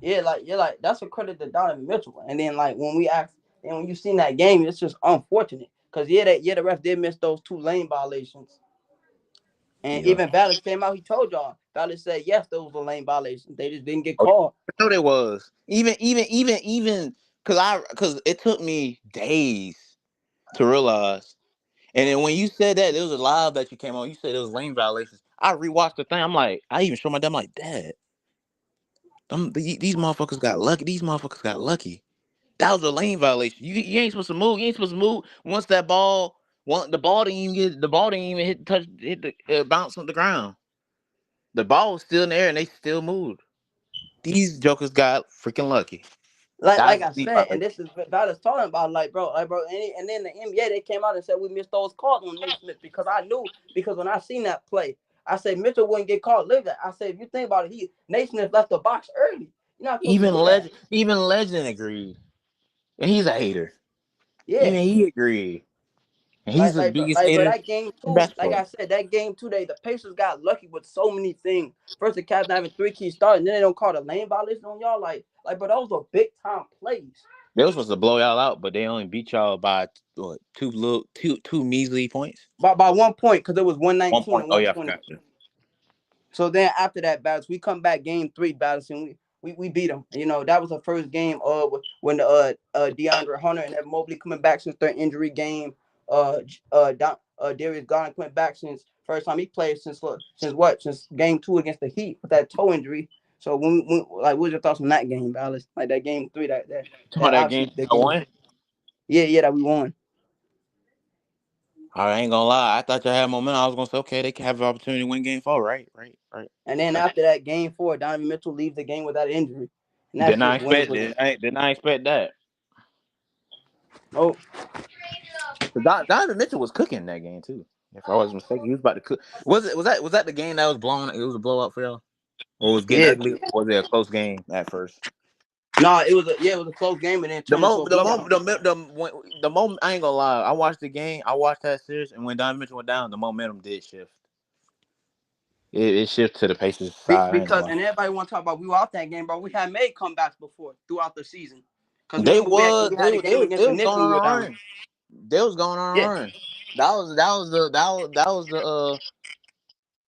yeah, like you're like that's a credit to Donovan Mitchell. And then like when we asked, and when you seen that game, it's just unfortunate because the ref did miss those two lane violations. And Yeah. even Valex came out, he told y'all. Valex said yes, those were lane violations. They just didn't get Oh, called. I know there was even because it took me days to realize. And then when you said that, there was a live that you came on. You said it was lane violations. I rewatched the thing. I'm like, I even showed my dad. I'm like, Dad, these motherfuckers got lucky. These motherfuckers got lucky. That was a lane violation. You ain't supposed to move. You ain't supposed to move once that ball. The ball didn't even get. The ball didn't even hit the bounce on the ground. The ball was still in the air and they still moved. These jokers got freaking lucky. That Like was I the said, and violation. this is what Valex talking about, and then the NBA they came out and said we missed those calls on Naismith because I knew because when I seen that play, I said Mitchell wouldn't get caught. Look at I said if you think about it, Naismith left the box early. You're not supposed to do that. Even Legend agreed, and he's a hater. Yeah. Even he agreed, and he's Like, the like, bro, biggest like, bro, hater that game in too. Like basketball. I said, that game today, the Pacers got lucky with so many things. First, the Cavs not having three key starters, and then they don't call the lane violation on y'all. But those were big time plays. They were supposed to blow y'all out, but they only beat y'all by what, two measly points. By 1 point, because it was One 119 point. and Oh yeah, I 120. forgot you. So then after that, Battles, we come back game three, Battles, and we beat them. You know, that was the first game when the DeAndre Hunter and Evan Mobley coming back since their injury game. Darius Garland coming back since first time he played since game two against the Heat with that toe injury. So what was your thoughts on that game, Battles? Like that game three, Oh, that that game obviously the I game. won. Yeah, that we won. I ain't gonna lie. I thought y'all had momentum. I was gonna say, okay, they can have an opportunity to win game four. Right. And then after that game four, Donovan Mitchell leaves the game without injury, and that Did not shit went expect was it. I did not expect that. oh Donovan Mitchell was cooking that game too. If I wasn't mistaken, he was about to cook. Was that the game that was blown? It was a blowout for y'all, or was getting yeah. ugly? Or was it a close game at first? No, it was a close game and then The turned into a moment, the moment, blowout. the moment. I ain't gonna lie. I watched the game. I watched that series, and when Donovan Mitchell went down, the momentum did shift. It shifted to the Pacers side. I ain't gonna Because lie. and everybody want to talk about we were out that game, bro. We had made comebacks before throughout the season. Because They remember was we had a game they against the was Knicks going when we on were a down. run. They was going on a Yeah, run. That was the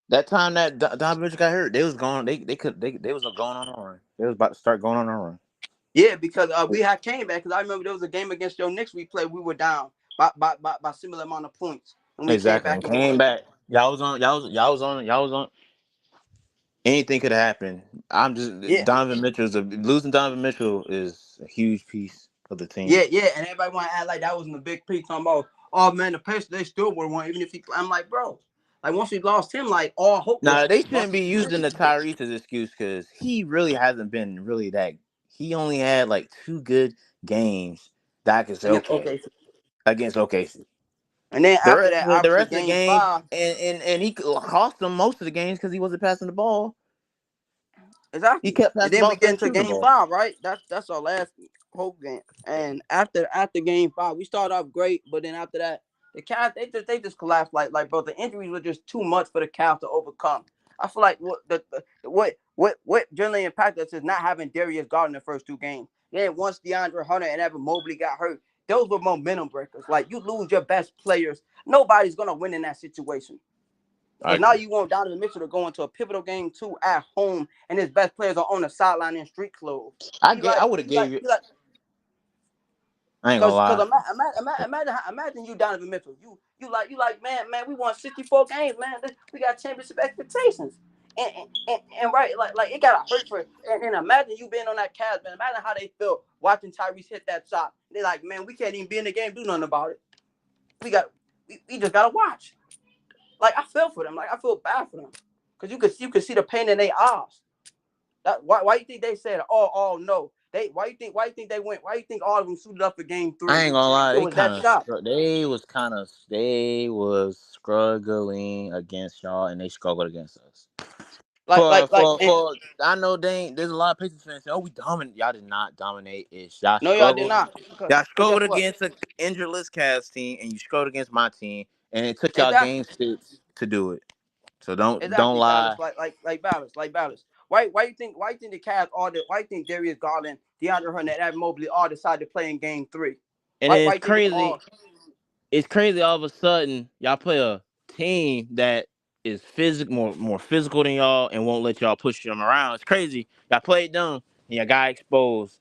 that time that Donovan Mitchell got hurt. They was going. They was going on a run. They was about to start going on a run. yeah, because we had came back. Because I remember there was a game against your Knicks we played. We were down by similar amount of points, and we came Exactly, back and and won. came back. Y'all was on. Anything could have happened. I'm just Yeah, Donovan Mitchell's losing Donovan Mitchell is a huge piece of the team. yeah, and everybody want to act like that wasn't a big piece. Talking about, oh man, the Pacers they still would have won even if he. I'm like, bro, like once we lost him, like all hope Now was they lost shouldn't in be using transition. the Tyrese as excuse because he really hasn't been really that. He only had like two good games that I could say Against okay OKC. against OKC. And then The after rest, that, the obviously rest of the game games, five. and he cost them most of the games because he wasn't passing the ball. He Exactly. kept And passing the then ball we get instead of into shooting the game ball. five, right? That's our last whole game. And after game five, we started off great, but then after that, the Cavs they just collapsed. Like bro, the injuries were just too much for the Cavs to overcome. I feel like what generally impacted us is not having Darius Garland in the first two games. Then once DeAndre Hunter and Evan Mobley got hurt, those were momentum breakers. Like you lose your best players, nobody's gonna win in that situation. I Because now agree. you want Donovan Mitchell to go into a pivotal game two at home, and his best players are on the sideline in street clothes. I He get. I like would have he like gave you. he like I ain't gonna because lie. imagine you Donovan Mitchell. You like man. We won 64 games, man. We got championship expectations. And right like it gotta hurt for and imagine you being on that Cavs, man. Imagine how they feel watching Tyrese hit that shot. They like, man, we can't even be in the game, do nothing about it. We got we just gotta watch. Like I feel for them. Like I feel bad for them. because you could see the pain in their eyes. Why you think they said oh no? Why you think they went? Why you think all of them suited up for game I 3? ain't gonna lie, It was that shot. they was struggling against y'all, and they struggled against us. Like like like and For I know there's a lot of Pacers fans saying, "Oh, we dominate." Y'all did not dominate. It's y'all no, y'all did struggled. not. Y'all Because guess struggled what? against an injureless Cavs team, and you struggled against my team, and it took y'all game Exactly. 6 to do it. So don't Exactly, lie. balance, like balance. Why you think the Cavs why you think Darius Garland, DeAndre Hunter, and Evan Mobley all decided to play in game 3? And Why then why you think they all it's crazy all of a sudden y'all play a team that is more physical than y'all and won't let y'all push them around. It's crazy. Y'all played them and y'all got exposed.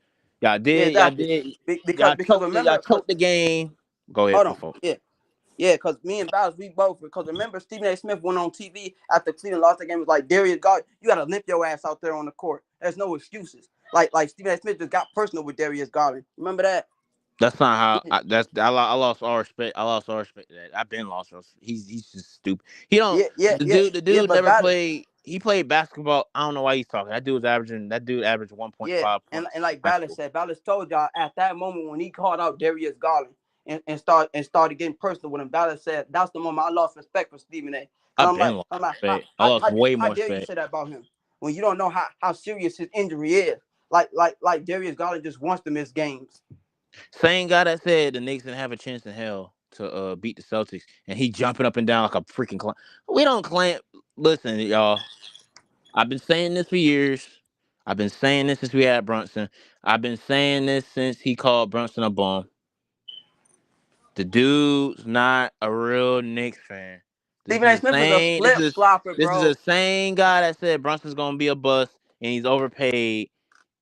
yeah, Y'all exactly. did Because y'all remember, because choked the game. Go ahead hold on, before. yeah, because me and Balance, we both, because remember Stephen A. Smith went on TV after Cleveland lost the game, was like, Darius Garland, you gotta limp your ass out there on the court. There's no excuses. Like Stephen A. Smith just got personal with Darius Garland. Remember that? That's not how. I lost all respect. I lost all respect to that. I've been lost. He's just stupid. He don't. Yeah, yeah, yeah, The yeah. dude But never Balance, played. He played basketball. I don't know why he's talking. That dude averaged yeah, 1.5 and points like in high Ballas school. said, Ballas told y'all at that moment when he called out Darius Garland and started getting personal with him. Ballas said that's the moment I lost respect for Stephen A. Cause I've been lost I'm like, respect. I lost way how more dare you respect. say that about him when you don't know how serious his injury is? Like Darius Garland just wants to miss games. Same guy that said the Knicks didn't have a chance in hell to beat the Celtics, and he jumping up and down like a freaking clown. We don't claim. Listen, y'all. I've been saying this for years. I've been saying this since we had Brunson. I've been saying this since he called Brunson a bum. The dude's not a real Knicks fan. This Stephen A. is the Smith is a same. flip flopper, This is the bro. same guy that said Brunson's gonna be a bust and he's overpaid.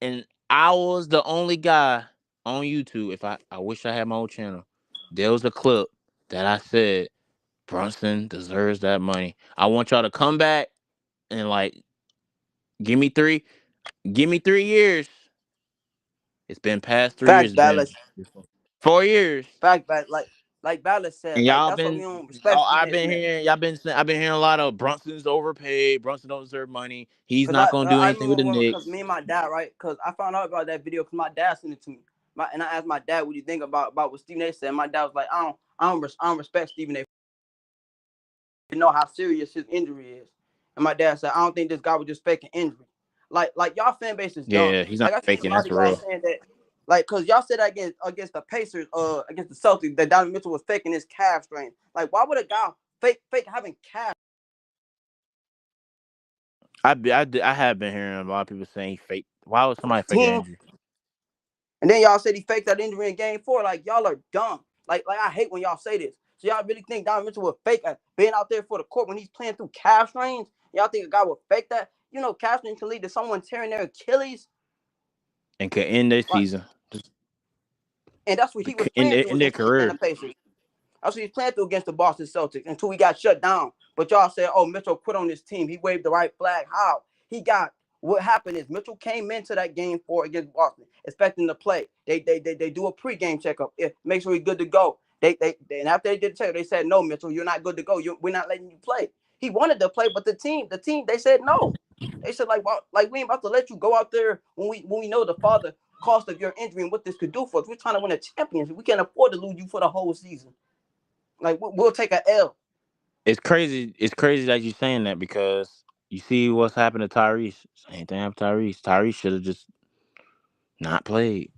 And I was the only guy on YouTube. If I wish I had my own channel. There was a clip that I said Brunson deserves that money. I want y'all to come back and like give me three, give me 3 years. It's been past 3 years. Facts, It's been Ballas. 4 years. Fact, but like Ballas said, And like y'all that's what we been, don't respect Stephen A. Smith. I've been hearing a lot of Brunson's overpaid. Brunson don't deserve money. He's Cause not gonna do I anything with remember the when, cause Knicks. me and my dad, right? Cause I found out about that video because my dad sent it to me. And I asked my dad, "What do you think about what Stephen A. said?" My dad was like, I don't respect Stephen A. You know how serious his injury is." And my dad said, "I don't think this guy was just faking injury. Like y'all fan base is dumb. Yeah, he's not Like I see a faking. lot That's of y'all real. saying that, like, cause y'all said that against the Pacers, against the Celtics, that Donovan Mitchell was faking his calf strain. Like, why would a guy fake having calf? I have been hearing a lot of people saying he fake. Why would somebody fake an Team. injury? And then y'all said he faked that injury in game 4. Like y'all are dumb. Like I hate when y'all say this. So y'all really think Donovan Mitchell would fake being out there for the court when he's playing through calf strains? Y'all think a guy would fake that? You know, calf strain can lead to someone tearing their Achilles. And could end their Like, season. and that's what he was In playing through their against the Indiana career. Pacers. That's what he's playing through against the Boston Celtics until he got shut down. But y'all said, "Oh, Mitchell quit on this team. He waved the right flag." How? He got what happened is Mitchell came into that game 4 against Boston expecting to play. They do a pregame checkup. Make sure he's good to go. And after they did the check, they said, "No, Mitchell, you're not good to go. We're not letting you play." He wanted to play, but the team, they said no. They said like we ain't about to let you go out there when we know the father cost of your injury and what this could do for us. We're trying to win a championship. We can't afford to lose you for the whole season. Like we'll take a L. It's crazy. It's crazy that you're saying that because you see what's happened to Tyrese. Same thing happened to Tyrese. Tyrese should have just not played.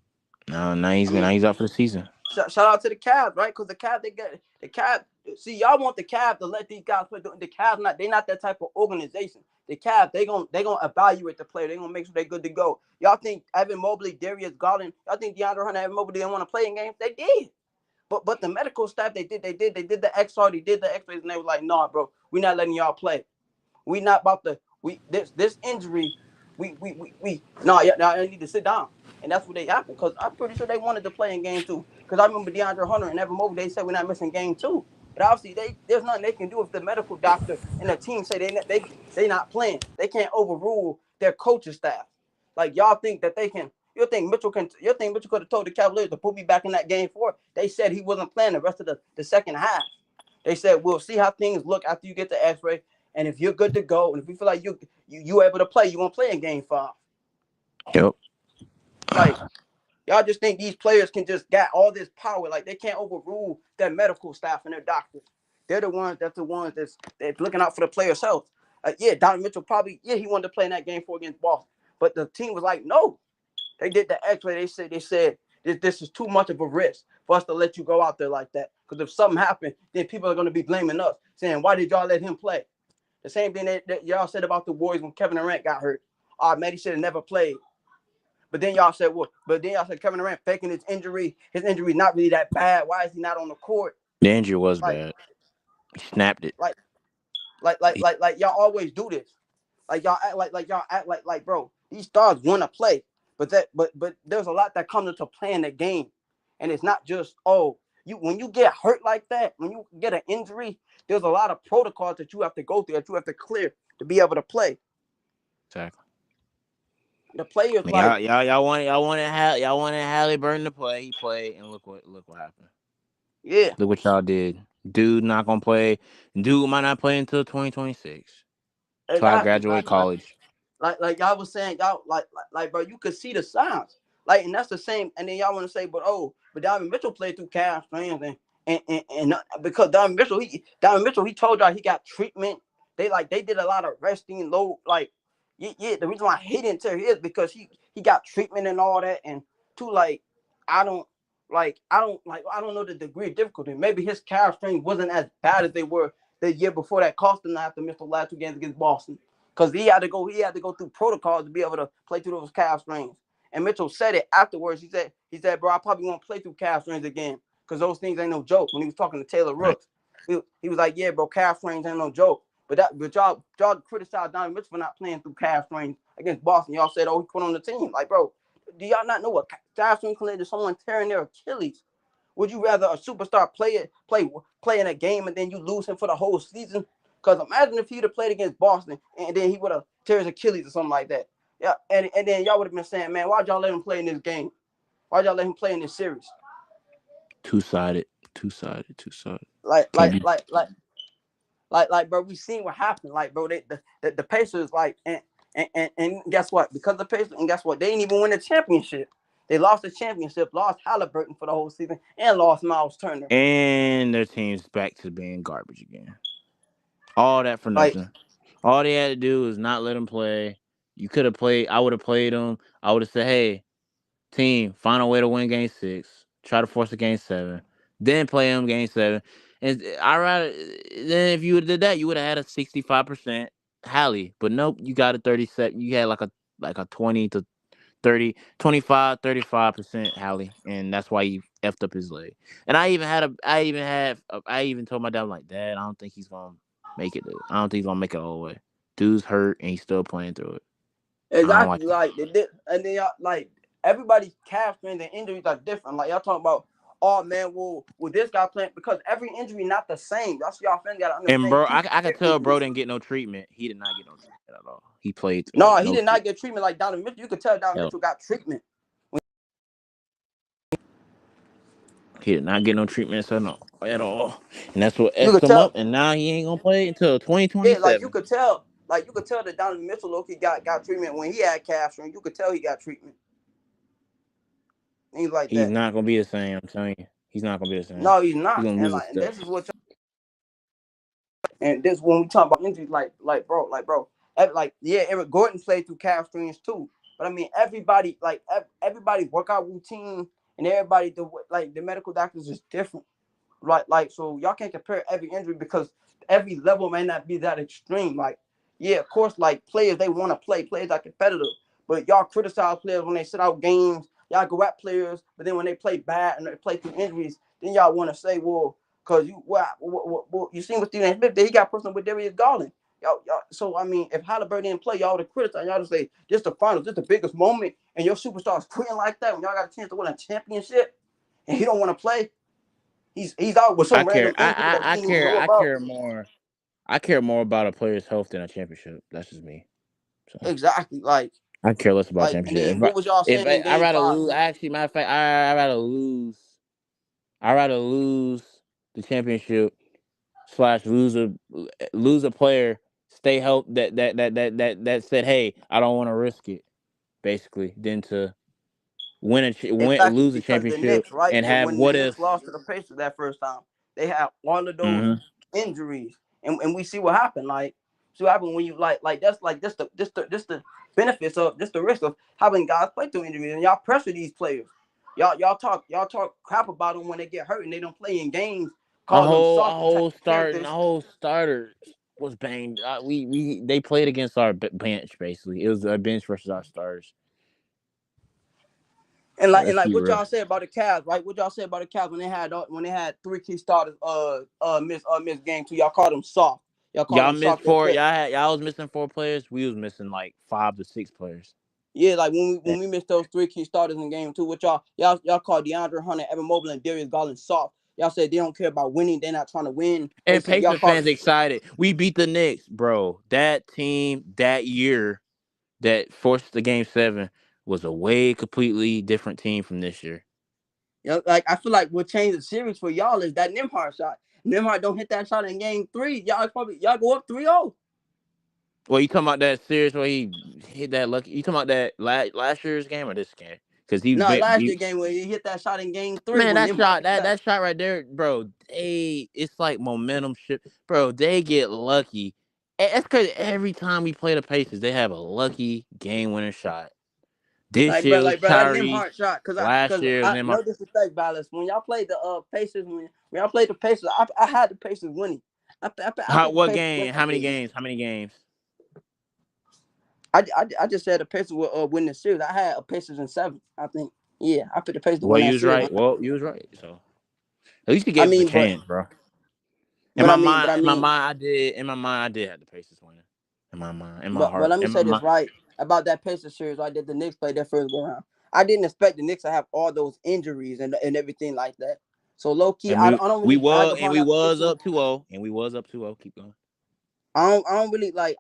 No, I mean, now he's out for the season. shout out to the Cavs, right? Because the Cavs, they get the Cavs. See, y'all want the Cavs to let these guys play. The Cavs they not that type of organization. The Cavs, they gonna evaluate the player. They gonna make sure they're good to go. Y'all think Evan Mobley, Darius Garland, y'all think DeAndre Hunter, Evan Mobley didn't want to play in games? They did. But the medical staff, they did the XR, they did the X-rays, and they were like, "Nah, bro, we're not letting y'all play. We not about to this injury. We no, yeah, no, I need to sit down." And that's what they happened because I'm pretty sure they wanted to play in game 2. Because I remember DeAndre Hunter and Evan Mobley, they said we're not missing game 2. But obviously there's nothing they can do if the medical doctor and the team say they not playing. They can't overrule their coaching staff. Like y'all think that they can. You think Mitchell could have told the Cavaliers to put me back in that game 4? They said he wasn't playing the rest of the second half. They said we'll see how things look after you get the X-ray, And if you're good to go, and if we feel like you able to play, you gonna play in game 5. Yep. Like y'all just think these players can just got all this power, like they can't overrule their medical staff and their doctors. They're the ones that's looking out for the players' health. Yeah, Donovan Mitchell probably he wanted to play in that game 4 against Boston, but the team was like, no. They did the X-ray. They said this is too much of a risk for us to let you go out there like that. Because if something happened, then people are going to be blaming us, saying, why did y'all let him play? The same thing that y'all said about the Warriors when Kevin Durant got hurt. Man, he should have never played. But then y'all said, what? But then y'all said Kevin Durant faking his injury. His injury is not really that bad. Why is he not on the court? The injury was Like, bad. He snapped it. like, He, like y'all always do this. Like y'all act like bro, these stars want to play, but there's a lot that comes into playing the game, and it's not just you when you get hurt like that, when you get an injury, there's a lot of protocols that you have to go through, that you have to clear to be able to play. exactly. The players I mean, like y'all wanted Halliburton to play. He played, and look what happened. yeah, Look what y'all did. Dude not gonna play. Dude might not play until 2026. Till I exactly. graduate college. Like y'all was saying, y'all bro, you could see the signs. Like, and that's the same. And then y'all want to say, but Donovan Mitchell played through calf strains, and because Donovan Mitchell, he told y'all he got treatment. They did a lot of resting low. Like, yeah. The reason why he didn't tell you is because he got treatment and all that. And two, like, I don't I don't know the degree of difficulty. Maybe his calf strains wasn't as bad as they were the year before that cost him not to miss the last 2 games against Boston. Because he had to go through protocols to be able to play through those calf strains. And Mitchell said it afterwards. He said, bro, I probably won't play through calf strains again because those things ain't no joke. When he was talking to Taylor Right. Rooks, he was like, yeah, bro, calf strains ain't no joke. But y'all criticized Donovan Mitchell for not playing through calf strains against Boston. Y'all said, he quit on the team. Like, bro, do y'all not know what calf strain can lead to someone tearing their Achilles? Would you rather a superstar play in a game and then you lose him for the whole season? Because imagine if he'd have played against Boston and then he would have tear his Achilles or something like that. Yeah, and then y'all would have been saying, man, why'd y'all let him play in this game? Why'd y'all let him play in this series? Two-sided. Two-sided. Two-sided. Like, Can't like, be. like, like, bro, we seen what happened. Like, bro, the Pacers, like, and guess what? Because the Pacers, and guess what? They didn't even win the championship. They lost the championship, lost Halliburton for the whole season, and lost Miles Turner. And their team's back to being garbage again. All that for Like, nothing. All they had to do was not let him play. You could have played. I would have played him. I would have said, "Hey, team, find a way to win Game 6. Try to force a Game 7. Then play him Game 7." And I rather then if you would have did that, you would have had a 65% Hallie. But nope, you got a 37. You had like a 20 to 30, 25, 35% Hallie, and that's why he effed up his leg. And I even told my dad, I'm like, Dad, I don't think he's gonna make it. I don't think he's gonna make it all the way. Dude's hurt and he's still playing through it. I don't like exactly, it. like they did, and then y'all like everybody's calf strains and injuries are different. Like y'all talking about, oh man, will this guy playing? Because every injury not the same. That's y'all fans gotta And understand. bro, People I could get tell bro injuries. didn't get no treatment. He did not get no treatment at all. He played through No, it. he No did not treatment. get treatment like Donovan Mitchell. You could tell Donovan Hell, Mitchell got treatment. he did not get no treatment at all. And that's what You effed could him tell, up. And now he ain't gonna play until yeah, like you 2027. could tell, that Donovan Mitchell Loki got treatment when he had calf strain. You could tell he got treatment. Things like He's that. not gonna be the same. I'm telling you, he's not gonna be the same. No, he's He's not. gonna And lose his like, and stuff. this is what And this when we talk about injuries, like bro, like yeah, Eric Gordon played through calf strains too. But I mean, everybody everybody's workout routine and everybody the medical doctors is different. Like so y'all can't compare every injury because every level may not be that extreme. Like yeah, of course, like players they want to play, players are competitive, but y'all criticize players when they sit out games. Y'all go at players, but then when they play bad and they play through injuries, then y'all want to say, well, because you seen what Stephen A. Smith did, he got personal with Darius Garland. Y'all, so I mean, if Halliburton didn't play, y'all would criticize. Y'all just say this the finals, this the biggest moment, and your superstars quitting like that when y'all got a chance to win a championship, and he don't want to play. He's out with I some care. random injury that we I didn't even care. know I about. care more. I care more about a player's health than a championship. That's just me. So Exactly. I care less about And championship. then what was y'all saying in I game rather five? lose. Actually, matter of fact, I rather lose. I rather lose the championship slash lose a player stay help that said, "Hey, I don't want to risk it." Basically, than to Exactly, lose a because the championship Knicks, right? and have When the what Knicks if. lost to the Pacers that first time, they had all of those Hmm. injuries, and we see what happened. Like, see what happened when you like that's like this the benefits of this the risk of having guys play through injuries, and y'all pressure these players. Y'all talk crap about them when they get hurt and they don't play in games. Call them soft type of A characters. whole starter was banged. We they played against our bench basically. It was a bench versus our starters. And like and Let's like be what real. y'all say about the Cavs, right? What y'all say about the Cavs when they had three key starters miss game two? Y'all called them soft. Y'all called Y'all them missed soft at four. that. Y'all was missing 4 players. We was missing like 5 to 6 players. Yeah, like when we Eh, when we missed those three key starters in game two, what y'all called DeAndre Hunter, Evan Mobley, and Darius Garland soft. Y'all said they don't care about winning. They're not trying to win. They And said y'all Pacers called fans excited. We beat the Knicks, bro. That team that year that forced the game 7 was a way completely different team from this year. like I feel like what changed the series for y'all is that Nimhard shot. Nimhard don't hit that shot in game three. Y'all go up 3-0. Well, you talking about that series where he hit that lucky? You talking about that last year's game or this game? Because No, last year game where he hit that shot in game three man, when that Nimhard shot hit that. that shot right there, bro. It's like momentum shift, bro. They get lucky. That's crazy. Every time we play the Pacers, they have a lucky game winning shot. This Like bro, year was that Tyrese. Nimhart shot, cause I Last cause year was I Neymar. no disrespect, Valex. When y'all played the Pacers, when y'all played the Pacers, I had the Pacers winning. I How picked the what Pacers win game? that How many series. games? How many games? I just said the Pacers will win the series. I had a Pacers in seven. I think. Yeah, I picked the Pacers to Well, win you that was series. right. Well, you was right. So at least you I gave us a mean, but chance, bro. but I mean, but I In my mean, mind, I did. In my mind, I did have the Pacers winning. In my mind, in my but heart, let me in my say this mind. right about that Pacers series. Right, that the Knicks played their first go round. I didn't expect the Knicks to have all those injuries and everything like that. So low key, And I don't really brag upon we that was prediction. up 2-0, and we was up 2-0. Keep going. I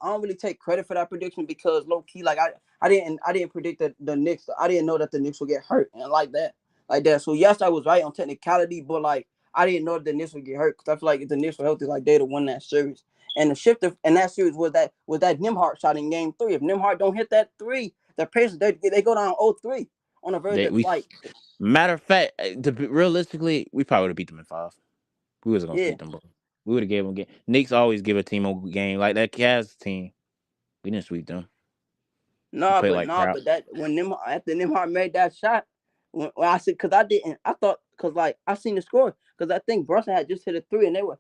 don't really take credit for that prediction because low key like I didn't predict that the Knicks. I didn't know that the Knicks would get hurt and like that. So yes, I was right on technicality, but like I didn't know that the Knicks would get hurt because I feel like if the Knicks were healthy, like they'd have won that series. And the shift in that series was that Nimhart shot in game three. If Nimhart don't hit that three, the Pacers they go down 0-3 on the verge They of we like Matter of fact, realistically, we probably would have beat them in 5. We wasn't gonna yeah. sweep them, bro. We would have gave them a game. Knicks always give a team a game like that Cavs team. We didn't sweep them. We played like Nah, crap. but that when Nimhart after Nimhart made that shot, when I said because I didn't, I thought because like I seen the score because I think Brunson had just hit a three and they were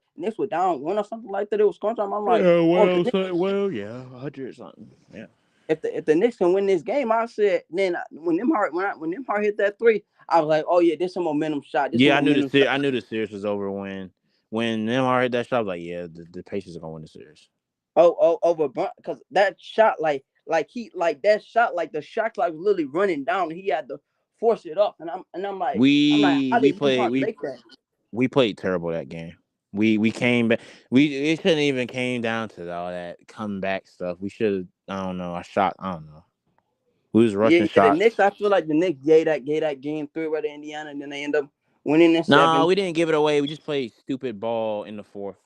down one or something like that. It was scoring time. I'm like, Yeah, oh, if the Knicks, yeah, 100 something. Yeah. if the Knicks can win this game, I said then when Nimhart hit that three, I was like, oh yeah, this is a momentum shot. This is a Yeah, momentum shot. I knew the series was over when Neymar hit that shot. I was like, yeah, the Pacers are gonna win the series. Over because that shot like that shot like the shot clock was literally running down. And he had to force it up, and I'm like, how We did played Nimhart make that? we played terrible that game. We came back. It shouldn't even came down to all that comeback stuff. We should. I don't know. I don't know. We was Yeah, rushing yeah. The Knicks, shots. I feel like the Knicks gave that game three right to Indiana, and then they end up winning in Nah, seven. we didn't give it away. We just played stupid ball in the fourth.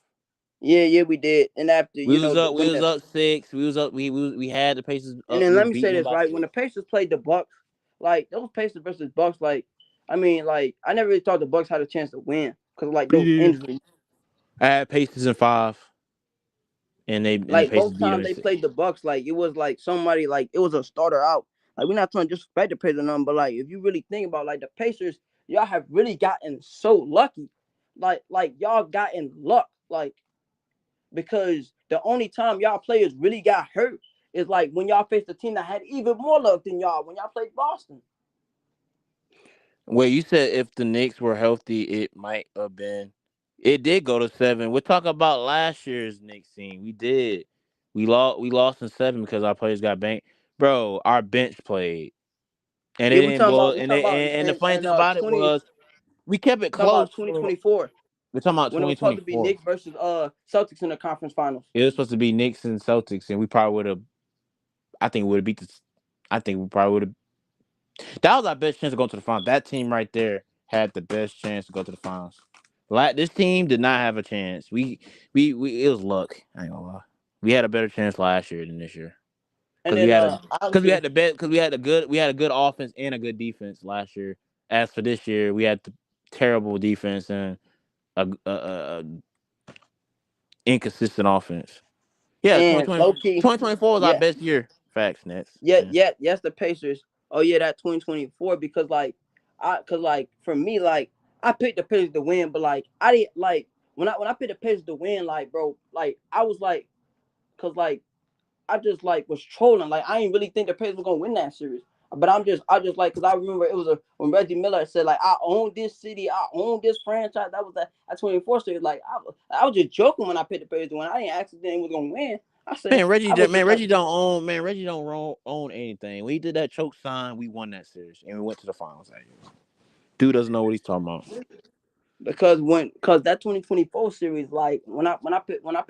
Yeah, yeah, we did. And after We when was the up 6. We was up. We had the Pacers and up. then We let was me say beating them this by right when 6. the Pacers played the Bucks, like those Pacers versus Bucks, like I mean, like I never really thought the Bucks had a chance to win because like We those did. injuries. I had Pacers in 5, and the Like Pacers both beat them times in they 6. played the Bucks, like it was like somebody like it was a starter out. Like we're not trying to disrespect the Pacers or nothing, but like if you really think about like the Pacers, y'all have really gotten so lucky. Like y'all gotten luck. Like because the only time y'all players really got hurt is like when y'all faced a team that had even more luck than y'all when y'all played Boston. Well, you said if the Knicks were healthy, it might have been. It did go to 7. We're talking about last year's Knicks team. We did. We lost in 7 because our players got banked. Bro, our bench played, and Yeah, they didn't. Well, we talking about and the funny and thing about it 20 was we kept it talking close about for. 2024 We're talking about when it was supposed to be 2024. Knicks versus Celtics in the conference finals. It was supposed to be Knicks and Celtics, and we probably would have. I think we would have beat the. I think we probably would have. That was our best chance to go to the finals. That team right there had the best chance to go to the finals. This team did not have a chance. We it was luck. I ain't gonna lie. We had a better chance last year than this year And because we then had a because we obviously had the bet because we had a good offense and a good defense last year. As for this year, we had the terrible defense and a inconsistent offense. Yeah, and low key, 2024 was our yeah, best year. Facts, Nets. yeah, Yeah. yeah, yes, the Pacers. Oh yeah, that 2024 because cause like for me I picked the Pacers to win, but like I didn't like when I picked the Pacers to win, like bro, like I was like, cause like I just like was trolling. Like I didn't really think the Pacers were gonna win that series. But I just like, cause I remember it was when Reggie Miller said like I own this city, I own this franchise. That was that 24 series. Like I was just joking when I picked the Pacers to win. I didn't actually think they was gonna win. I said I was just like, Reggie don't own anything. When he did that choke sign, we won that series and we went to the finals that year. Dude doesn't know what he's talking about. cause that 2024 series, like when I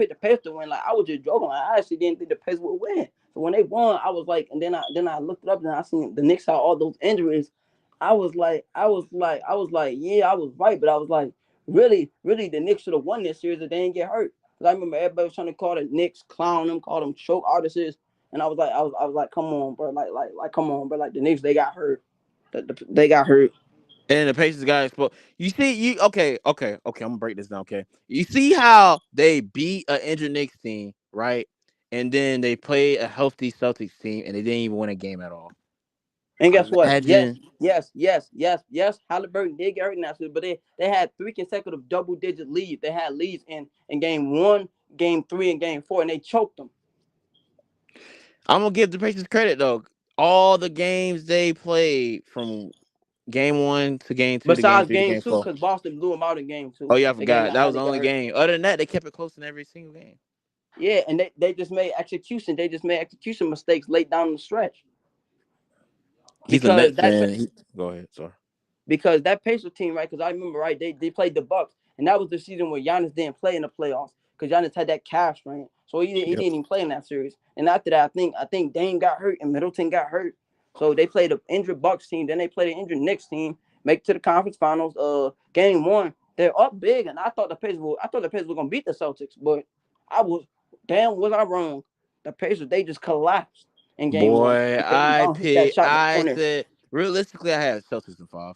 picked the Pacers to win, like I was just joking. Like, I actually didn't think the Pacers would win. So when they won, I was like, and then I looked it up and I seen the Knicks had all those injuries. I was like, yeah, I was right, but I was like, really, the Knicks should have won this series if they didn't get hurt. Cause I remember everybody was trying to call the Knicks, clown them, call them choke artists, and I was like, come on, bro, come on, bro, like the Knicks, they got hurt, they got hurt. And the Pacers got exposed. You see, okay. I'm gonna break this down. Okay, you see how they beat an injured Knicks team, right? And then they played a healthy Celtics team, and they didn't even win a game at all. And guess what? Yes, Imagine. yes, yes, yes, yes. Halliburton did get hurt in that series, but they had three consecutive double digit leads. They had leads in game one, game three, and game four, and they choked them. I'm gonna give the Pacers credit though. All the games they played from game one to game two to game Besides three to game game two, four. because Boston blew them out in game Oh two. yeah, I The game forgot. that That had was to the get only hurt. game. Other than that, they kept it close in every single game. Yeah, and they just made execution. They just made execution mistakes late down the stretch He's a because Nets that fan. Go ahead, sorry. because that Pacers team, right? Because I remember, right? They played the Bucks, and that was the season where Giannis didn't play in the playoffs because Giannis had that calf strain, so he Yep. didn't even play in that series. And after that, I think Dame got hurt and Middleton got hurt, so they played an injured Bucks team. Then they played an injured Knicks team, make it to the conference finals. Game one, they're up big, and I thought the Pacers were gonna beat the Celtics, but I was was I wrong? The Pacers, they just collapsed in game one Boy, because LeBron hit that shot in the I corner. said realistically, I had Celtics in five.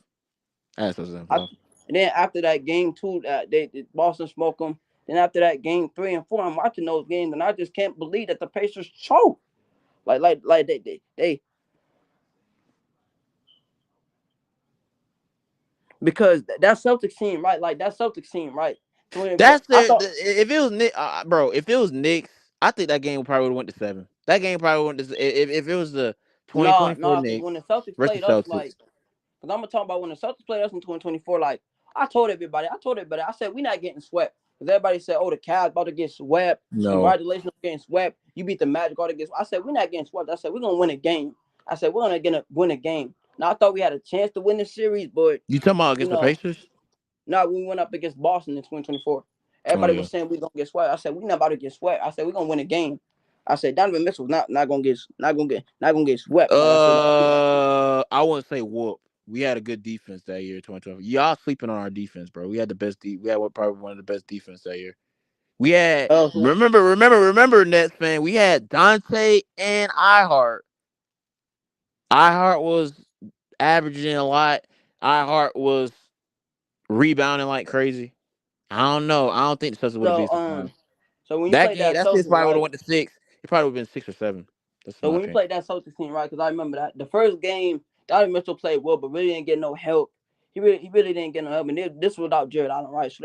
I had Celtics in I, five. and then after that game two, they Boston smoked them. Then after that game three and four, I'm watching those games, and I just can't believe that the Pacers choked. Like they because that Celtics team, right? Like that Celtics team, right? 24. That's I their. thought If it was Nick, bro, if it was Knicks, I think that game probably would have went to seven. That game probably went to if it was the no, 2024 no, because Knicks when the Celtics versus played us, Celtics. like, because I'm gonna talk about when the Celtics played us in 2024. Like I told everybody, I said we not getting swept. Because everybody said, oh, the Cavs about to get swept. No, Congratulations on getting swept. You beat the Magic all to get swept. I said we're not getting swept. I said we're gonna win a game. I said we're gonna win a game. Now I thought we had a chance to win the series, but you talking about you against the know, Pacers? now we went up against Boston in 2024. Oh Everybody yeah. was saying we gonna get swept. I said we not about to get swept. I said we're gonna win a game. I said Donovan Mitchell's not gonna get swept. Like I said, I wouldn't say whoop. We had a good defense that year, 2012. Y'all sleeping on our defense, bro. We had the best. We had probably one of the best defense that year. We had so remember Nets fan. We had Dante and iHeart. iHeart was averaging a lot. iHeart was rebounding like crazy. I don't know. I don't think the Celtics would have so beat us in five. so when you That played game, that that series Celtics, probably would have right? went to six. It probably would have been 6 or 7. That's So my when we opinion. played that Celtics team, right? Because I remember that the first game, Donovan Mitchell played well, but really didn't get no help. He really didn't get no help, and this was without Jared Allen, right? So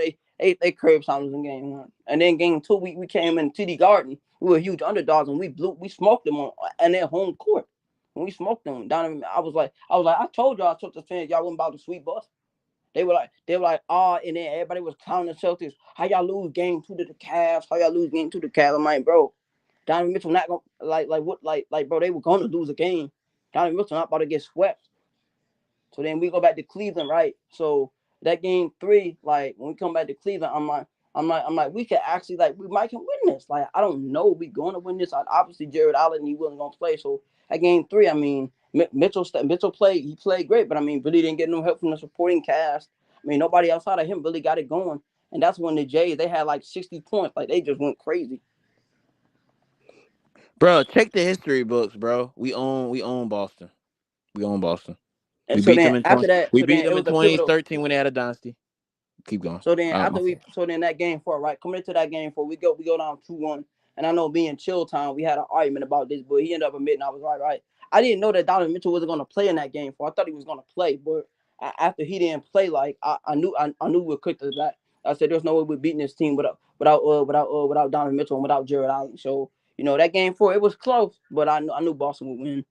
they curbed Simons in game one, and then game two we came in TD Garden. We were huge underdogs, and we smoked them on and their home court. When we smoked them, Donovan, I told y'all, Celtics fans, y'all wasn't about to sweep us. They were like, and then everybody was clowning the Celtics. How y'all lose game two to the Cavs? How y'all lose game two to the Cavs? I'm like, bro, Donovan Mitchell not gonna like bro, they were gonna lose a game. Donovan Mitchell not about to get swept. So then we go back to Cleveland, right? So that game three, like when we come back to Cleveland, I'm like, we could actually we might can win this. Like I don't know, we going to win this. Obviously, Jared Allen he wasn't gonna play. So at game three, I mean, Mitchell played. He played great, but I mean, really didn't get no help from the supporting cast. I mean, nobody outside of him really got it going. And that's when the Jays they had like 60 points. Like they just went crazy. Bro, check the history books, bro. We own Boston. We own Boston. And We so beat then them in after 20. that, We so beat then it them in was a pivotal. 2013 when they had a dynasty. Keep going. So then My after fault. so then that game 4, right? Coming into that game 4, we go down 2-1. And I know me and Chill Time, we had an argument about this, but he ended up admitting I was right, right? I didn't know that Donovan Mitchell wasn't gonna play in that game 4. I thought he was gonna play, but after he didn't play, like I knew we were quick to that. I said there's no way we're beating this team without Donovan Mitchell and without Jared Allen. So that game 4, it was close, but I knew Boston would win.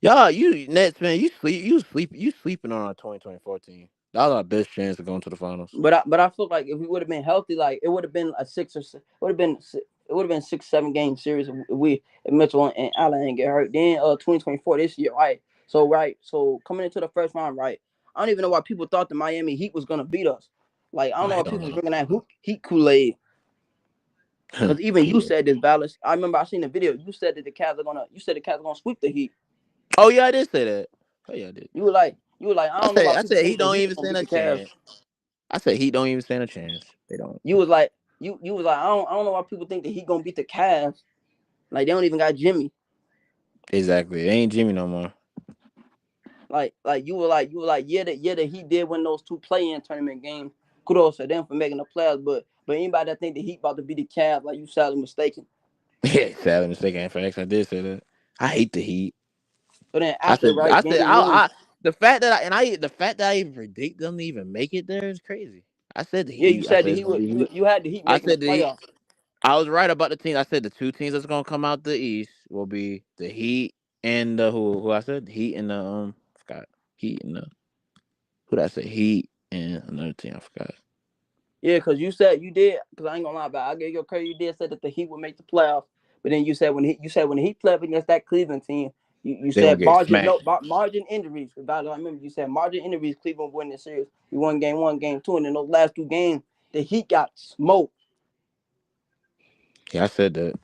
Y'all, you Nets man, you sleeping on our 2024 team. That was our best chance of going to the finals. But I feel like if we would have been healthy, like it would have been a six or it would have been 6-7 game series if Mitchell and Allen didn't get hurt. Then 2024 this year, right? So coming into the first round, right? I don't even know why people thought the Miami Heat was gonna beat us. Like I don't know I why don't people was know. drinking that Heat Kool-Aid. Because even you Cool. said this, Valex. I remember I seen the video. You said that the Cavs are gonna sweep the Heat. Oh yeah, I did say that. Oh yeah, I did. You were like I I don't know said why I people said he think the don't Heat even gonna stand beat a the Cavs. chance. I said he don't even stand a chance. They don't. You was like you was like I don't know why people think that he gonna beat the Cavs. Like they don't even got Jimmy. Exactly. It ain't Jimmy no more. Like you were like yeah that he did win those 2 play-in tournament games. Kudos to them for making the playoffs. But anybody that think that he about to beat the Cavs, like you sadly mistaken. Yeah, sadly mistaken. Facts. I did say that. I hate the Heat. So then I after said. right I said. game one, The fact that the fact that I even predict them to even make it there is crazy. I said the yeah, you Heat. I said said that it's he gonna would be Heat. you had the Heat I making the said the Heat. playoffs. I was right about the teams. I said the two teams that's gonna come out the East will be the Heat and the who I said Heat and the forgot Heat and the who did I say Heat and another team I forgot. Yeah, because you said you did. Because I ain't gonna lie about it. I gave you credit. You did say that the Heat would make the playoffs. But then you said when the Heat played against that Cleveland team, you They gonna said get margin smacked. no margin injuries. I remember you said margin injuries. Cleveland won the series. You won game 1, game 2, and in those last 2 games, the Heat got smoked. Yeah, I said that.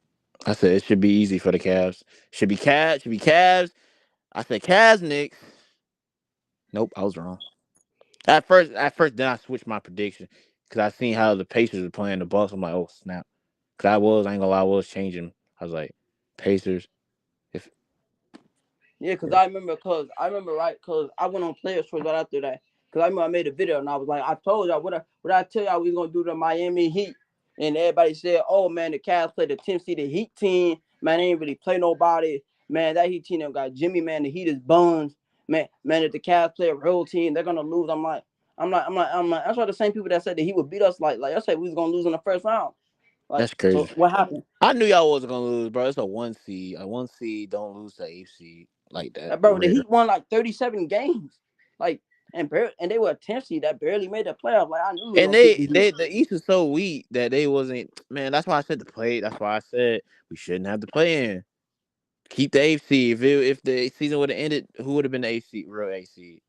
I said it should be easy for the Cavs. Should be Cavs. Should be Cavs. I said Cavs Knicks. Nope, I was wrong. At first, then I switched my prediction because I seen how the Pacers were playing the Bucks. I'm like, oh snap. Because I ain't gonna lie, I was changing. I was like, Pacers. If Yeah, cause I remember right, cause I went on Players Choice right after that. Cause I remember I made a video and I was like, I told y'all what I tell y'all we was gonna do to Miami Heat, and everybody said, oh man, the Cavs played the 10th seeded Heat team. Man, they ain't really play nobody. Man, that Heat team them got Jimmy. Man, the Heat is buns. Man, if the Cavs play a real team, they're gonna lose. I'm like. That's why the same people that said that he would beat us, like I said, we was gonna lose in the first round. Like, that's crazy. so what happened? I knew y'all wasn't gonna lose, bro. It's a one seed. A one seed don't lose to eighth seed like that. Bro, the Rare. Heat won like 37 games. Like, and they were a 10th seed that barely made the playoff. Like, I knew we were And gonna sweep the Heat. the East is so weak that they wasn't. Man, that's why I said the play. That's why I said we shouldn't have to play in. Keep the eighth seed. If the season would have ended, who would have been the eighth seed? Real eighth seed,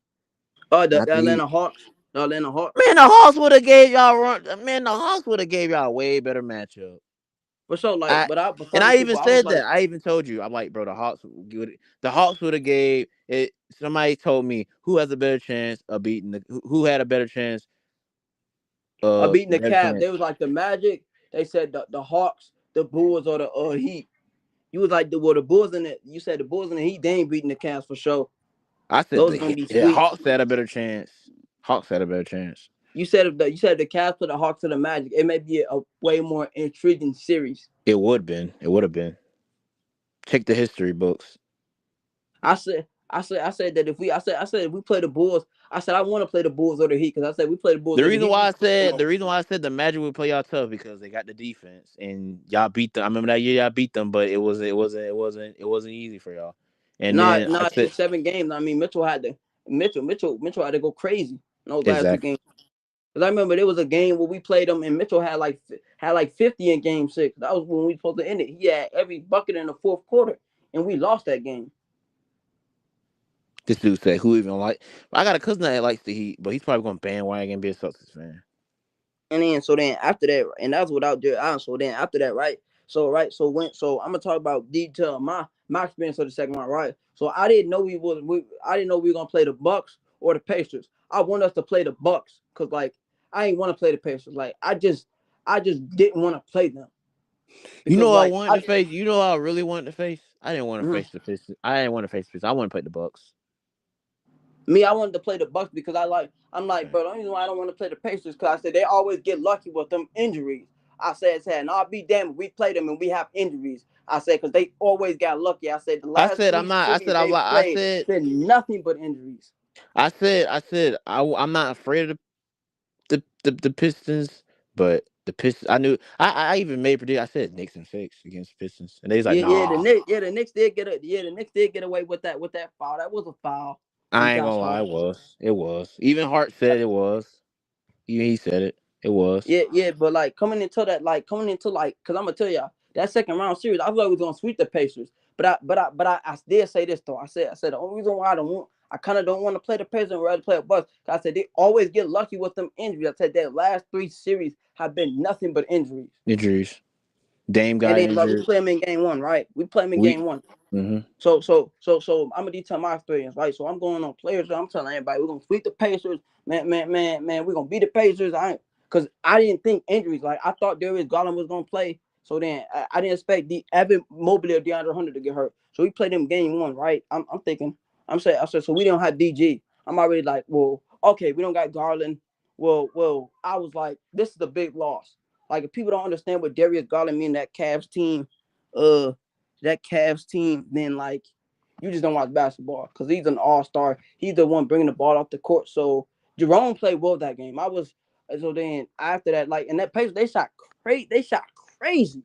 The not the Heat. Atlanta Hawks. The Atlanta Hawks. Man, the Hawks would have gave y'all run. Man, the Hawks would have gave y'all a way better matchup. For sure, like, I but and before the I even people, I was said like, that. I even told you. I'm like, bro, the Hawks would have gave it. Somebody told me who has a better chance of beating who had a beating the better Cavs. They chance. was like the Magic. They said the Hawks, the Bulls, or the Heat. You was like the Bulls and you said the Bulls and the Heat. They ain't beating the Cavs for sure. I said Those are gonna be the sweeps. Hawks had a better chance. Hawks had a better chance. You said if the Cavs put the Hawks to the Magic, it may be a way more intriguing series. It would have been. It would have been. Check the history books. I said that I said if we play the Bulls, I said I want to play the Bulls or the Heat because I said we play the Bulls The or the reason Heat. why I You said know, the reason why I said the Magic would play y'all tough because they got the defense and y'all beat them. I remember that year y'all beat them, but it wasn't easy for y'all. And then I not said 6-7 games. I mean, Mitchell had to go crazy in those last two exactly. games. Because I remember there was a game where we played them and Mitchell had like 50 in game 6. That was when we supposed to end it. He had every bucket in the fourth quarter, and we lost that game. This dude said, "Who even like?" I got a cousin that likes the Heat, but he's probably going to bandwagon and be a Celtics fan. And then after that, and that was without Jared Allen. So then after that, right? So I'm gonna talk about detail my experience of the second round, right? So I didn't know we were gonna play the Bucks or the Pacers. I want us to play the Bucks because like I ain't want to play the Pacers. Like I just didn't want to play them. You because know I like wanted to face. You know I really wanted to face. I didn't want to mhm. face the Pistons. I didn't want to face the Pistons. I want to play the Bucks. Me, I wanted to play the Bucks because I'm like, Okay. bro, the only reason why I don't want to play the Pacers because I said they always get lucky with them injuries. I said, and I'll be damned if we play them and we have injuries. I said, because they always got lucky. I said the I last said I'm three not. I series said I'm they like. I played said. been nothing but injuries. I'm not afraid of the Pistons, but the Pistons. I knew. I even made predict. I said Knicks and six against the Pistons, and they was like, nah. The Knicks did the Knicks did get away with that foul. That was a foul on I ain't Josh gonna lie. Hart. It was. It was. Even Hart said it was. Even he said it. It was. But like coming into like, cause I'm gonna tell y'all that second round series, I thought we was gonna sweep the Pacers. But I did say this though. I said the only reason why I kind of don't want to play the Pacers and rather play the Bucks. I said they always get lucky with them injuries. I said their last three series have been nothing but injuries. Injuries. Dame And got then like we injured. play them in game one, right? We play them in We. game one. Hmm. So I'm gonna detail my experience, right? So I'm going on players. I'm telling everybody we're gonna sweep the Pacers, man. We're gonna beat the Pacers. Because I didn't think injuries. Like I thought Darius Garland was gonna play. So then I didn't expect the Evan Mobley or DeAndre Hunter to get hurt. So we played them game one, right? I'm thinking. I said so we don't have DG. I'm already like, well, okay, we don't got Garland. Well, I was like, this is a big loss. Like if people don't understand what Darius Garland mean that Cavs team, uh then like you just don't watch basketball because he's an all-star. He's the one bringing the ball off the court. So Jerome played well that game. So then after that, like in that pace, they shot crazy. They shot crazy.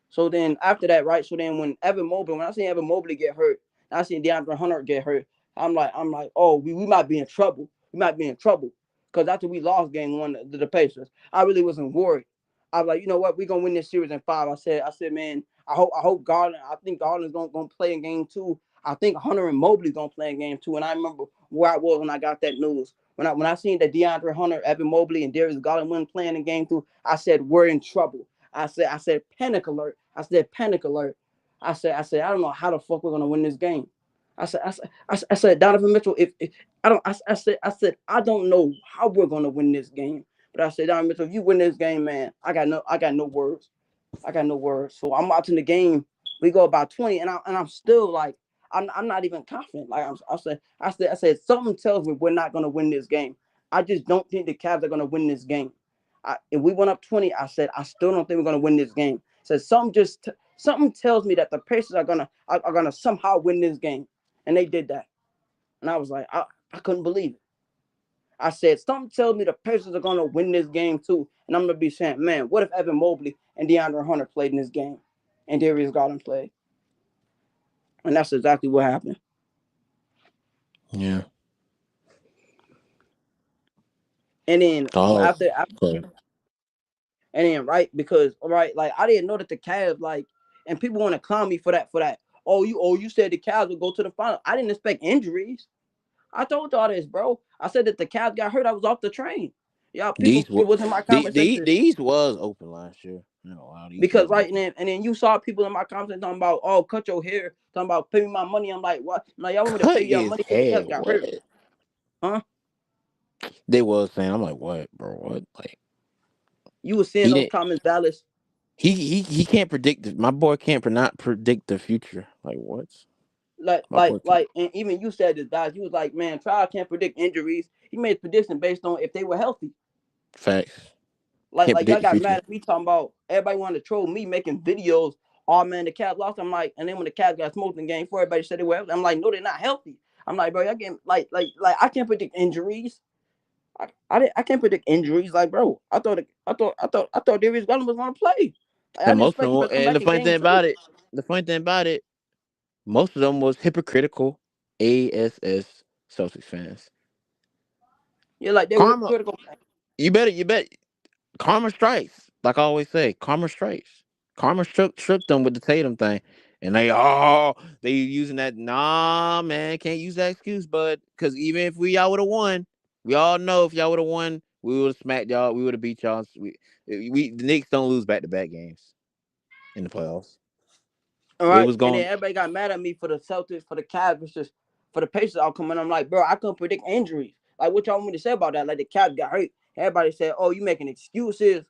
So then after that, right? So then when I seen Evan Mobley get hurt, I seen DeAndre Hunter get hurt. I'm like, oh, we might be in trouble. We might be in trouble. Because after we lost game one to the Pacers, I really wasn't worried. I was like, you know what, we're gonna win this series in five. I said, man, I hope Garland. I think Garland's gonna play in game two. I think Hunter and Mobley's gonna play in game two. And I remember where I was when I got that news. When I seen that DeAndre Hunter, Evan Mobley, and Darius Garland weren't playing in game two, I said, we're in trouble. I said panic alert. I said panic alert. I don't know how the fuck we're gonna win this game. I said Donovan Mitchell. If I don't, I said I don't know how we're gonna win this game. But I said Donovan Mitchell, if you win this game, man, I got no words. I got no words. So I'm watching the game. We go about 20, and I'm still like I'm not even confident. Like I said something tells me we're not gonna win this game. I just don't think the Cavs are gonna win this game. If we went up 20, I said I still don't think we're gonna win this game. So something tells me that the Pacers are gonna somehow win this game, and they did that. And I was like, I couldn't believe it. I said something tells me the Pacers are gonna win this game too, and I'm gonna be saying, man, what if Evan Mobley and DeAndre Hunter played in this game, and Darius Garland played, and that's exactly what happened. Yeah. And then Dog. after Okay. and then right because right like I didn't know that the Cavs like and people want to clown me for that. Oh you said the Cavs would go to the final. I didn't expect injuries. I told y'all this, bro. I said that the Cavs got hurt. I was off the train. Y'all people These were was in my comment section these was open last year. No, wow, these because was right open. and then you saw people in my comments talking about oh cut your hair, talking about pay me my money. I'm like what? Now y'all want me to Cut pay y'all his money because the hair. Cavs got hurt, What? huh? They was saying. I'm like, what, bro? What? Like You was seeing he those didn't. comments, Dallas. He can't predict. My boy can't not predict the future. Like what? like My like boy can't. like and even you said this, guys. You was like, man, Trial can't predict injuries. He made prediction based on if they were healthy. Facts. Like Can't like predict y'all the got future. mad at me talking about everybody wanted to troll me making videos. Oh man, the Cavs lost. I'm like, and then when the Cavs got smoked in game four, everybody said they were healthy. I'm like, no, they're not healthy. I'm like, bro, y'all getting like I can't predict injuries. I can't predict injuries. Like, bro, I thought Darius Garland was gonna play. Like, I And didn't most of expect him to them. come And back in game two. the funny thing about it, most of them was hypocritical. ASS Celtics fans. Yeah, like they were Karma. hypocritical. You bet. Karma strikes. Like I always say, karma strikes. Karma stripped them with the Tatum thing. And they using that, nah, man, can't use that excuse, bud. Because even if y'all would have won, we all know if y'all would have won, we would have smacked y'all, we would have beat y'all. The Knicks don't lose back to back games in the playoffs. All It right, was and then going everybody got mad at me for the Celtics, for the Cavs versus for the Pacers outcome, and I'm like, bro, I couldn't predict injuries. Like, what y'all want me to say about that? Like, the Cavs got hurt. Everybody said, oh, you making excuses.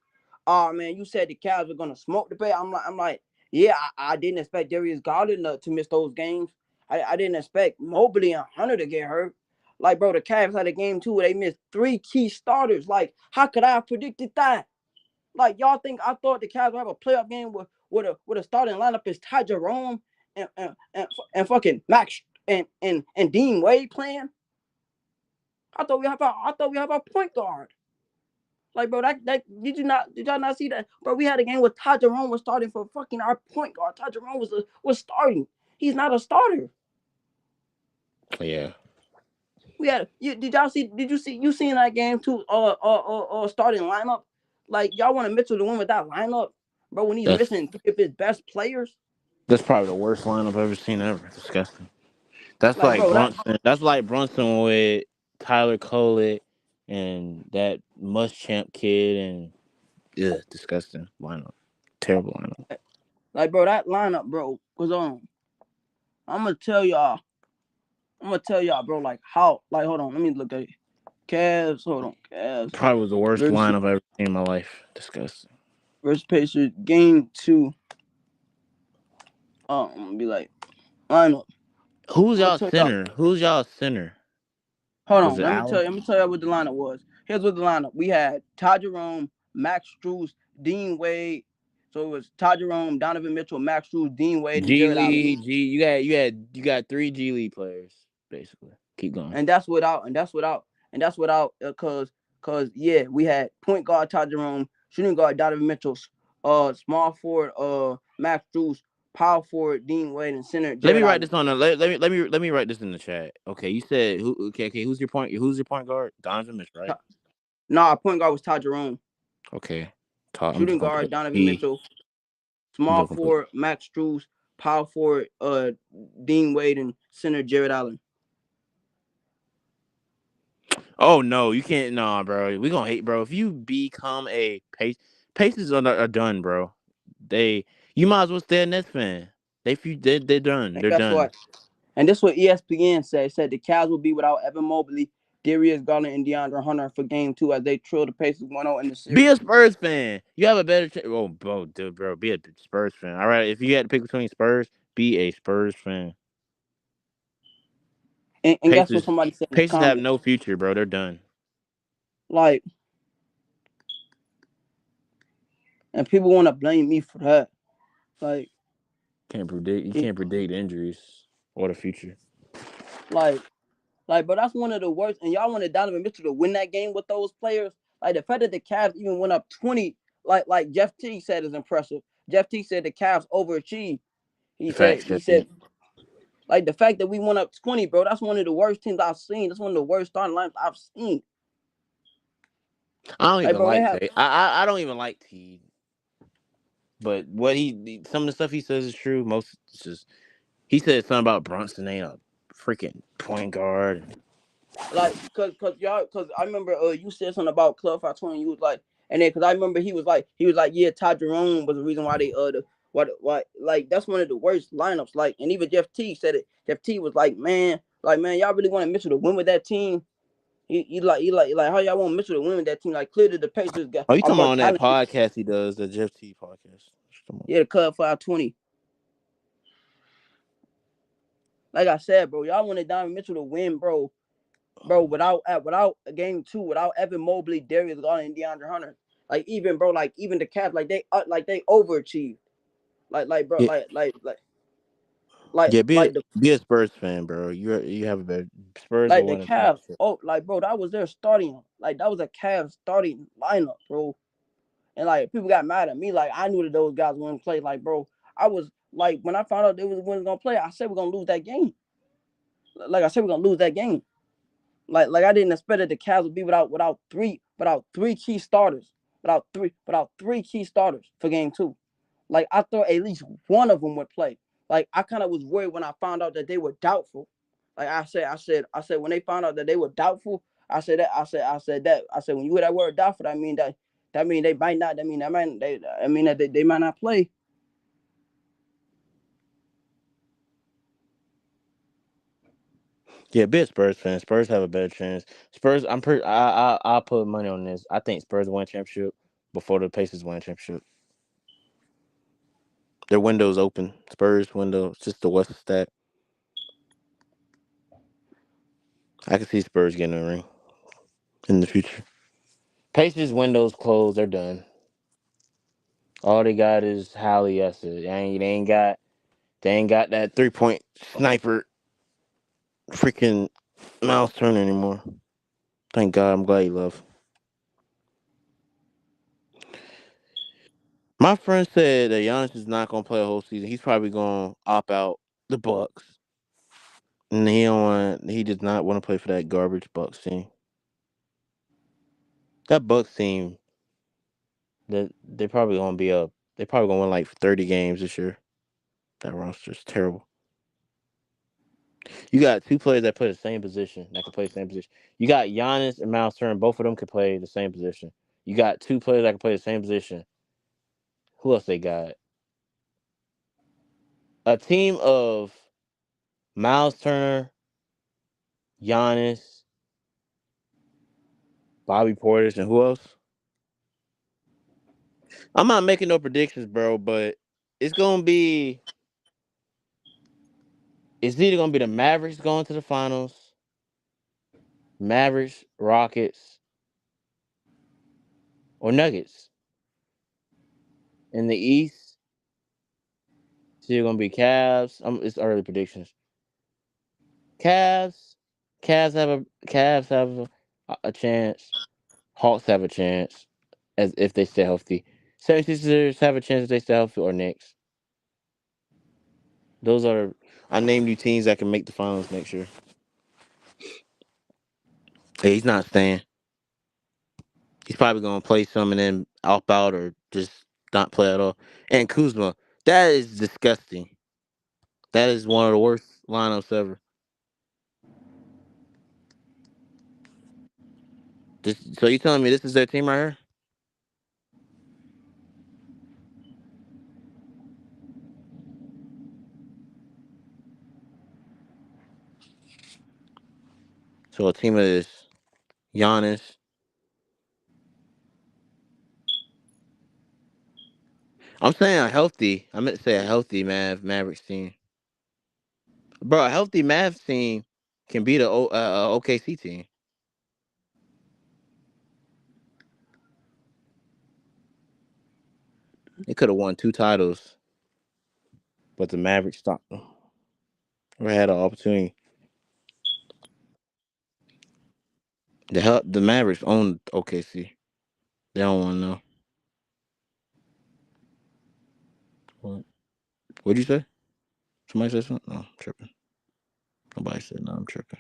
"Oh man, you said the Cavs were gonna smoke the Bay." I'm like, yeah, I didn't expect Darius Garland to miss those games. I didn't expect Mobley and Hunter to get hurt. Like, bro, the Cavs had a game too where they missed three key starters. Like, how could I have predicted that? Like, y'all think I thought the Cavs would have a playoff game with a starting lineup is Ty Jerome and fucking Max and Dean Wade playing? I thought we have a point guard. Like, bro, that did y'all not see that? Bro, we had a game where Ty Jerome was starting for fucking our point guard. Ty Jerome was starting. He's not a starter. Yeah, We had did y'all see you seen that game too? Starting lineup. Like, y'all want Mitchell to win with that lineup, bro? When he's that's missing three of his best players. that's probably the worst lineup I've ever seen ever. Disgusting. That's Like, like bro, that Brunson. That's like Brunson with Tyler Collett and that Muschamp kid and disgusting lineup. Terrible lineup. like, bro, that lineup, bro, was on. I'm gonna tell y'all. I'm gonna tell y'all, bro. Like, how? Like, hold on. Let me look at it. Cavs. Hold on. Cavs Probably was the worst versus lineup I've ever seen in my life. Disgusting. Pacers game two. I'm gonna be like lineup. Who's I'm gonna y'all tell y'all. center? Who's y'all center? Hold Was on. it Allen? Let me tell you what the lineup was. Here's what the lineup. We had Ty Jerome, Max Struz, Dean Wade. So it was Ty Jerome, Donovan Mitchell, Max Struz, Dean Wade, and G Jared Allen. League. G. You got three G League players basically. Keep going. And that's without cause yeah, we had point guard Ty Jerome, shooting guard Donovan Mitchell, small forward Max Struz, power forward Dean Wade, and center Let me Jared write Allen. this on. Let me write this in the chat. Okay, you said who? Okay. Who's your point guard? Donovan Mitchell, right? Nah, point guard was Ty Jerome, Okay. Talk. I'm just shooting gonna guard put Donovan E. Mitchell, I'm small just gonna put. forward Max Struz, power forward Dean Wade, and center Jared Allen. Oh no, you can't. Nah, bro. We gonna hate, bro. If you become a Pacers are done, bro. They. You might as well stay a Nets fan. They're done. And They're guess done. what? And this is what ESPN said. It said the Cavs will be without Evan Mobley, Darius Garland, and DeAndre Hunter for game two as they trill the Pacers 1-0 in the Be a series. Spurs fan. You have a better chance. Oh, bro, dude, bro. Be a Spurs fan. All right. If you had to pick between Spurs, be a Spurs fan. And guess what Pacers. somebody said in the Pacers have comments? no future, bro. They're done. Like, and people want to blame me for that. Like, Can't predict. You it, can't predict injuries or the future. like, but that's one of the worst. And y'all wanted Donovan Mitchell to win that game with those players. Like, the fact that the Cavs even went up 20, like Jeff T said, is impressive. Jeff T said the Cavs overachieved. Facts, He Jesse. said, like, the fact that we went up 20, bro, that's one of the worst teams I've seen. That's one of the worst starting lines I've seen. I don't Like, even bro, they like have Tay. I don't even like T. But what some of the stuff he says is true. Most it's just he said something about Brunson ain't a freaking point guard. like cause I remember you said something about Club 520. You was like, and then cause I remember he was like, yeah, Ty Jerome was the reason why they why like that's one of the worst lineups. Like, and even Jeff T said it. Jeff T was like man, y'all really want Mitchell to win with that team? He like how y'all want Mitchell to win with that team? Like, clearly the Pacers Oh, you are talking more about on that talented. podcast he does, the Jeff T podcast? Yeah, the Club 520. Like I said, bro, y'all wanted Donovan Mitchell to win, bro. Without a game two, without Evan Mobley, Darius Garland, and DeAndre Hunter, like even bro, like even the Cavs, like they overachieved, like bro, Yeah, yeah. like the Be a Spurs fan, bro. You have a better Spurs will win a Cavs. championship. Oh, like bro, that was their starting, like that was a Cavs starting lineup, bro. And like people got mad at me, like I knew that those guys were gonna play, like bro, I was like when I found out they was gonna play, I said we're gonna lose that game. Like I said, we're gonna lose that game. Like I didn't expect that the Cavs would be without three key starters, without three key starters for game two. Like I thought at least one of them would play. Like I kind of was worried when I found out that they were doubtful. Like I said when they found out that they were doubtful, I said that when you hear that word doubtful, that mean they might not. I mean that they might not play. Yeah, be a Spurs fan. Spurs have a better chance. Spurs, I'll put money on this. I think Spurs win championship. before the Pacers win a championship. Their window's open. Spurs window. It's just the West stack. I can see Spurs getting a ring in the future. Pacers windows closed. They're done. All they got is Hallie Esser. They ain't got that 3-point sniper freaking Miles Turner anymore. Thank God. I'm glad he left. My friend said that Giannis is not gonna play a whole season. He's probably gonna opt out the Bucks, and he don't want. He does not want to play for that garbage Bucks team. That Bucks team, that they probably gonna be up. They probably gonna win like 30 games this year. That roster's terrible. You got two players that play the same position. That can play the same position. You got Giannis and Miles Turner. Both of them can play the same position. You got two players that can play the same position. Who else they got? A team of Miles Turner, Giannis, Bobby Portis, and who else? I'm not making no predictions, bro, but it's gonna be. It's either gonna be the Mavericks going to the finals, Mavericks, Rockets, or Nuggets. In the East, it's either gonna be Cavs. It's early predictions. Cavs, Cavs have a chance. Hawks have a chance, as if they stay healthy. 76ers have a chance if they stay healthy, or Knicks. Those are I named you teams that can make the finals next year. Hey, he's not staying. He's probably gonna play some and then opt out or just not play at all. And Kuzma, that is disgusting. That is one of the worst lineups ever. So you telling me this is their team right here? So a team of this Giannis. I'm saying a healthy. I meant to say a healthy Mavericks team. Bro, a healthy Mavs team can beat a OKC team. They could have won 2 titles, but the Mavericks stopped them. We had an opportunity. The Mavericks own OKC. They don't want to know. What? What'd you say? Somebody said something? No, I'm tripping. Nobody said no. I'm tripping.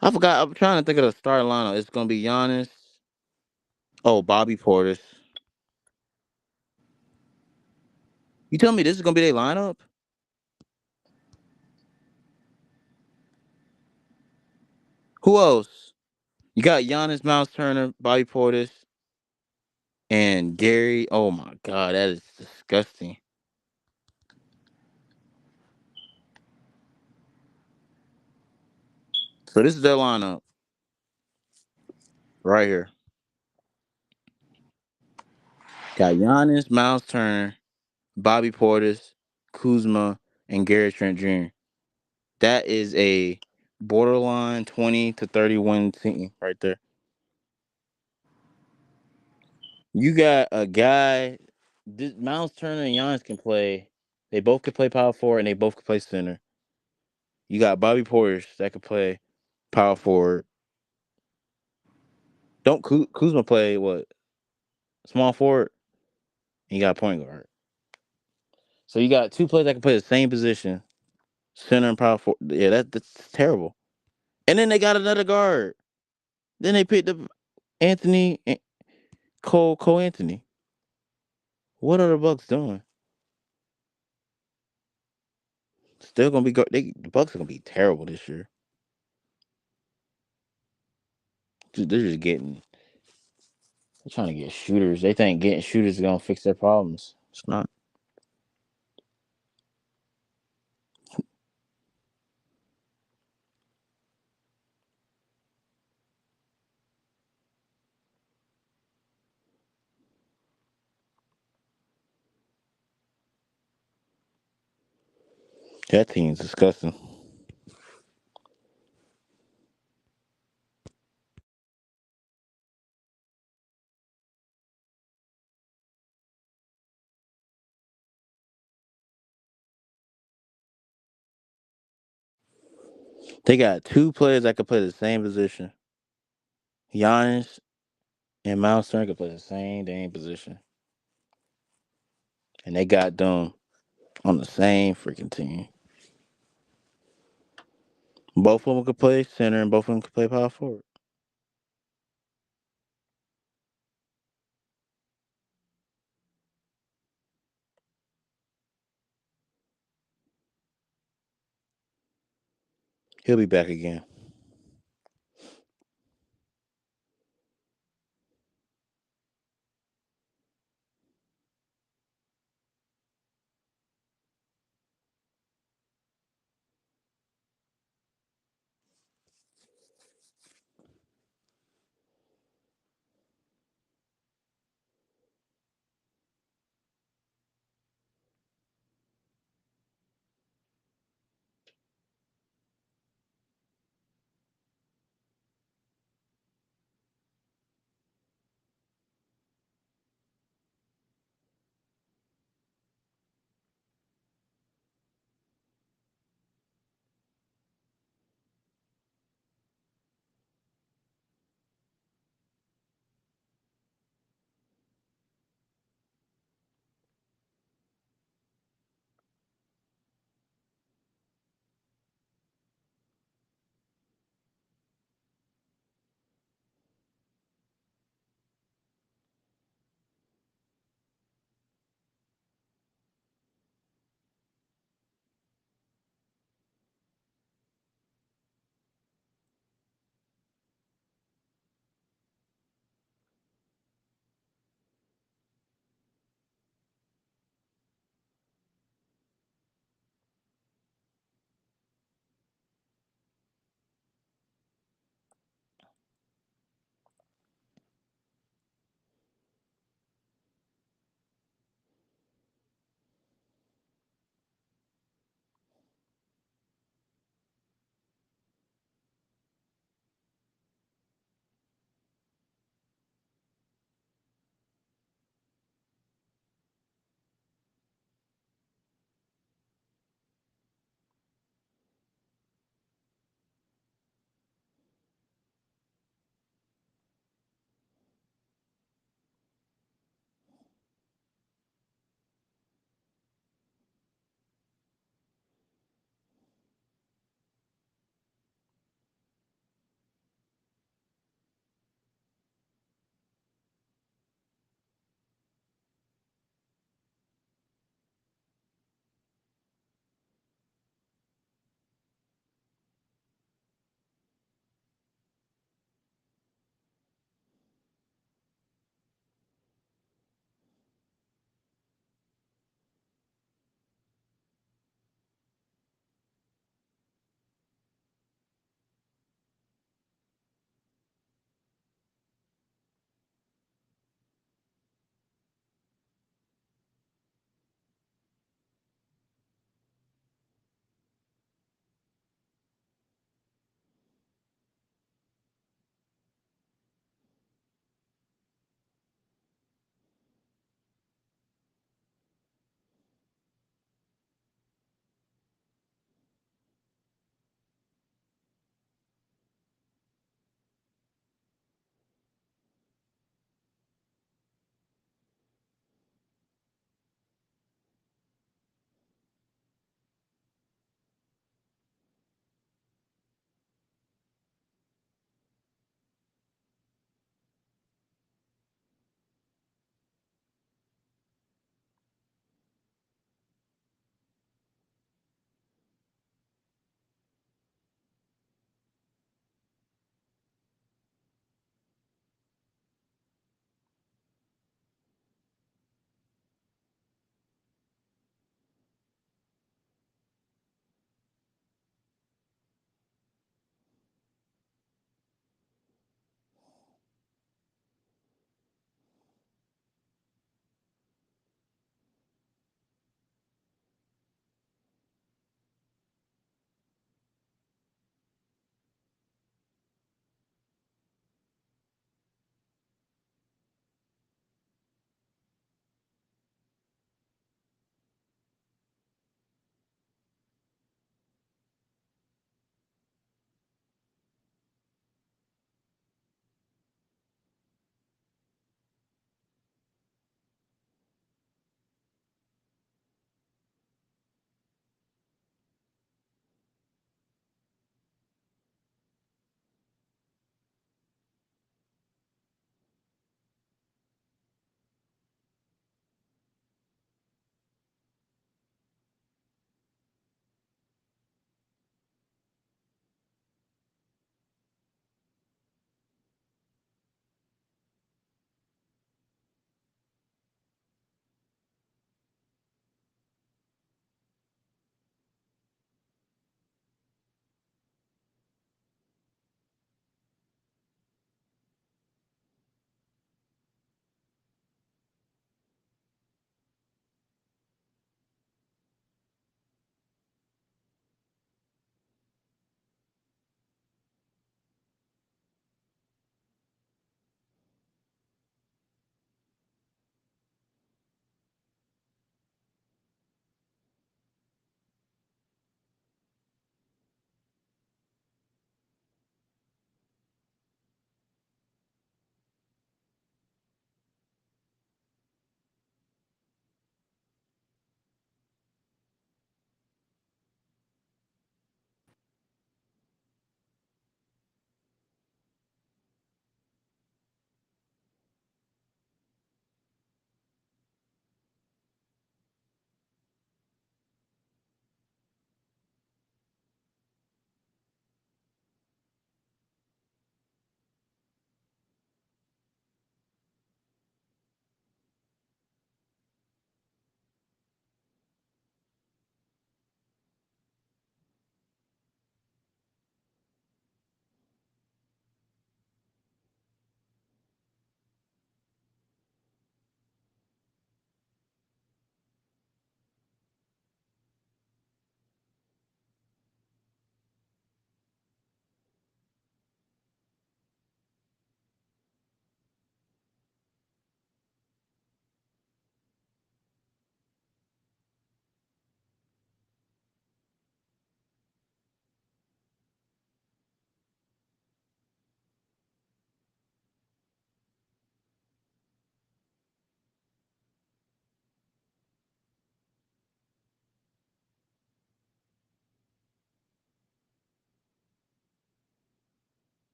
I forgot. I'm trying to think of the starting lineup. It's gonna be Giannis. Oh, Bobby Portis. You tell me this is gonna be their lineup? Who else? You got Giannis, Miles Turner, Bobby Portis, and Gary. Oh my God, that is disgusting. So this is their lineup right here. Got Giannis, Miles Turner, Bobby Portis, Kuzma, and Gary Trent Jr. That is a borderline 20 to 31 team right there. You got a guy. Miles Turner and Giannis can play. They both can play power forward and they both can play center. You got Bobby Portis that could play power forward. Don't Kuzma play what small forward? And you got point guard. So you got two players that can play the same position, center and power forward. Yeah, that's terrible. And then they got another guard. Then they picked up Anthony Cole Anthony. What are the Bucks doing? Still gonna be the Bucks are gonna be terrible this year. They're just getting. They're trying to get shooters. They think getting shooters is gonna fix their problems. It's not. That team's disgusting. They got two players that could play the same position. Giannis and Miles Turner could play the same dang position, and they got them on the same freaking team. Both of them could play center, and both of them could play power forward. He'll be back again.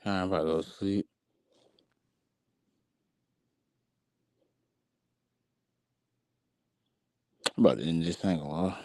I'm about to go to sleep. I'm about to end this, I ain't gonna lie.